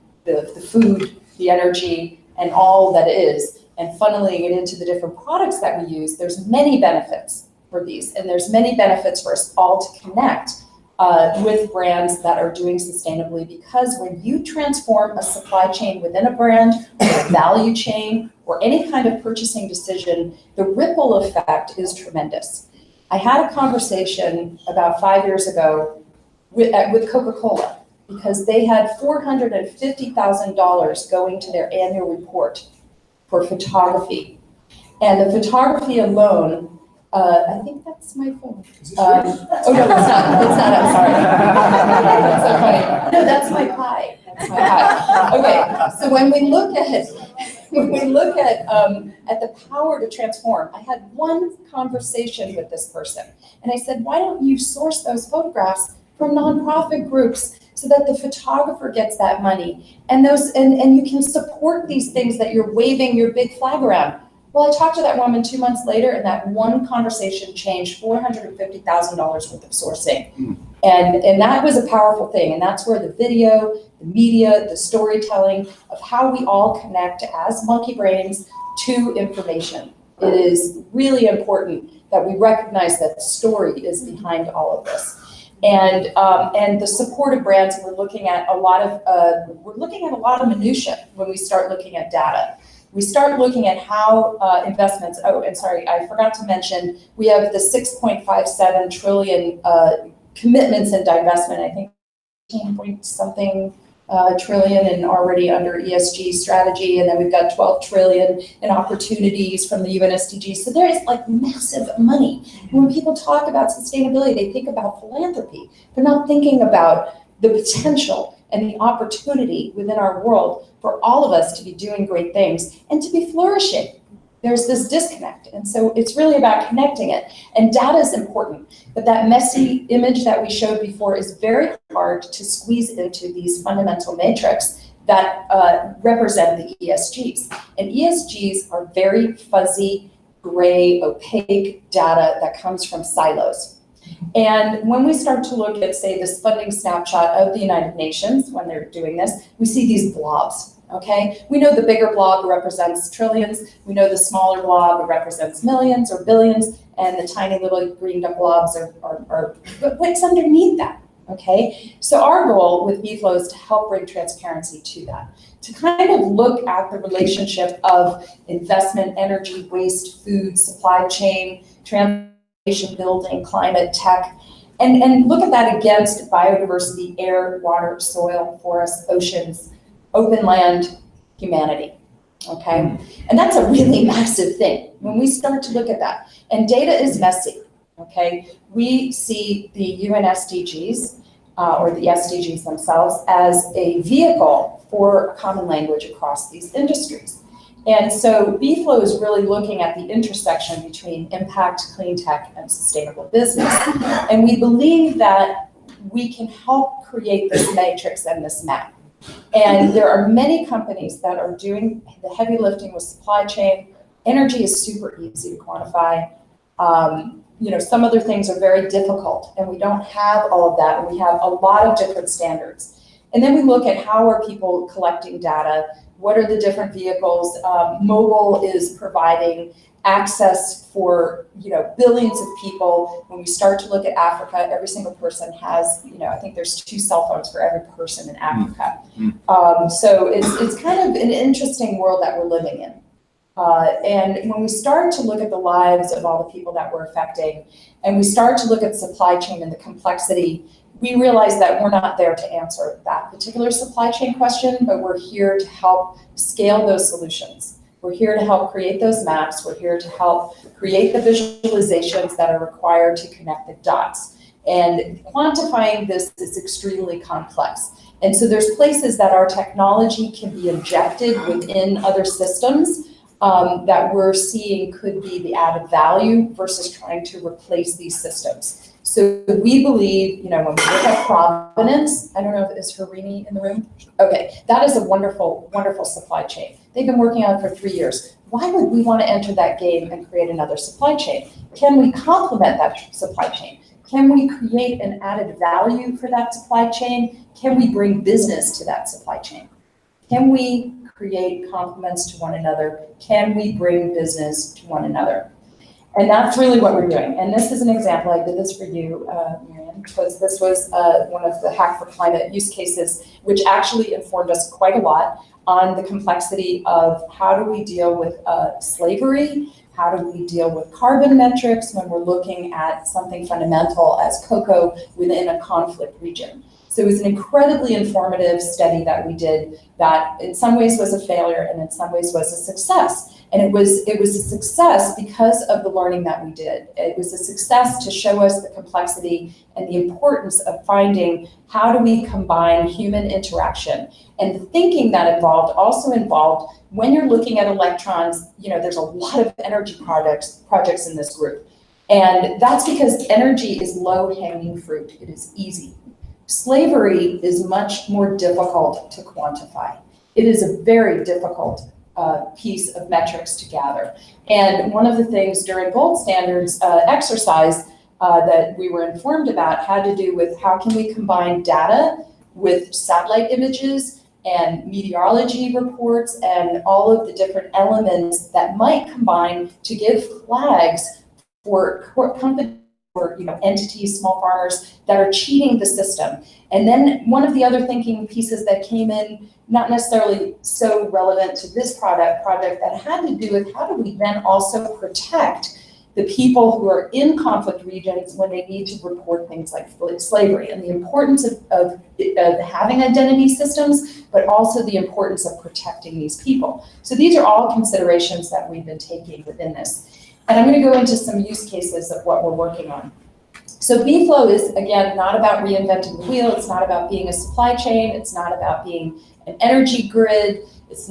food, the energy, and all that is, and funneling it into the different products that we use, there's many benefits for these. And there's many benefits for us all to connect with brands that are doing sustainably, because when you transform a supply chain within a brand, or a value chain, or any kind of purchasing decision, the ripple effect is tremendous. I had a conversation about 5 years ago with Coca-Cola, because they had $450,000 going to their annual report for photography. And the photography alone, I think that's my phone. Oh, no, it's not. It's not. I'm sorry. That's so funny. No, that's my pie. That's my pie. Okay. So when we look at the power to transform, I had one conversation with this person, and I said, "Why don't you source those photographs from nonprofit groups so that the photographer gets that money, and you can support these things that you're waving your big flag around?" Well, I talked to that woman 2 months later, and that one conversation changed $450,000 worth of sourcing. And that was a powerful thing. And that's where the video, the media, the storytelling of how we all connect as monkey brains to information. It is really important that we recognize that the story is behind all of this. And the support of brands, we're looking at a lot of minutia when we start looking at data. We start looking at how investments, oh, and sorry, I forgot to mention, we have the 6.57 trillion commitments and divestment, I think 18 point something trillion and already under ESG strategy, and then we've got 12 trillion in opportunities from the UN SDGs. So there is like massive money. When people talk about sustainability, they think about philanthropy. They're not thinking about the potential and the opportunity within our world for all of us to be doing great things and to be flourishing. There's this disconnect. And so it's really about connecting it. And data is important, but that messy image that we showed before is very hard to squeeze into these fundamental matrix that represent the ESGs. And ESGs are very fuzzy, gray, opaque data that comes from silos. And when we start to look at, say, this funding snapshot of the United Nations, when they're doing this, we see these blobs, okay? We know the bigger blob represents trillions. We know the smaller blob represents millions or billions, and the tiny little green blobs are but what's underneath that, okay? So our goal with BFlow is to help bring transparency to that, to kind of look at the relationship of investment, energy, waste, food, supply chain, building, climate, tech, and look at that against biodiversity, air, water, soil, forests, oceans, open land, humanity, okay? And that's a really massive thing when we start to look at that. And data is messy, okay? We see the UN SDGs, or the SDGs themselves, as a vehicle for common language across these industries. And so BFlow is really looking at the intersection between impact, clean tech, and sustainable business. And we believe that we can help create this matrix and this map. And there are many companies that are doing the heavy lifting with supply chain. Energy is super easy to quantify. Some other things are very difficult, and we don't have all of that, and we have a lot of different standards. And then we look at how are people collecting data. What are the different vehicles? Mobile is providing access for billions of people. When we start to look at Africa, every single person has, I think there's 2 cell phones for every person in Africa. So it's kind of an interesting world that we're living in. And when we start to look at the lives of all the people that we're affecting, and we start to look at supply chain and the complexity, we realize that we're not there to answer that particular supply chain question, but we're here to help scale those solutions. We're here to help create those maps. We're here to help create the visualizations that are required to connect the dots. And quantifying this is extremely complex. And so there's places that our technology can be injected within other systems that we're seeing could be the added value versus trying to replace these systems. So we believe, when we look at provenance, I don't know if is Harini in the room? Okay, that is a wonderful, wonderful supply chain. They've been working on it for 3 years. Why would we want to enter that game and create another supply chain? Can we complement that supply chain? Can we create an added value for that supply chain? Can we bring business to that supply chain? Can we create complements to one another? Can we bring business to one another? And that's really what we're doing. And this is an example. I did this for you, Marianne, because this was one of the Hack for Climate use cases, which actually informed us quite a lot on the complexity of how do we deal with slavery, how do we deal with carbon metrics when we're looking at something fundamental as cocoa within a conflict region. So it was an incredibly informative study that we did that in some ways was a failure and in some ways was a success. And it was a success because of the learning that we did. It was a success to show us the complexity and the importance of finding how do we combine human interaction. And the thinking that also involved when you're looking at electrons, there's a lot of energy projects in this group. And that's because energy is low-hanging fruit. It is easy. Slavery is much more difficult to quantify. It is a very difficult piece of metrics to gather. And one of the things during gold standards exercise that we were informed about had to do with how can we combine data with satellite images and meteorology reports and all of the different elements that might combine to give flags for companies or entities, small farmers that are cheating the system. And then one of the other thinking pieces that came in, not necessarily so relevant to this project that had to do with how do we then also protect the people who are in conflict regions when they need to report things like slavery, and the importance of having identity systems, but also the importance of protecting these people. So these are all considerations that we've been taking within this. And I'm going to go into some use cases of what we're working on. So BFlow is, again, not about reinventing the wheel. It's not about being a supply chain. It's not about being an energy grid. It's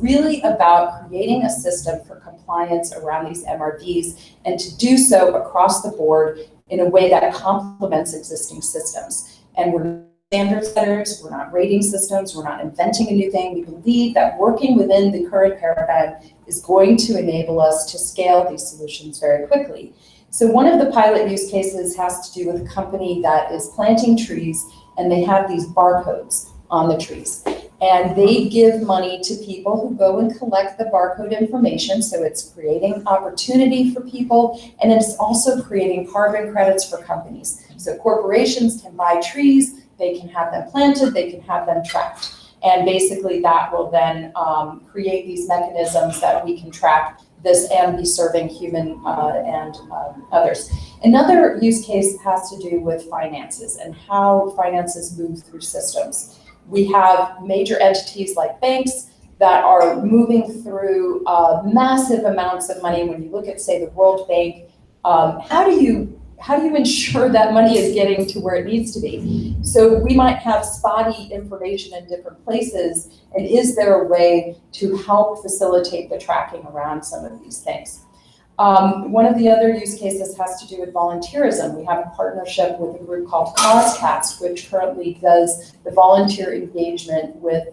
really about creating a system for compliance around these MRVs and to do so across the board in a way that complements existing systems. And we're standard setters, we're not rating systems, we're not inventing a new thing. We believe that working within the current paradigm is going to enable us to scale these solutions very quickly. So one of the pilot use cases has to do with a company that is planting trees, and they have these barcodes on the trees. And they give money to people who go and collect the barcode information. So it's creating opportunity for people, and it's also creating carbon credits for companies. So corporations can buy trees, they can have them planted, they can have them tracked. And basically that will then create these mechanisms that we can track this and be serving human and others. Another use case has to do with finances and how finances move through systems. We have major entities like banks that are moving through massive amounts of money. When you look at, say, the World Bank, how do you ensure that money is getting to where it needs to be? So we might have spotty information in different places, and is there a way to help facilitate the tracking around some of these things? One of the other use cases has to do with volunteerism. We have a partnership with a group called CauseCast, which currently does the volunteer engagement with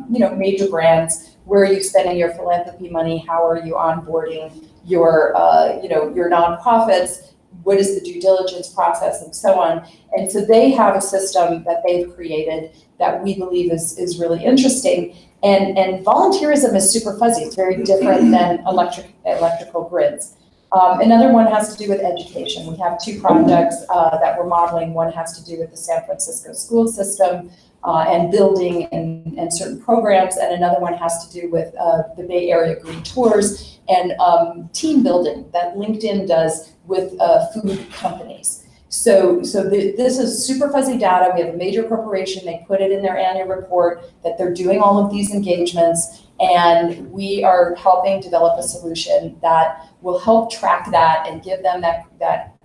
major brands. Where are you spending your philanthropy money? How are you onboarding your nonprofits? What is the due diligence process, and so on. And so they have a system that they've created that we believe is really interesting. And volunteerism is super fuzzy. It's very different than electrical grids. Another one has to do with education. We have two projects that we're modeling. One has to do with the San Francisco school system and building and certain programs. And another one has to do with the Bay Area Green Tours and team building that LinkedIn does with food companies. So this is super fuzzy data. We have a major corporation. They put it in their annual report that they're doing all of these engagements, and we are helping develop a solution that will help track that and give them that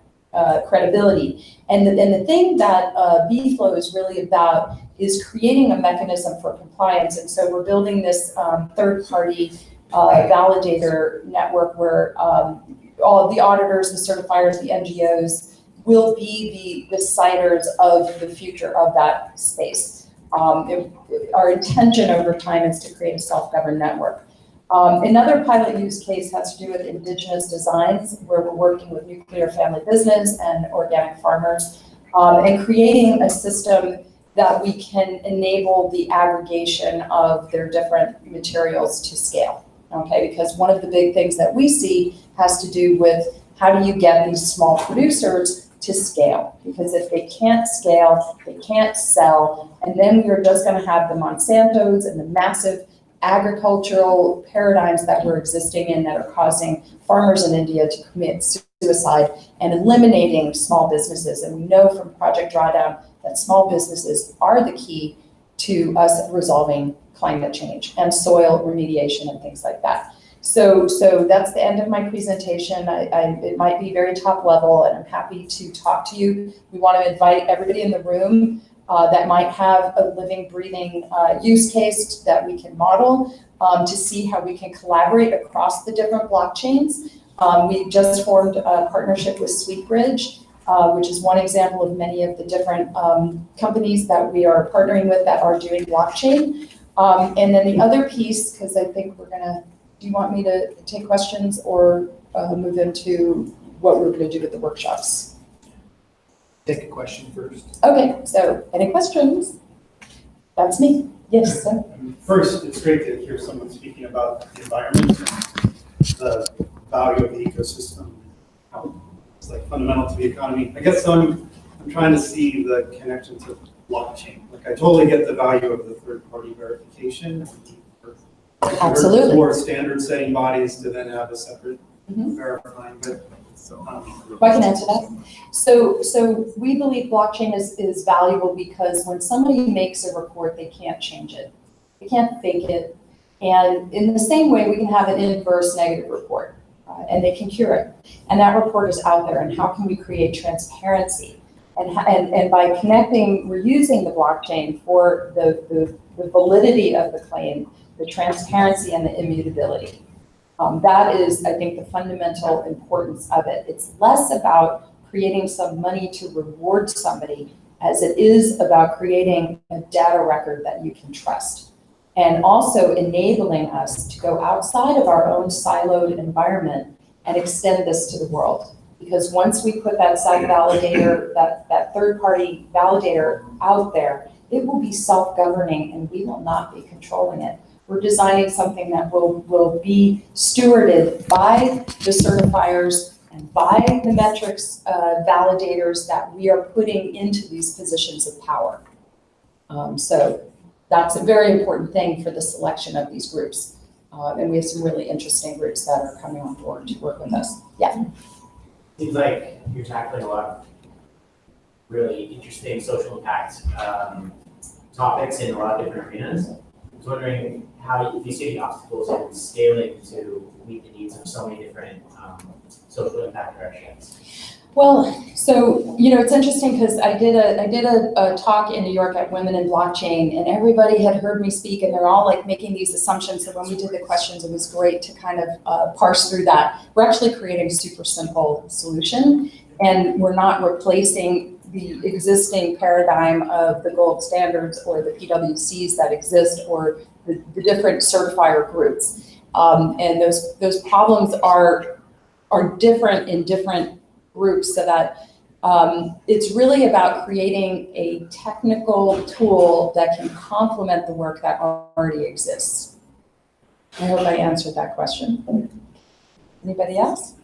credibility. And the thing that BFlow is really about is creating a mechanism for compliance. And so we're building this third-party validator network where all of the auditors, the certifiers, the NGOs will be the deciders of the future of that space. Our intention over time is to create a self-governed network. Another pilot use case has to do with indigenous designs, where we're working with nuclear family business and organic farmers, and creating a system that we can enable the aggregation of their different materials to scale. Okay, because one of the big things that we see has to do with how do you get these small producers to scale? Because if they can't scale, they can't sell, and then we're just going to have the Monsantos and the massive agricultural paradigms that we're existing in that are causing farmers in India to commit suicide and eliminating small businesses. And we know from Project Drawdown that small businesses are the key to us resolving climate change and soil remediation and things like that. So that's the end of my presentation. It might be very top level, and I'm happy to talk to you. We want to invite everybody in the room that might have a living, breathing use case that we can model to see how we can collaborate across the different blockchains. We just formed a partnership with SweetBridge, which is one example of many of the different companies that we are partnering with that are doing blockchain. And then the other piece, because I think we're gonna, do you want me to take questions or move into what we're gonna do with the workshops? Take a question first. Okay, so any questions? That's me. Yes, sir. First, it's great to hear someone speaking about the environment and the value of the ecosystem, how it's like fundamental to the economy. I guess I'm trying to see the connection to blockchain. Like, I totally get the value of the third-party verification. Absolutely. For standard-setting bodies to then have a separate verifying, but I can answer that. So we believe blockchain is valuable because when somebody makes a report, they can't change it. They can't fake it. And in the same way, we can have an inverse negative report and they can cure it. And that report is out there. And how can we create transparency? And by connecting, we're using the blockchain for the validity of the claim, the transparency and the immutability. That is, I think, the fundamental importance of it. It's less about creating some money to reward somebody as it is about creating a data record that you can trust. And also enabling us to go outside of our own siloed environment and extend this to the world. Because once we put that site validator, that third-party validator out there, it will be self-governing and we will not be controlling it. We're designing something that will be stewarded by the certifiers and by the metrics validators that we are putting into these positions of power. So that's a very important thing for the selection of these groups. And we have some really interesting groups that are coming on board to work with us. Yeah. Seems like you're tackling a lot of really interesting social impact topics in a lot of different arenas. I was wondering if you see any obstacles in scaling to meet the needs of so many different social impact directions. Well, so, you know, it's interesting because I did a talk in New York at Women in Blockchain, and everybody had heard me speak, and they're all like making these assumptions. So when we did the questions, it was great to kind of parse through that. We're actually creating a super simple solution, and we're not replacing the existing paradigm of the gold standards or the PwCs that exist or the different certifier groups. And those problems are different in different groups, so that it's really about creating a technical tool that can complement the work that already exists. I hope I answered that question. Anybody else?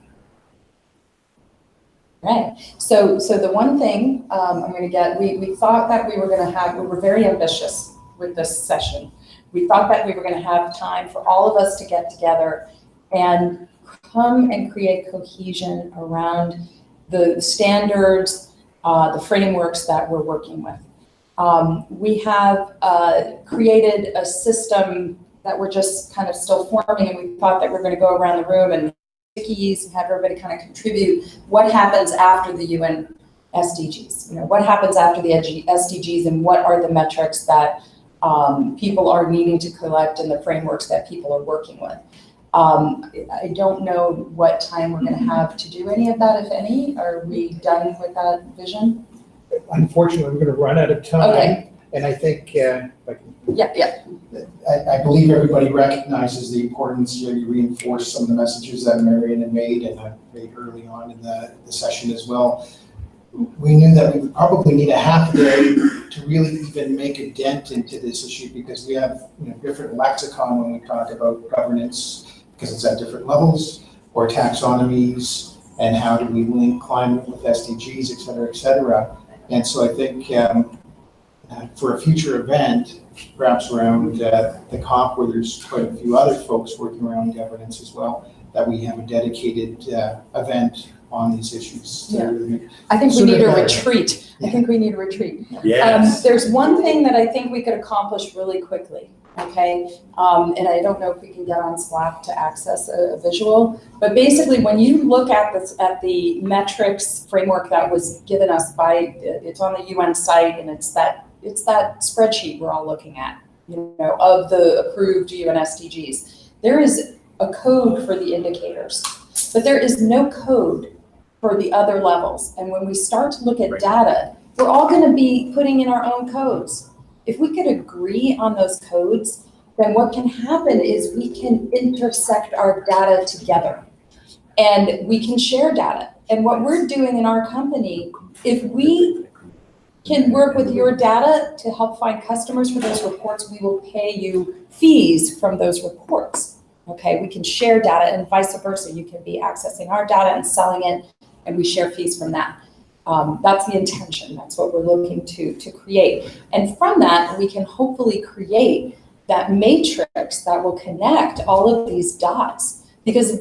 Right. So the one thing I'm going to get, we thought that we were very ambitious with this session. We thought that we were going to have time for all of us to get together and come and create cohesion around the standards, the frameworks that we're working with. We have created a system that we're just kind of still forming, and we thought that we're going to go around the room and keys and have everybody kind of contribute what happens after the UN SDGs. You know, what happens after the SDGs and what are the metrics that people are needing to collect and the frameworks that people are working with. I don't know what time we're going to have to do any of that, if any. Are we done with that vision? Unfortunately, we're going to run out of time. Okay. And I think, yeah. I believe everybody recognizes the importance. You reinforced some of the messages that Marion had made and I made early on in the session as well. We knew that we would probably need a half a day to really even make a dent into this issue, because we have different lexicon when we talk about governance, because it's at different levels, or taxonomies, and how do we link climate with SDGs, et cetera, et cetera. And so I think for a future event, perhaps around the COP, where there's quite a few other folks working around governance as well, that we have a dedicated event on these issues. Yeah. I think we Sooner need a better. retreat. I think we need a retreat. Yes. There's one thing that I think we could accomplish really quickly, okay? And I don't know if we can get on Slack to access a visual, but basically when you look at this, at the metrics framework that was given us by, it's on the UN site, and it's that spreadsheet we're all looking at, you know, of the approved UN SDGs. There is a code for the indicators, but there is no code for the other levels. And when we start to look at data, we're all going to be putting in our own codes. If we could agree on those codes, then what can happen is we can intersect our data together and we can share data. And what we're doing in our company, if we can work with your data to help find customers for those reports, we will pay you fees from those reports. Okay, we can share data and vice versa. You can be accessing our data and selling it, and we share fees from that. That's the intention. That's what we're looking to create. And from that, we can hopefully create that matrix that will connect all of these dots, because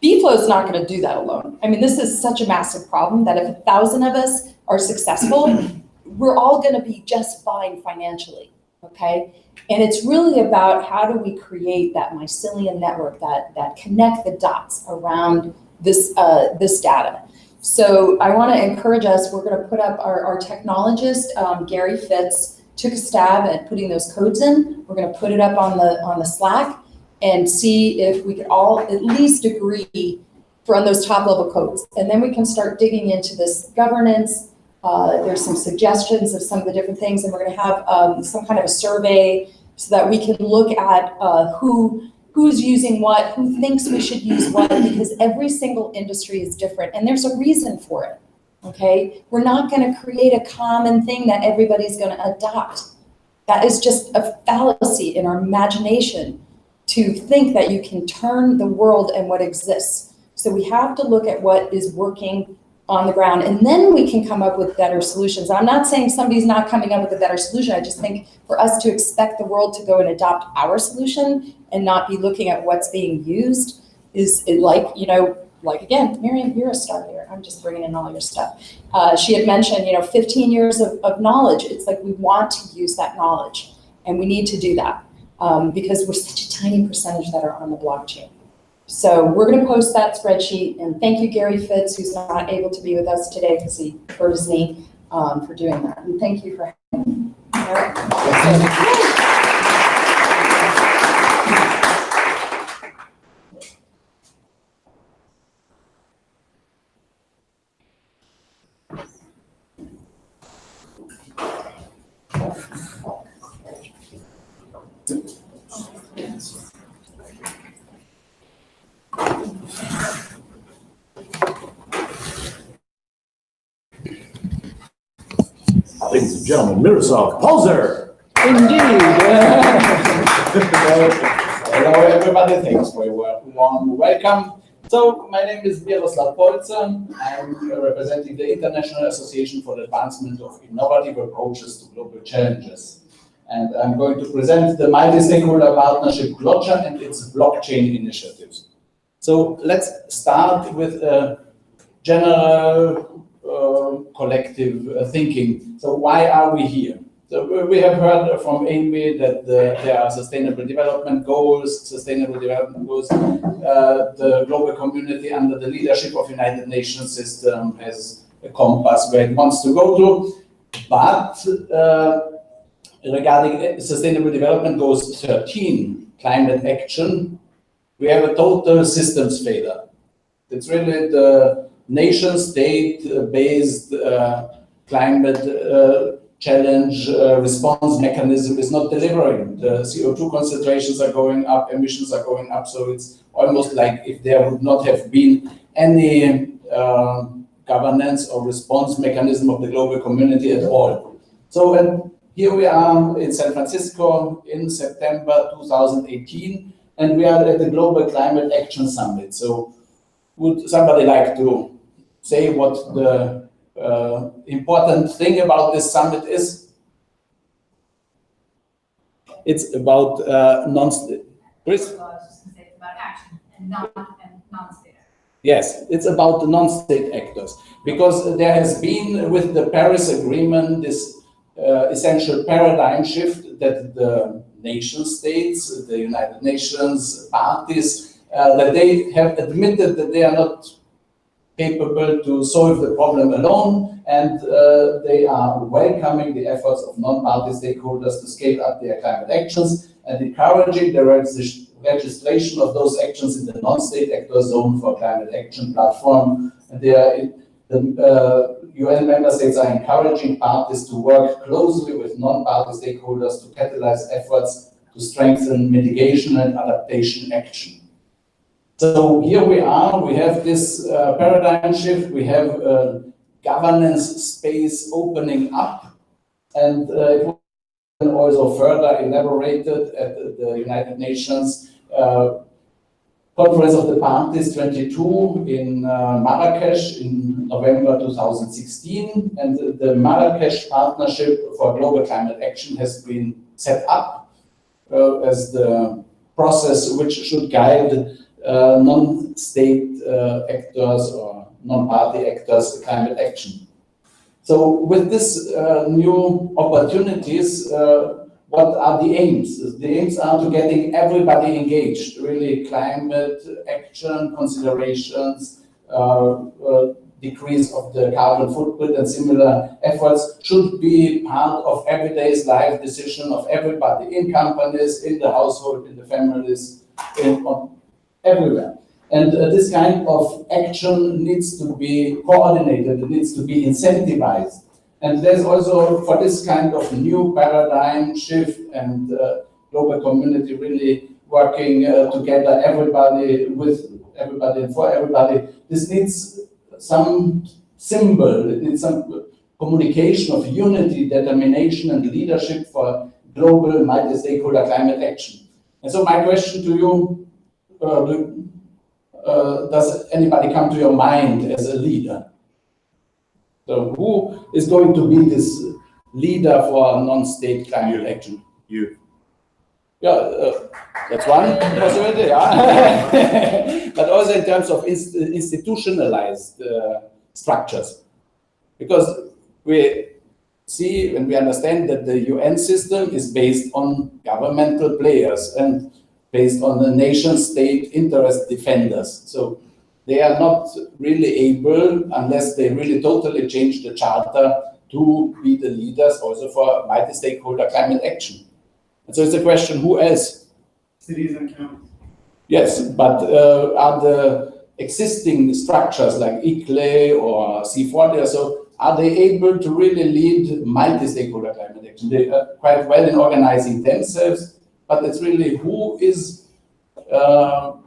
BFlow is not going to do that alone. I mean, this is such a massive problem that if 1,000 of us are successful, we're all going to be just fine financially, okay? And it's really about how do we create that mycelium network that connect the dots around this, this data. So I want to encourage us, we're going to put up our technologist, Gary Fitz, took a stab at putting those codes in. We're going to put it up on the Slack and see if we could all at least agree on those top level codes. And then we can start digging into this governance. There's some suggestions of some of the different things, and we're going to have some kind of a survey so that we can look at who's using what, who thinks we should use what, because every single industry is different, and there's a reason for it, okay? We're not going to create a common thing that everybody's going to adopt. That is just a fallacy in our imagination to think that you can turn the world and what exists. So we have to look at what is working on the ground, and then we can come up with better solutions. I'm not saying somebody's not coming up with a better solution. I just think for us to expect the world to go and adopt our solution and not be looking at what's being used is like, you know, like again, Miriam, you're a star here. I'm just bringing in all your stuff. She had mentioned, you know, 15 years of knowledge. It's like we want to use that knowledge, and we need to do that because we're such a tiny percentage that are on the blockchain. So we're going to post that spreadsheet, and thank you, Gary Fitz, who's not able to be with us today because he hurt his knee, for doing that. And thank you for having me. All right. Ladies and gentlemen, Miroslav Polzer. Indeed. Hello, everybody. Thanks for your warm welcome. So, my name is Miroslav Polzer. I'm representing the International Association for the Advancement of Innovative Approaches to Global Challenges. And I'm going to present the multi-stakeholder partnership Glotcha and its blockchain initiatives. So, let's start with a general collective thinking. So why are we here? So we have heard from Amy that there are sustainable development goals. The global community under the leadership of United Nations system has a compass where it wants to go to. But regarding Sustainable Development Goals 13, climate action, we have a total systems failure. It's really the nation-state-based climate challenge response mechanism is not delivering. The CO2 concentrations are going up, emissions are going up, so it's almost like if there would not have been any governance or response mechanism of the global community at all. So and here we are in San Francisco in September 2018, and we are at the Global Climate Action Summit. So would somebody like to say what the important thing about this summit is? It's about Chris? It's about action and non-state. Yes, it's about the non-state actors, because there has been with the Paris Agreement this essential paradigm shift that the nation states, the United Nations parties, that they have admitted that they are not capable to solve the problem alone, and they are welcoming the efforts of non-party stakeholders to scale up their climate actions and encouraging the registration of those actions in the non-state actor zone for climate action platform. And the UN member states are encouraging parties to work closely with non-party stakeholders to catalyze efforts to strengthen mitigation and adaptation action. So here we are, we have this paradigm shift, we have governance space opening up, and it was also further elaborated at the United Nations Conference of the Parties 22 in Marrakesh in November 2016, and the Marrakesh Partnership for Global Climate Action has been set up as the process which should guide non-state actors or non-party actors climate action. So with this new opportunities, what are the aims? The aims are to getting everybody engaged, really climate action considerations, decrease of the carbon footprint and similar efforts should be part of everyday's life decision of everybody in companies, in the household, in the families, everywhere. And this kind of action needs to be coordinated, it needs to be incentivized. And there's also, for this kind of new paradigm shift and global community really working together, everybody with everybody and for everybody, this needs some symbol, it needs some communication of unity, determination and leadership for global multi-stakeholder climate action. And so my question to you, does anybody come to your mind as a leader? So who is going to be this leader for non-state climate action? You. Yeah, that's one possibility, yeah. But also in terms of institutionalized structures. Because we see and we understand that the UN system is based on governmental players and based on the nation-state interest defenders. So they are not really able, unless they really totally change the charter, to be the leaders also for multi-stakeholder climate action. And so it's a question, who else? Cities and counties. Yes, but are the existing structures like ICLE or C40, so are they able to really lead multi-stakeholder climate action? They are quite well in organizing themselves, but it's really who is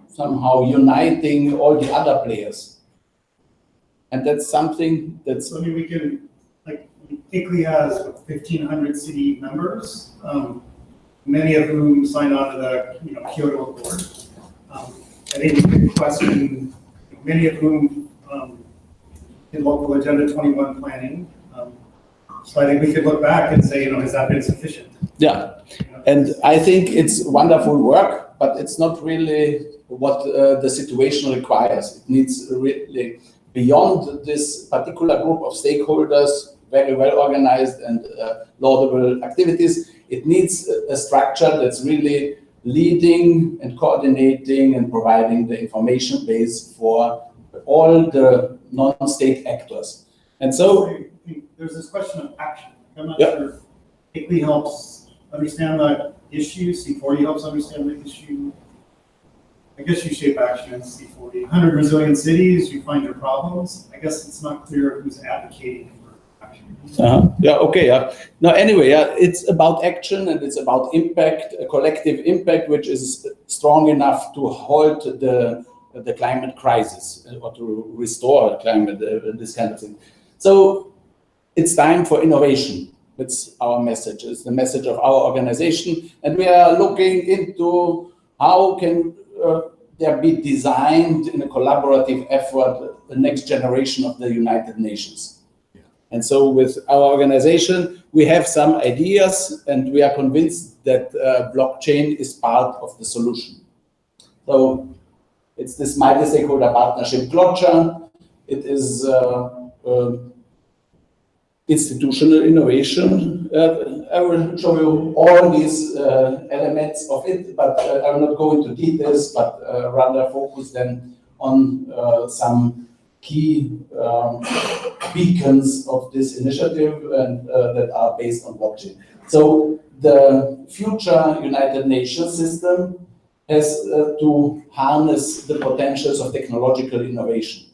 somehow uniting all the other players. And that's something that's... So I mean, we can, like, ICLE has 1,500 city members, many of whom signed on to the Kyoto Accord. I think we could question many of whom in local Agenda 21 planning. So I think we could look back and say, has that been sufficient? Yeah, and I think it's wonderful work, but it's not really what the situation requires. It needs really, beyond this particular group of stakeholders, very well organized and laudable activities, it needs a structure that's really leading and coordinating and providing the information base for all the non-state actors. And so there's this question of action. I'm not sure ICLE helps understand that issue, C40 helps understand the issue. I guess you shape action in C40. 100 resilient cities, you find your problems. I guess it's not clear who's advocating for action. Yeah, okay, yeah. No, anyway, yeah, it's about action and it's about impact, a collective impact, which is strong enough to halt the climate crisis or to restore climate, this kind of thing. So it's time for innovation. That's our message. It's the message of our organization. And we are looking into how can there be designed in a collaborative effort the next generation of the United Nations. And so with our organization, we have some ideas and we are convinced that blockchain is part of the solution. So It's this multi-stakeholder partnership Glotcher. It is institutional innovation. I will show you all these elements of it, but I will not go into details, but rather focus then on some key beacons of this initiative and that are based on blockchain. So the future United Nations system has to harness the potentials of technological innovation.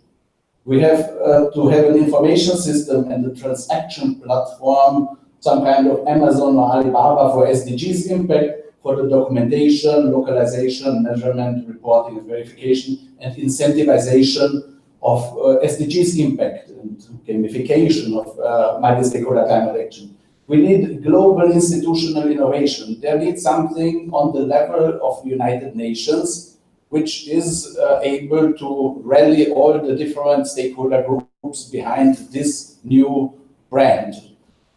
We have to have an information system and a transaction platform, some kind of Amazon or Alibaba for SDGs impact, for the documentation, localization, measurement, reporting, and verification, and incentivization of SDGs impact and gamification of multi-stakeholder climate action. We need global institutional innovation. There needs something on the level of the United Nations, which is able to rally all the different stakeholder groups behind this new brand.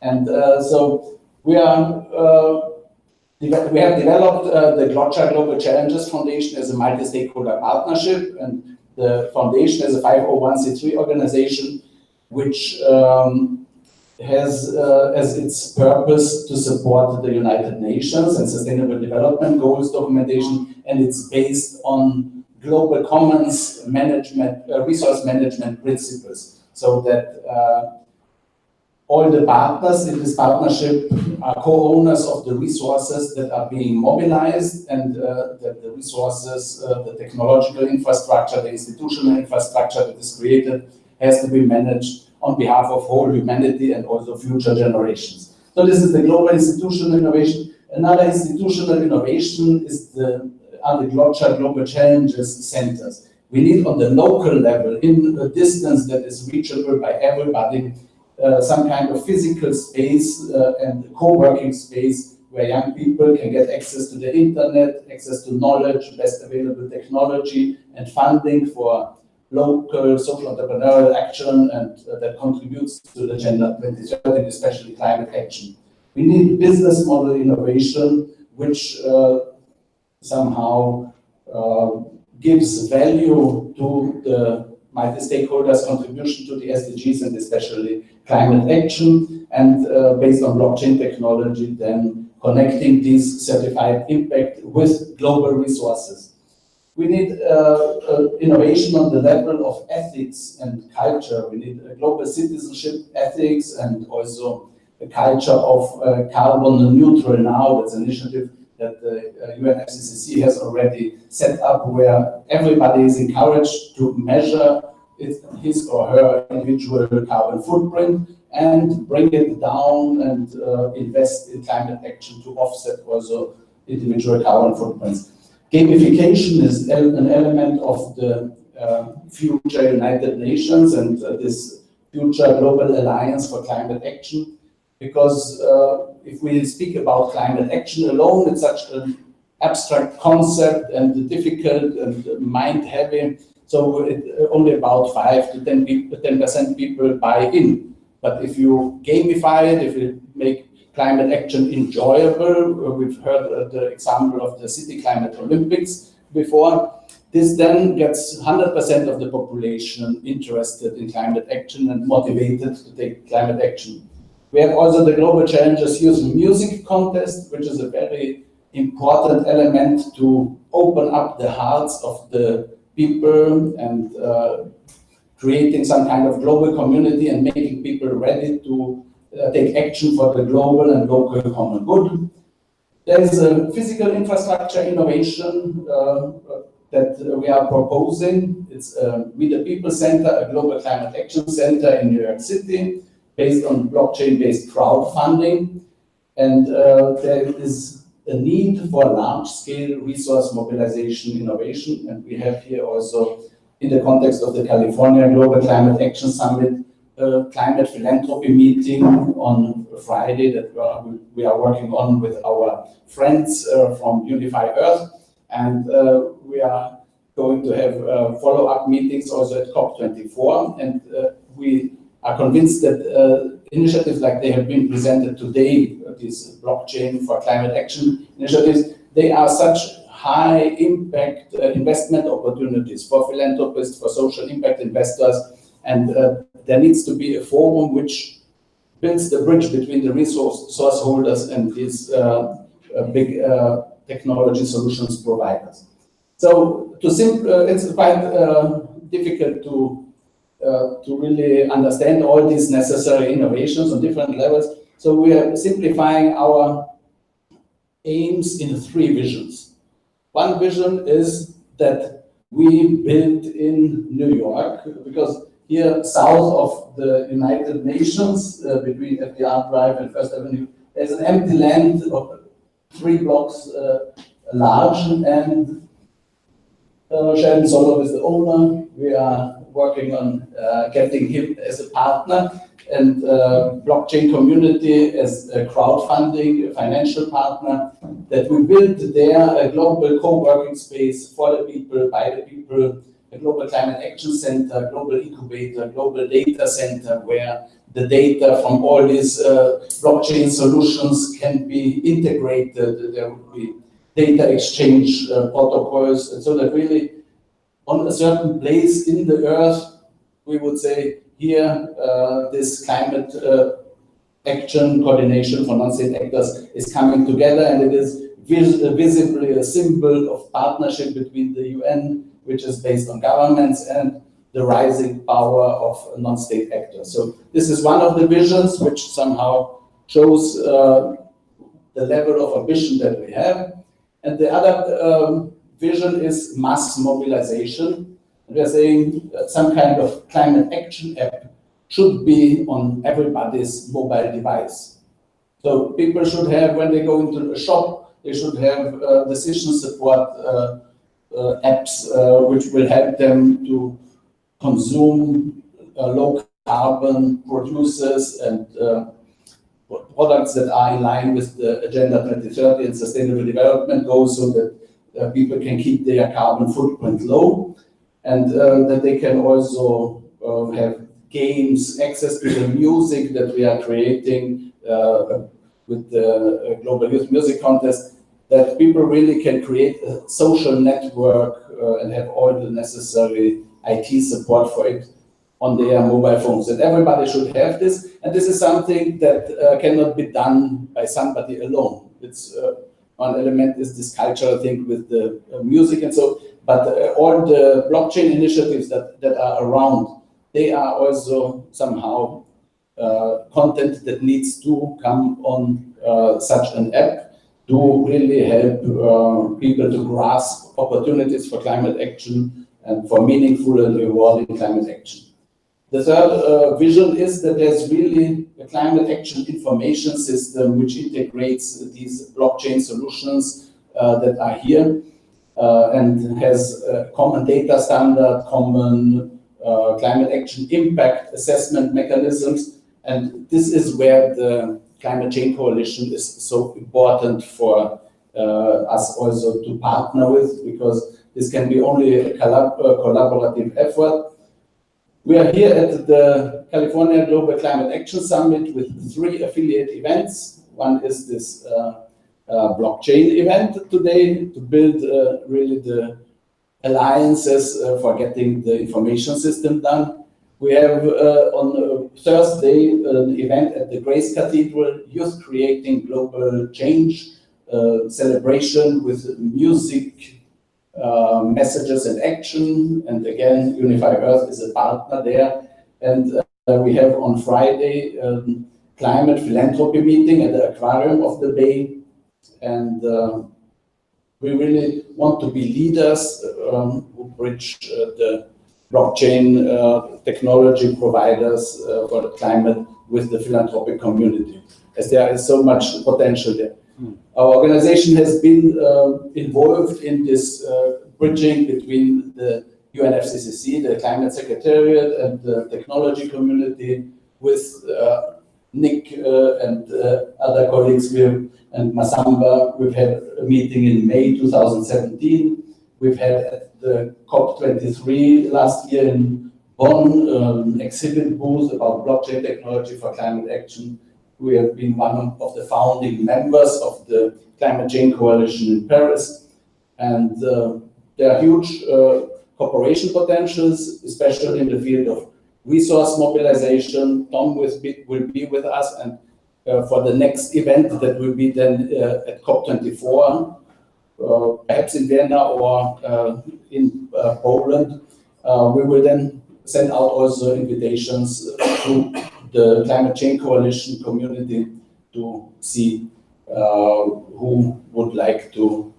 And so we have developed the Glotcher Global Challenges Foundation as a multi-stakeholder partnership, and the foundation is a 501c3 organization, which has as its purpose to support the United Nations and Sustainable Development Goals documentation, and it's based on global commons management, resource management principles, so that all the partners in this partnership are co-owners of the resources that are being mobilized, and that the resources, the technological infrastructure, the institutional infrastructure that is created has to be managed on behalf of whole humanity and also future generations. So this is the global institutional innovation. Another institutional innovation is are the Glotcher Global Challenges Centers. We need on the local level, in a distance that is reachable by everybody, some kind of physical space and co-working space where young people can get access to the internet, access to knowledge, best available technology, and funding for local social entrepreneurial action, and that contributes to the Agenda 2030, especially climate action. We need business model innovation, which somehow gives value to the multi-stakeholders' contribution to the SDGs and especially climate action, and based on blockchain technology, then connecting this certified impact with global resources. We need innovation on the level of ethics and culture. We need a global citizenship ethics and also a culture of carbon neutral now. That's an initiative that the UNFCCC has already set up, where everybody is encouraged to measure his or her individual carbon footprint and bring it down and invest in climate action to offset also individual carbon footprints. Gamification is an element of the future United Nations and this future Global Alliance for Climate Action, because if we speak about climate action alone, it's such an abstract concept and difficult and mind-heavy, so only about 5 to 10% people buy in. But if you gamify it, if you make climate action enjoyable, we've heard the example of the City Climate Olympics before, this then gets 100% of the population interested in climate action and motivated to take climate action. We have also the Global Challenges Youth Music Contest, which is a very important element to open up the hearts of the people and creating some kind of global community and making people ready to take action for the global and local common good. There is a physical infrastructure innovation that we are proposing. It's We the People Center, a global climate action center in New York City, based on blockchain-based crowdfunding. And there is a need for large-scale resource mobilization innovation. And we have here also, in the context of the California Global Climate Action Summit, a climate philanthropy meeting on Friday that we are working on with our friends from Unify Earth. And we are going to have follow-up meetings also at COP24. And we are convinced that initiatives like they have been presented today, these blockchain for climate action initiatives, they are such high impact investment opportunities for philanthropists, for social impact investors, and there needs to be a forum which builds the bridge between the resource holders and these big technology solutions providers. So it's quite difficult to really understand all these necessary innovations on different levels. So we are simplifying our aims in 3 visions. One vision is that we build in New York, because here south of the United Nations, between FDR Drive and First Avenue, there's an empty land of 3 blocks large, and Sheldon Solov is the owner. We are working on getting him as a partner, and blockchain community as a crowdfunding financial partner, that we build there a global co-working space for the people, by the people, a global climate action center, global incubator, global data center, where the data from all these blockchain solutions can be integrated. There will be data exchange protocols, and so that really on a certain place in the earth, we would say, here, this climate action coordination for non-state actors is coming together, and it is visibly a symbol of partnership between the UN, which is based on governments, and the rising power of non-state actors. So this is one of the visions which somehow shows the level of ambition that we have. And the other vision is mass mobilization. We are saying that some kind of climate action app should be on everybody's mobile device. So people should have, when they go into a shop, they should have decision support apps which will help them to consume low carbon producers and products that are in line with the Agenda 2030 and Sustainable Development Goals, so that people can keep their carbon footprint low. And that they can also have games, access to the music that we are creating with the Global Youth Music Contest, that people really can create a social network and have all the necessary IT support for it on their mobile phones. And everybody should have this. And this is something that cannot be done by somebody alone. It's one element is this cultural thing with the music and so. But all the blockchain initiatives that are around, they are also somehow content that needs to come on such an app to really help people to grasp opportunities for climate action and for meaningful and rewarding climate action. The third vision is that there's really a climate action information system which integrates these blockchain solutions that are here. And has common data standard, common climate action impact assessment mechanisms. And this is where the Climate Change Coalition is so important for us also to partner with, because this can be only a collaborative effort. We are here at the California Global Climate Action Summit with 3 affiliate events. One is this blockchain event today to build really the alliances for getting the information system done. We have on Thursday an event at the Grace Cathedral, Youth Creating Global Change, celebration with music, messages and action. And again, Unify Earth is a partner there. And we have on Friday climate philanthropy meeting at the aquarium of the Bay. And we really want to be leaders who bridge the blockchain technology providers for the climate with the philanthropic community, as there is so much potential there. Our organization has been involved in this bridging between the UNFCCC, the Climate Secretariat, and the technology community with Nick and other colleagues and Masamba. We've had a meeting in May 2017. We've had at the COP23 last year in Bonn an exhibit booth about blockchain technology for climate action. We have been one of the founding members of the Climate Change Coalition in Paris. And there are huge cooperation potentials, especially in the field of resource mobilization. Tom will be with us, and for the next event that will be then at COP24, perhaps in Vienna or in Poland, we will then send out also invitations to the Climate Change Coalition community to see who would like to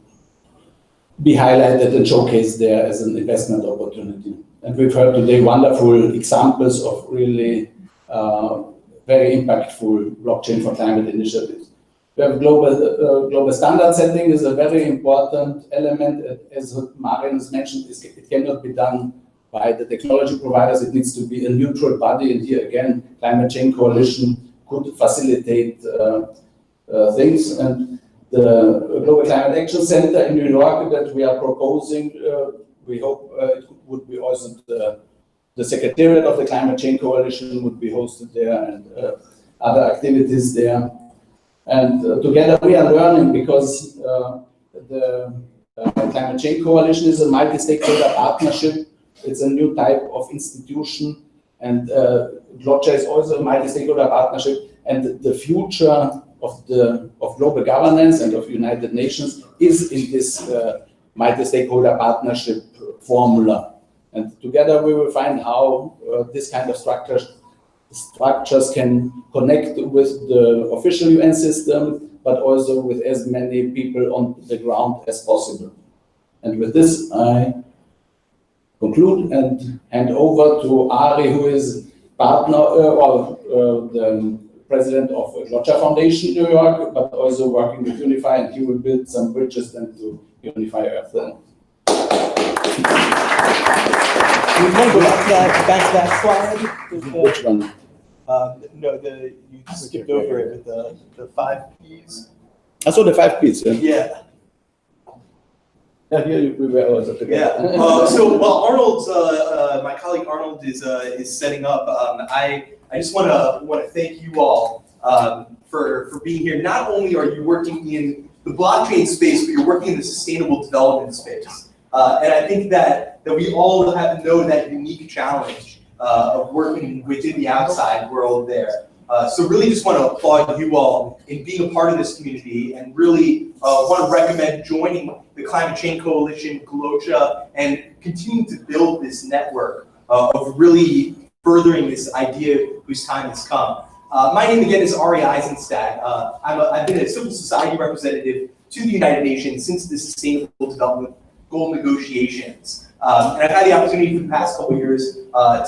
be highlighted and showcased there as an investment opportunity. And we've heard today wonderful examples of really very impactful blockchain for climate initiatives. We have global standard setting is a very important element. As Marian has mentioned, it cannot be done by the technology providers. It needs to be a neutral body. And here again, Climate Change Coalition could facilitate things. And the Global Climate Action Center in New York that we are proposing, we hope it would be also the Secretariat of the Climate Change Coalition would be hosted there, and other activities there. And together we are learning, because the Climate Change Coalition is a multi-stakeholder partnership. It's a new type of institution, and GLOCHA is also a multi-stakeholder partnership. And the future of global governance and of United Nations is in this multi-stakeholder partnership formula. And together we will find how this kind of structures can connect with the official UN system, but also with as many people on the ground as possible. And with this, I conclude and hand over to Ari, who is partner the president of GLOCHA Foundation New York, but also working with Unify, and he will build some bridges then to Unify Earth. You can go back to that slide. Which one? No, you skipped over it with the 5 Ps. I saw the 5 Ps. Yeah. Yeah, here we were also together. Yeah. So while Arnold's, my colleague Arnold is setting up, I just want to thank you all for being here. Not only are you working in the blockchain space, but you're working in the sustainable development space. And I think that we all have to know that unique challenge of working within the outside world there. So really just want to applaud you all in being a part of this community, and really want to recommend joining the Climate Change Coalition, GLOCHA, and continuing to build this network of really furthering this idea whose time has come. My name again is Ari Eisenstadt. I've been a civil society representative to the United Nations since the Sustainable Development Goal negotiations. And I've had the opportunity for the past couple of years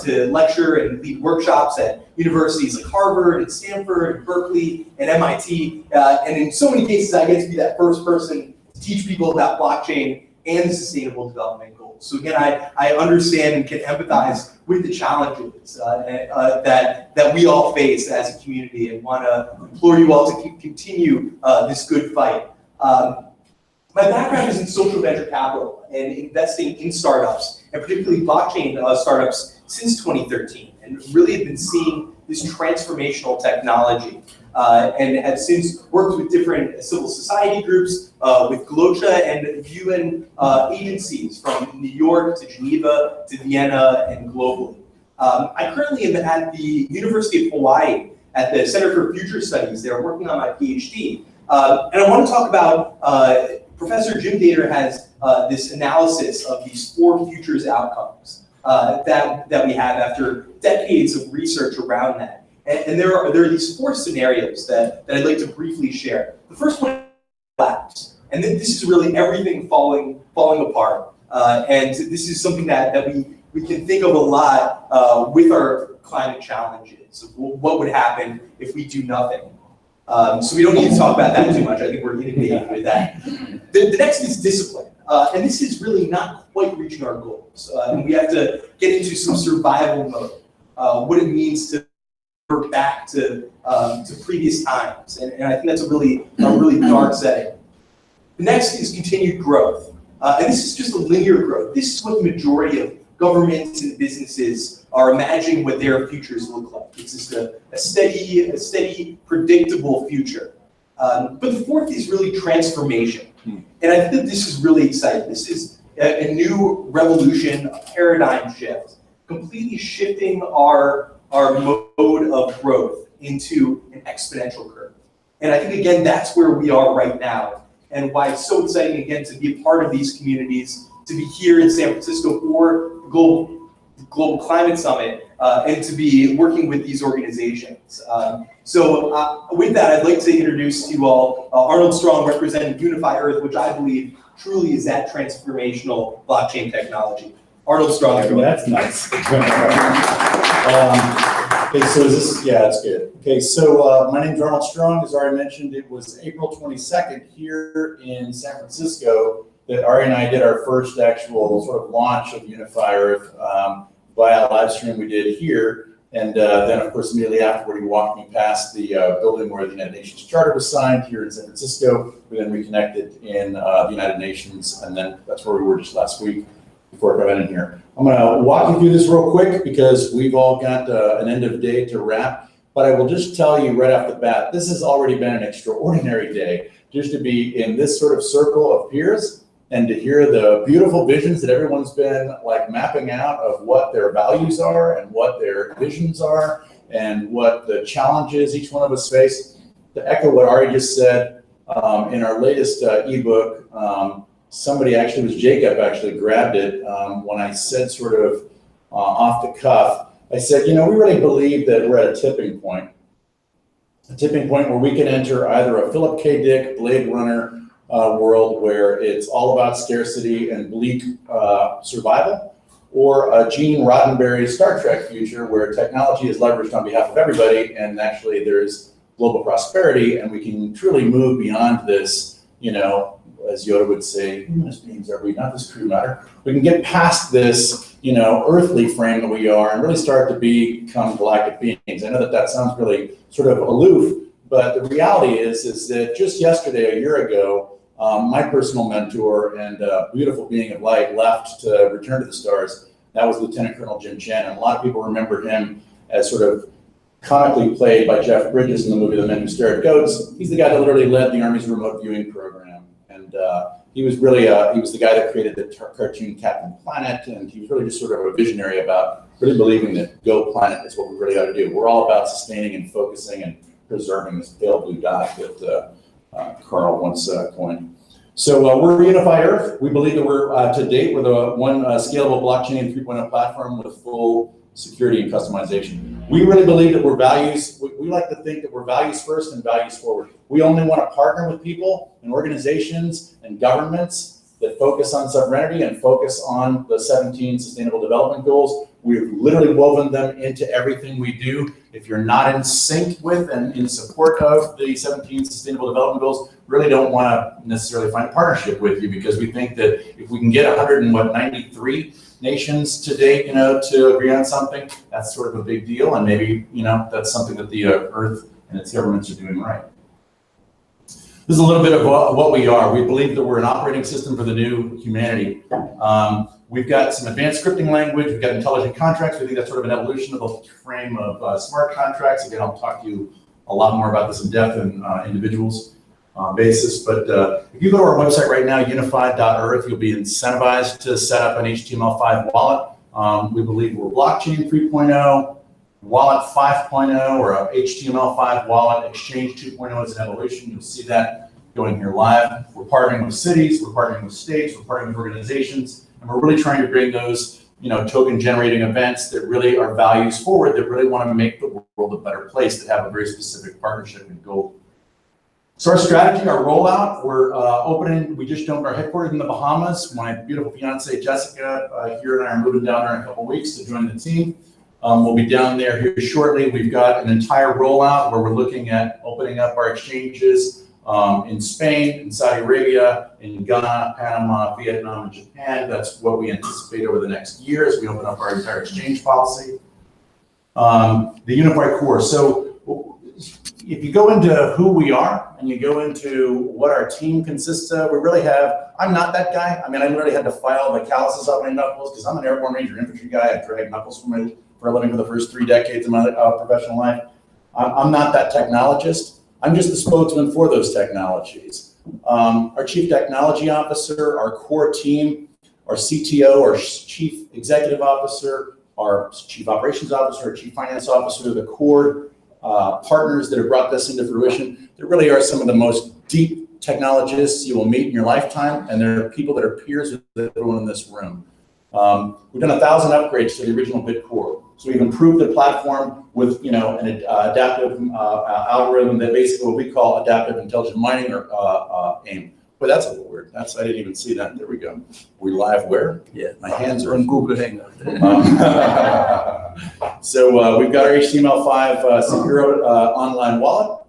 to lecture and lead workshops at universities like Harvard and Stanford and Berkeley and MIT. And in so many cases, I get to be that first person to teach people about blockchain and the Sustainable Development Goals. So again, I understand and can empathize with the challenges that we all face as a community, and want to implore you all to continue this good fight. My background is in social venture capital and investing in startups, and particularly blockchain startups, since 2013, and really have been seeing this transformational technology, and have since worked with different civil society groups, with GLOCHA and UN agencies from New York to Geneva to Vienna and globally. I currently am at the University of Hawaii at the Center for Future Studies. They're working on my PhD. And I want to talk about Professor Jim Dater has this analysis of these 4 futures outcomes that we have after decades of research around that. And there are these 4 scenarios that I'd like to briefly share. The first one is collapse. And this is really everything falling apart. And this is something that we can think of a lot with our climate challenges. What would happen if we do nothing? So we don't need to talk about that too much. I think we're inundated with that. The next is discipline. And this is really not quite reaching our goals. And we have to get into some survival mode, what it means to revert back to previous times. And I think that's a really dark setting. The next is continued growth. And this is just a linear growth. This is what the majority of governments and businesses are imagining what their futures look like. It's just a steady, predictable future. But the fourth is really transformation. And I think that this is really exciting. This is a new revolution, a paradigm shift, completely shifting our mode of growth into an exponential curve. And I think, again, that's where we are right now, and why it's so exciting, again, to be a part of these communities, to be here in San Francisco for the Global Climate Summit, and to be working with these organizations. So with that, I'd like to introduce to you all Arnold Strong, representing Unify Earth, which I believe truly is that transformational blockchain technology. Arnold Strong, everyone. That's nice. Okay, so is this, yeah, that's good. Okay, so my name's Arnold Strong. As Ari mentioned, it was April 22nd here in San Francisco that Ari and I did our first actual sort of launch of Unify Earth via a live stream we did here. And then, of course, immediately afterward, he walked me past the building where the United Nations Charter was signed here in San Francisco. We then reconnected in the United Nations, and then that's where we were just last week before I got in here. I'm gonna walk you through this real quick because we've all got an end of day to wrap, but I will just tell you right off the bat, this has already been an extraordinary day just to be in this sort of circle of peers and to hear the beautiful visions that everyone's been like mapping out of what their values are and what their visions are and what the challenges each one of us face. To echo what Ari just said, in our latest ebook, somebody actually, was Jacob, actually grabbed it when I said sort of off the cuff, I said, you know, we really believe that we're at a tipping point where we can enter either a Philip K. Dick Blade Runner world where it's all about scarcity and bleak survival, or a Gene Roddenberry Star Trek future where technology is leveraged on behalf of everybody and actually there's global prosperity and we can truly move beyond this, you know, as Yoda would say, humanist beings are we, not this crude matter. We can get past this, you know, earthly frame that we are and really start to become galactic beings. I know that that sounds really sort of aloof, but the reality is that just yesterday, a year ago, my personal mentor and beautiful being of light left to return to the stars. That was Lieutenant Colonel Jim Chen, and a lot of people remember him as sort of comically played by Jeff Bridges in the movie The Men Who Stare at Goats. He's the guy that literally led the Army's remote viewing program. And he was really, he was the guy that created the cartoon Captain Planet, and he was really just sort of a visionary about really believing that Go Planet is what we really ought to do. We're all about sustaining and focusing and preserving this pale blue dot that Carl once coined. So we're Unify Earth. We believe that we're, to date, we're the one scalable blockchain 3.0 platform with full security and customization. We really believe that we're values, we like to think that we're values first and values forward. We only want to partner with people and organizations and governments that focus on sovereignty and focus on the 17 Sustainable Development Goals. We've literally woven them into everything we do. If you're not in sync with and in support of the 17 Sustainable Development Goals, really don't want to necessarily find a partnership with you, because we think that if we can get 193 nations to date, you know, to agree on something, that's sort of a big deal, and maybe, you know, that's something that the Earth and its governments are doing right. This is a little bit of what we are. We believe that we're an operating system for the new humanity. We've got some advanced scripting language. We've got intelligent contracts. We think that's sort of an evolution of the frame of smart contracts. Again, I'll talk to you a lot more about this in depth in individuals basis. But if you go to our website right now, unified.earth, you'll be incentivized to set up an HTML5 wallet. We believe we're blockchain 3.0, wallet 5.0, or a HTML5 wallet. Exchange 2.0 is an evolution. You'll see that going here live. We're partnering with cities, we're partnering with states, we're partnering with organizations, and we're really trying to bring those, you know, token generating events that really are values forward, that really want to make the world a better place, that have a very specific partnership and goal. So our strategy, our rollout, we're opening, we just opened our headquarters in the Bahamas. My beautiful fiance, Jessica, here and I are moving down there in a couple of weeks to join the team. We'll be down there here shortly. We've got an entire rollout where we're looking at opening up our exchanges in Spain, in Saudi Arabia, in Ghana, Panama, Vietnam, and Japan. That's what we anticipate over the next year as we open up our entire exchange policy. The Unified Core. So if you go into who we are and you go into what our team consists of, we really have, I'm not that guy. I mean, I literally had to file the calluses off my knuckles because I'm an airborne ranger infantry guy. I dragged knuckles for a living for the first 3 decades of my professional life. I'm not that technologist. I'm just the spokesman for those technologies. Our chief technology officer, our core team, our CTO, our chief executive officer, our chief operations officer, our chief finance officer, the core partners that have brought this into fruition. There really are some of the most deep technologists you will meet in your lifetime, and there are people that are peers with everyone in this room. We've done 1,000 upgrades to the original bit core. So we've improved the platform with, an adaptive algorithm that basically what we call adaptive intelligent mining or AIM. Boy, that's a little weird. I didn't even see that. There we go. We live where? Yeah, my hands are on Google Hangout. So we've got our HTML5 secure online wallet.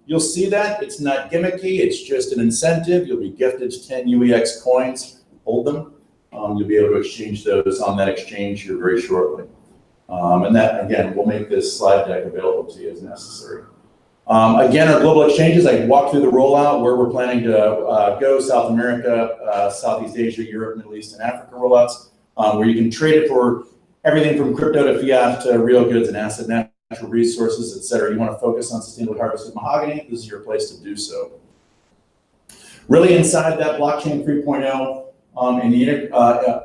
You'll see that it's not gimmicky. It's just an incentive. You'll be gifted 10 UEX coins. Hold them. You'll be able to exchange those on that exchange here very shortly. And that, again, will make this slide deck available to you as necessary. Again, our global exchanges, I walked through the rollout where we're planning to go: South America, Southeast Asia, Europe, Middle East, and Africa rollouts, where you can trade it for everything from crypto to fiat to real goods and asset, natural resources, et cetera. You want to focus on sustainably harvested mahogany, this is your place to do so. Really inside that blockchain 3.0 and the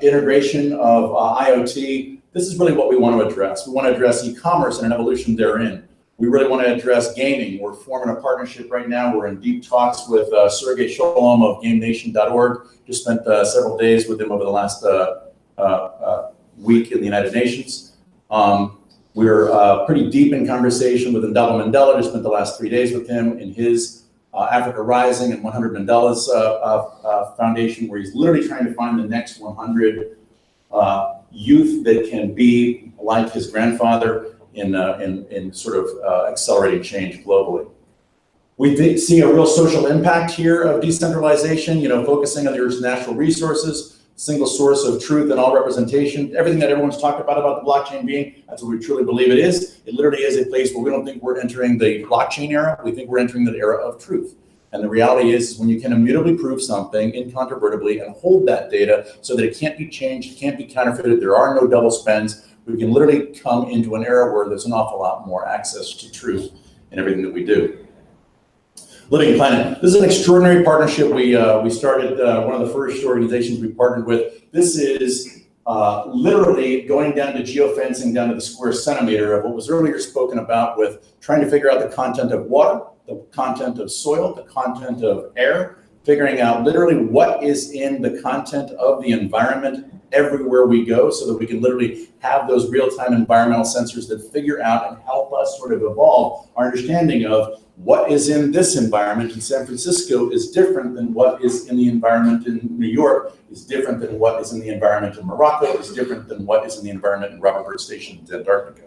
integration of IoT, this is really what we want to address. We want to address e-commerce and an evolution therein. We really want to address gaming. We're forming a partnership right now. We're in deep talks with Sergey Sholom of GameNation.org. Just spent several days with him over the last week in the United Nations. We're pretty deep in conversation with Ndaba Mandela. Just spent the last 3 days with him in his Africa Rising and 100 Mandela's foundation, where he's literally trying to find the next 100 youth that can be like his grandfather in sort of accelerating change globally. We see a real social impact here of decentralization, focusing on the Earth's natural resources, single source of truth and all representation, everything that everyone's talked about the blockchain being, that's what we truly believe it is. It literally is a place where we don't think we're entering the blockchain era, we think we're entering the era of truth. And the reality is when you can immutably prove something incontrovertibly and hold that data so that it can't be changed, can't be counterfeited, there are no double spends, we can literally come into an era where there's an awful lot more access to truth in everything that we do. Living Planet. This is an extraordinary partnership. We started, one of the first organizations we partnered with. This is literally going down to geofencing, down to the square centimeter of what was earlier spoken about with trying to figure out the content of water, the content of soil, the content of air, figuring out literally what is in the content of the environment everywhere we go so that we can literally have those real-time environmental sensors that figure out and help us sort of evolve our understanding of what is in this environment in San Francisco is different than what is in the environment in New York, is different than what is in the environment in Morocco, is different than what is in the environment in Robert Byrd Station in Antarctica.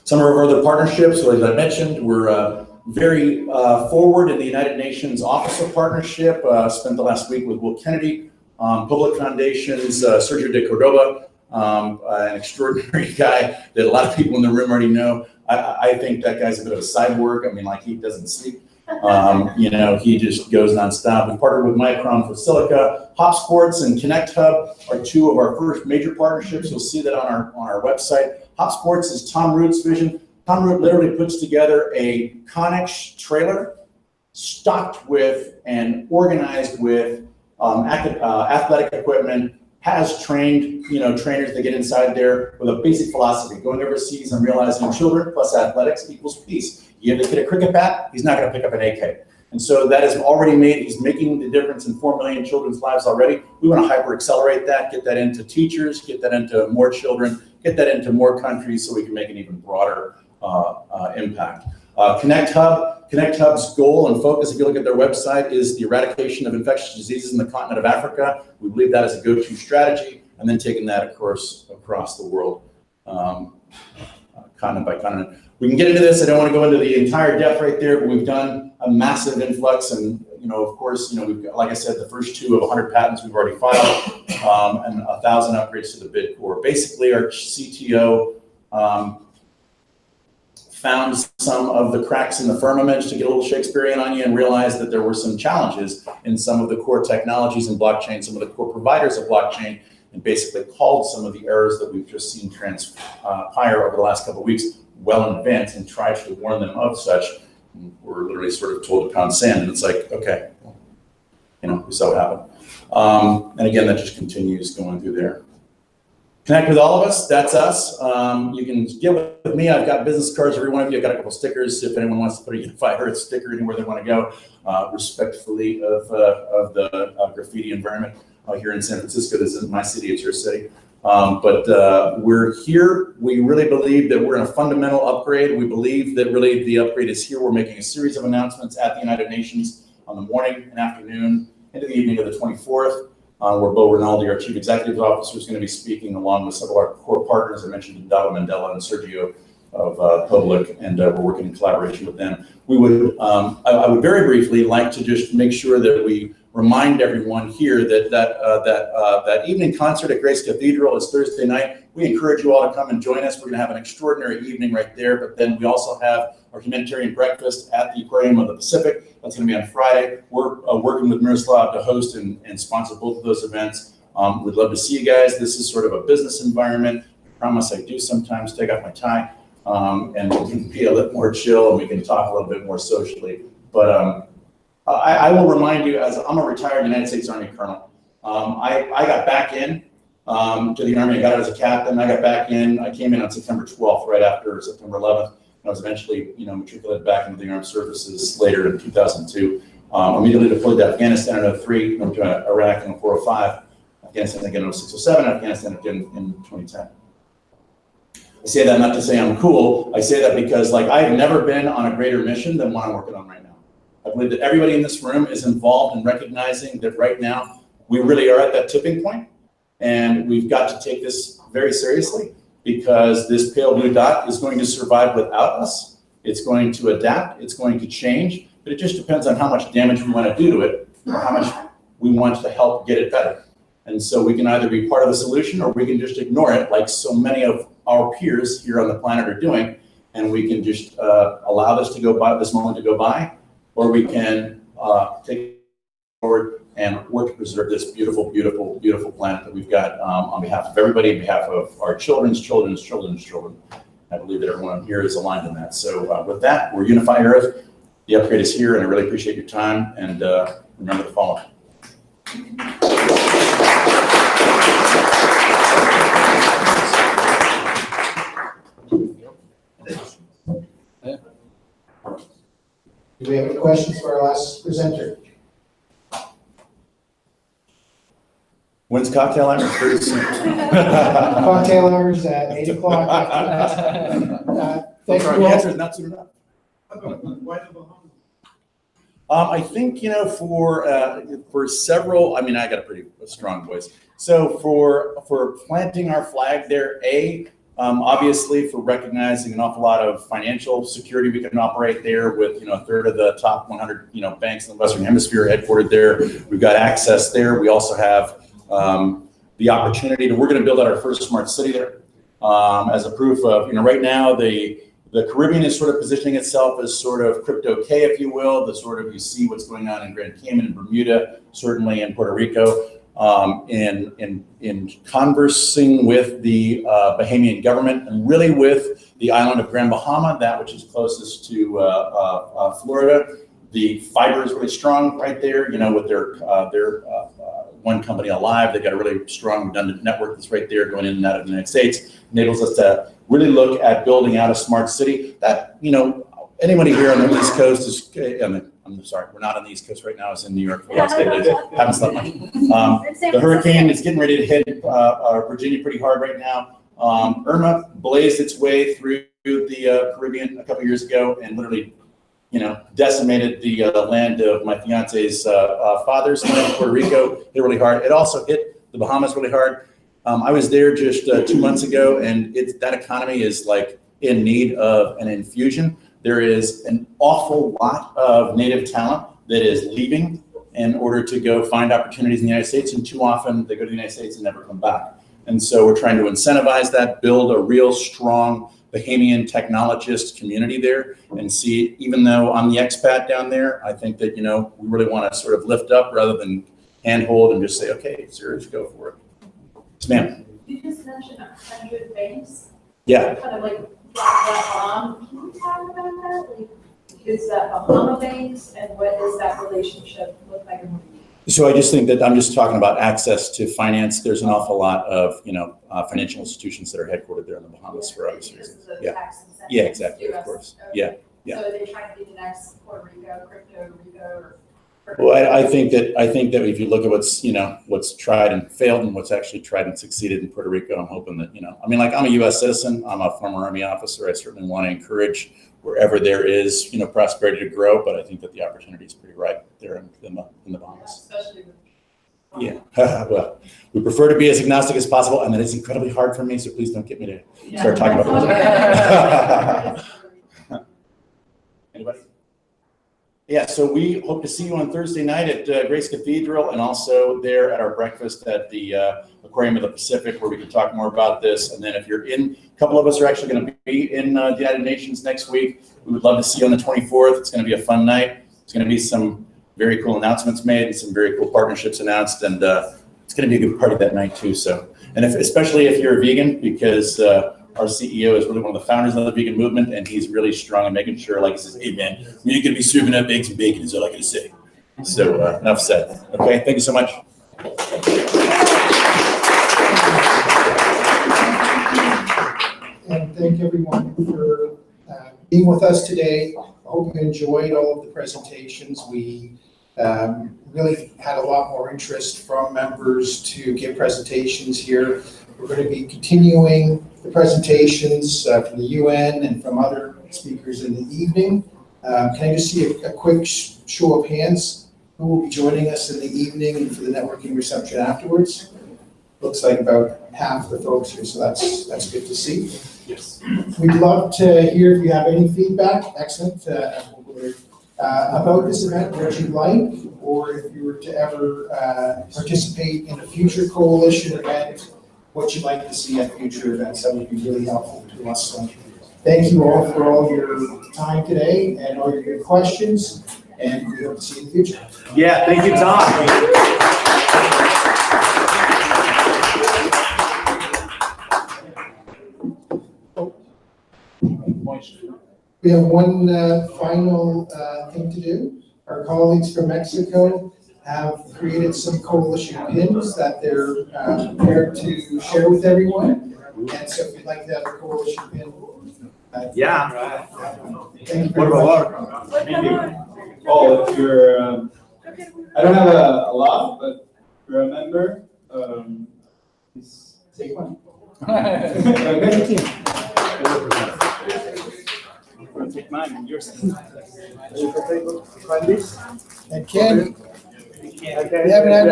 Some of our other partnerships, so as I mentioned, we're very forward in the United Nations Office of Partnership. Spent the last week with Will Kennedy, Public Foundations, Sergio de Cordoba, an extraordinary guy that a lot of people in the room already know. I think that guy's a bit of a cyborg. I mean, like, he doesn't sleep. He just goes nonstop. We partnered with Micron for Silica. Hop Sports and Connect Hub are two of our first major partnerships. You'll see that on our website. Hop Sports is Tom Root's vision. Tom Root literally puts together a Connex trailer stocked with and organized with athletic equipment, has trained, trainers that get inside there with a basic philosophy, going overseas and realizing children plus athletics equals peace. You give the kid a cricket bat, he's not going to pick up an AK. And so that is already made, he's making the difference in 4 million children's lives already. We want to hyper accelerate that, get that into teachers, get that into more children, get that into more countries so we can make an even broader impact. Connect Hub's goal and focus, if you look at their website, is the eradication of infectious diseases in the continent of Africa. We believe that is a go-to strategy, and then taking that, of course, across the world, continent by continent. We can get into this. I don't want to go into the entire depth right there, but we've done a massive influx, and of course, we've got, like I said, the first 2 of 100 patents we've already filed, and 1,000 upgrades to the bid core. Basically, our CTO found some of the cracks in the firmament, to get a little Shakespearean on you, and realized that there were some challenges in some of the core technologies in blockchain, some of the core providers of blockchain, and basically called some of the errors that we've just seen transpire over the last couple of weeks well in advance and try to warn them of such. We're literally sort of told to pound sand, and it's like, okay, you know, we saw what happened. And again, that just continues going through there. Connect with all of us, that's us. You can get with me, I've got business cards for every one of you, I've got a couple stickers if anyone wants to put a Unify Earth sticker anywhere they want to go, respectfully of the graffiti environment here in San Francisco. This isn't my city, it's your city. But we're here, we really believe that we're in a fundamental upgrade. We believe that really the upgrade is here. We're making a series of announcements at the United Nations on the morning and afternoon into the evening of the 24th. Where Bo Rinaldi, our Chief Executive Officer, is going to be speaking along with some of our core partners. I mentioned Dava Mandela and Sergio of Public, and we're working in collaboration with them. We would, I would very briefly like to just make sure that we remind everyone here that that evening concert at Grace Cathedral is Thursday night. We encourage you all to come and join us. We're going to have an extraordinary evening right there, but then we also have our humanitarian breakfast at the Aquarium of the Pacific. That's going to be on Friday. We're working with Miroslav to host and sponsor both of those events. We'd love to see you guys. This is sort of a business environment. I promise I do sometimes take off my tie, and we can be a little more chill and we can talk a little bit more socially. But I will remind you, as I'm a retired United States Army colonel, I got back in to the Army. I got out as a captain. I got back in. I came in on September 12th, right after September 11th. I was eventually, matriculated back into the armed services later in 2002. Immediately deployed to Afghanistan in 2003, went to Iraq in 2004-05, Afghanistan again in 2006-07, Afghanistan again in 2010. I say that not to say I'm cool. I say that because, like, I have never been on a greater mission than what I'm working on right now. I believe that everybody in this room is involved in recognizing that right now we really are at that tipping point, and we've got to take this very seriously, because this pale blue dot is going to survive without us. It's going to adapt, it's going to change, but it just depends on how much damage we want to do to it, or how much we want to help get it better. And so we can either be part of the solution, or we can just ignore it, like so many of our peers here on the planet are doing, and we can just allow this to go by, this moment to go by, or we can take it forward and work to preserve this beautiful, beautiful, beautiful planet that we've got on behalf of everybody, on behalf of our children's children's children's children. I believe that everyone here is aligned in that. So with that, we're Unify Earth. The upgrade is here, and I really appreciate your time, and remember the following. Do we have any questions for our last presenter? When's cocktail hour? Pretty soon. Cocktail hours at 8 o'clock. Thank you all. The answer is not soon enough. I think, for several, I mean, I got a pretty strong voice. So for planting our flag there, obviously for recognizing an awful lot of financial security, we can operate there with, a third of the top 100, banks in the Western Hemisphere headquartered there. We've got access there. We also have the opportunity we're going to build out our first smart city there as a proof of, right now the Caribbean is sort of positioning itself as sort of crypto K, if you will, the sort of, you see what's going on in Grand Cayman and Bermuda, certainly in Puerto Rico, in conversing with the Bahamian government, and really with the island of Grand Bahama, that which is closest to Florida. The fiber is really strong right there, with their one company alive. They've got a really strong redundant network that's right there going in and out of the United States. Enables us to really look at building out a smart city that, anybody here on the East Coast is, I'm sorry, we're not on the East Coast right now. It's in New York for the last 8 days. Haven't slept much. The hurricane is getting ready to hit Virginia pretty hard right now. Irma blazed its way through the Caribbean a couple years ago and literally, decimated the land of my fiance's father's land, Puerto Rico. Hit really hard. It also hit the Bahamas really hard. I was there just 2 months ago, and that economy is like in need of an infusion. There is an awful lot of native talent that is leaving in order to go find opportunities in the United States, and too often they go to the United States and never come back. And so we're trying to incentivize that, build a real strong Bahamian technologist community there, and see, even though I'm the expat down there, I think that, we really want to sort of lift up rather than handhold and just say, okay, serious, go for it. Yes, ma'am. You just mentioned 100 banks. Yeah. Kind of like Can you talk about that? Like, is that Bahama banks and what does that relationship look like? So I just think that I'm just talking about access to finance. There's an awful lot of, financial institutions that are headquartered there in the Bahamas for obvious reasons. Yeah, exactly, of course. Yeah. So are they trying to be the next Puerto Rico, crypto Rico, or? Well, I think that if you look at what's tried and failed and what's actually tried and succeeded in Puerto Rico, I'm hoping that, I'm a U.S. citizen. I'm a former Army officer. I certainly want to encourage wherever there is, prosperity to grow, but I think that the opportunity is pretty ripe there in the Bahamas. Especially with. Yeah, well, we prefer to be as agnostic as possible, and that is incredibly hard for me, so please don't get me to start talking about it. Anybody? Yeah, so we hope to see you on Thursday night at Grace Cathedral, and also there at our breakfast at the Aquarium of the Pacific, where we can talk more about this. And then if you're in, a couple of us are actually going to be in the United Nations next week. We would love to see you on the 24th. It's going to be a fun night. It's going to be some very cool announcements made and some very cool partnerships announced, and it's going to be a good party that night too. So, and especially if you're a vegan, because our CEO is really one of the founders of the vegan movement, and he's really strong in making sure, like he says, hey man, we ain't gonna be serving up eggs and bacon is all I gotta say. So enough said. Okay, thank you so much. And thank everyone for being with us today. I hope you enjoyed all of the presentations. We really had a lot more interest from members to give presentations here. We're going to be continuing the presentations from the UN and from other speakers in the evening. Can I just see a quick show of hands? Who will be joining us in the evening and for the networking reception afterwards? Looks like about half the folks here, so that's good to see. Yes. We'd love to hear if you have any feedback. Excellent. About this event, what you'd like, or if you were to ever participate in a future coalition event, what you'd like to see at future events. That would be really helpful to us. So thank you all for all your time today and all your good questions, and we hope to see you in the future. Yeah, thank you, Tom. We have one final thing to do. Our colleagues from Mexico have created some coalition pins that they're prepared to share with everyone. And so if you'd like to have a coalition pin. Yeah. Thank you very much. Thank you. Oh, if you're, I don't have a lot, but if you're a member, please take one. Okay. I'll take mine and yours. And Ken, we haven't had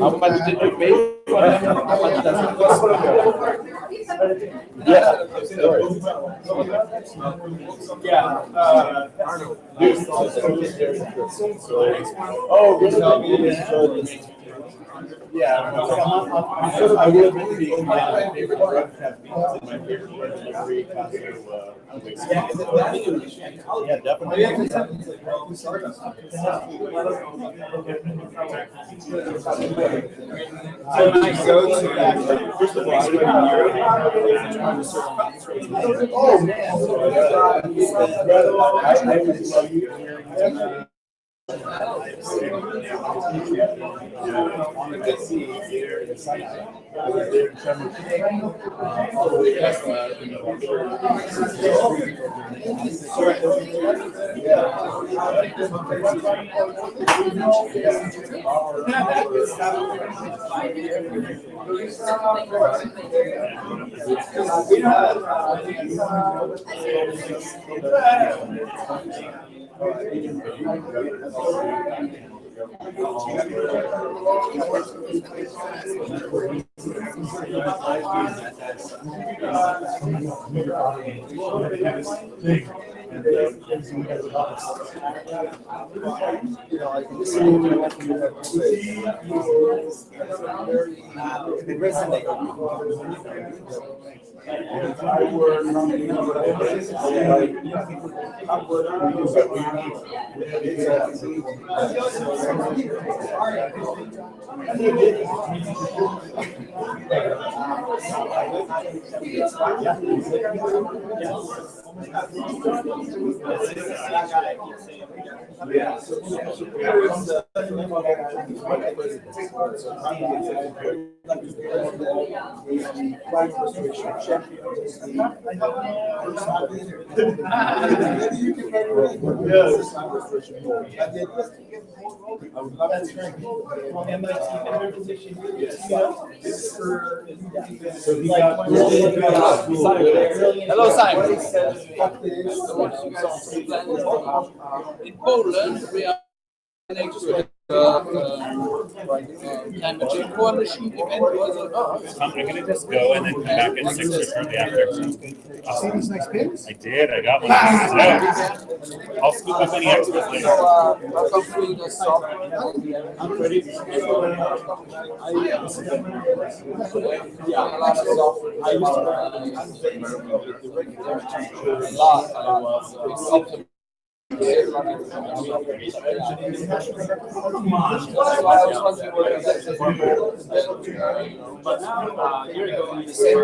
How much did you pay? Oh, really? Yeah, I'm sure I will be my favorite broadcast meetings and my favorite delivery yeah, definitely. So when I go to, first of all, I go to Europe. Oh, man. That's great. MIT, and their position here is for. Hello, Simon. In Poland, we are next to climate change coalition event. I'm gonna just go and then come back at 6 or shortly after. See these nice pins? I did. I got one. So I'll scoop up any extras later. I'm ready. Yeah, a lot of software. I used to run the regular a lot. I was that's why I was wondering where but here you go, the same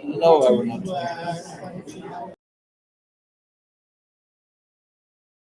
No, I will not.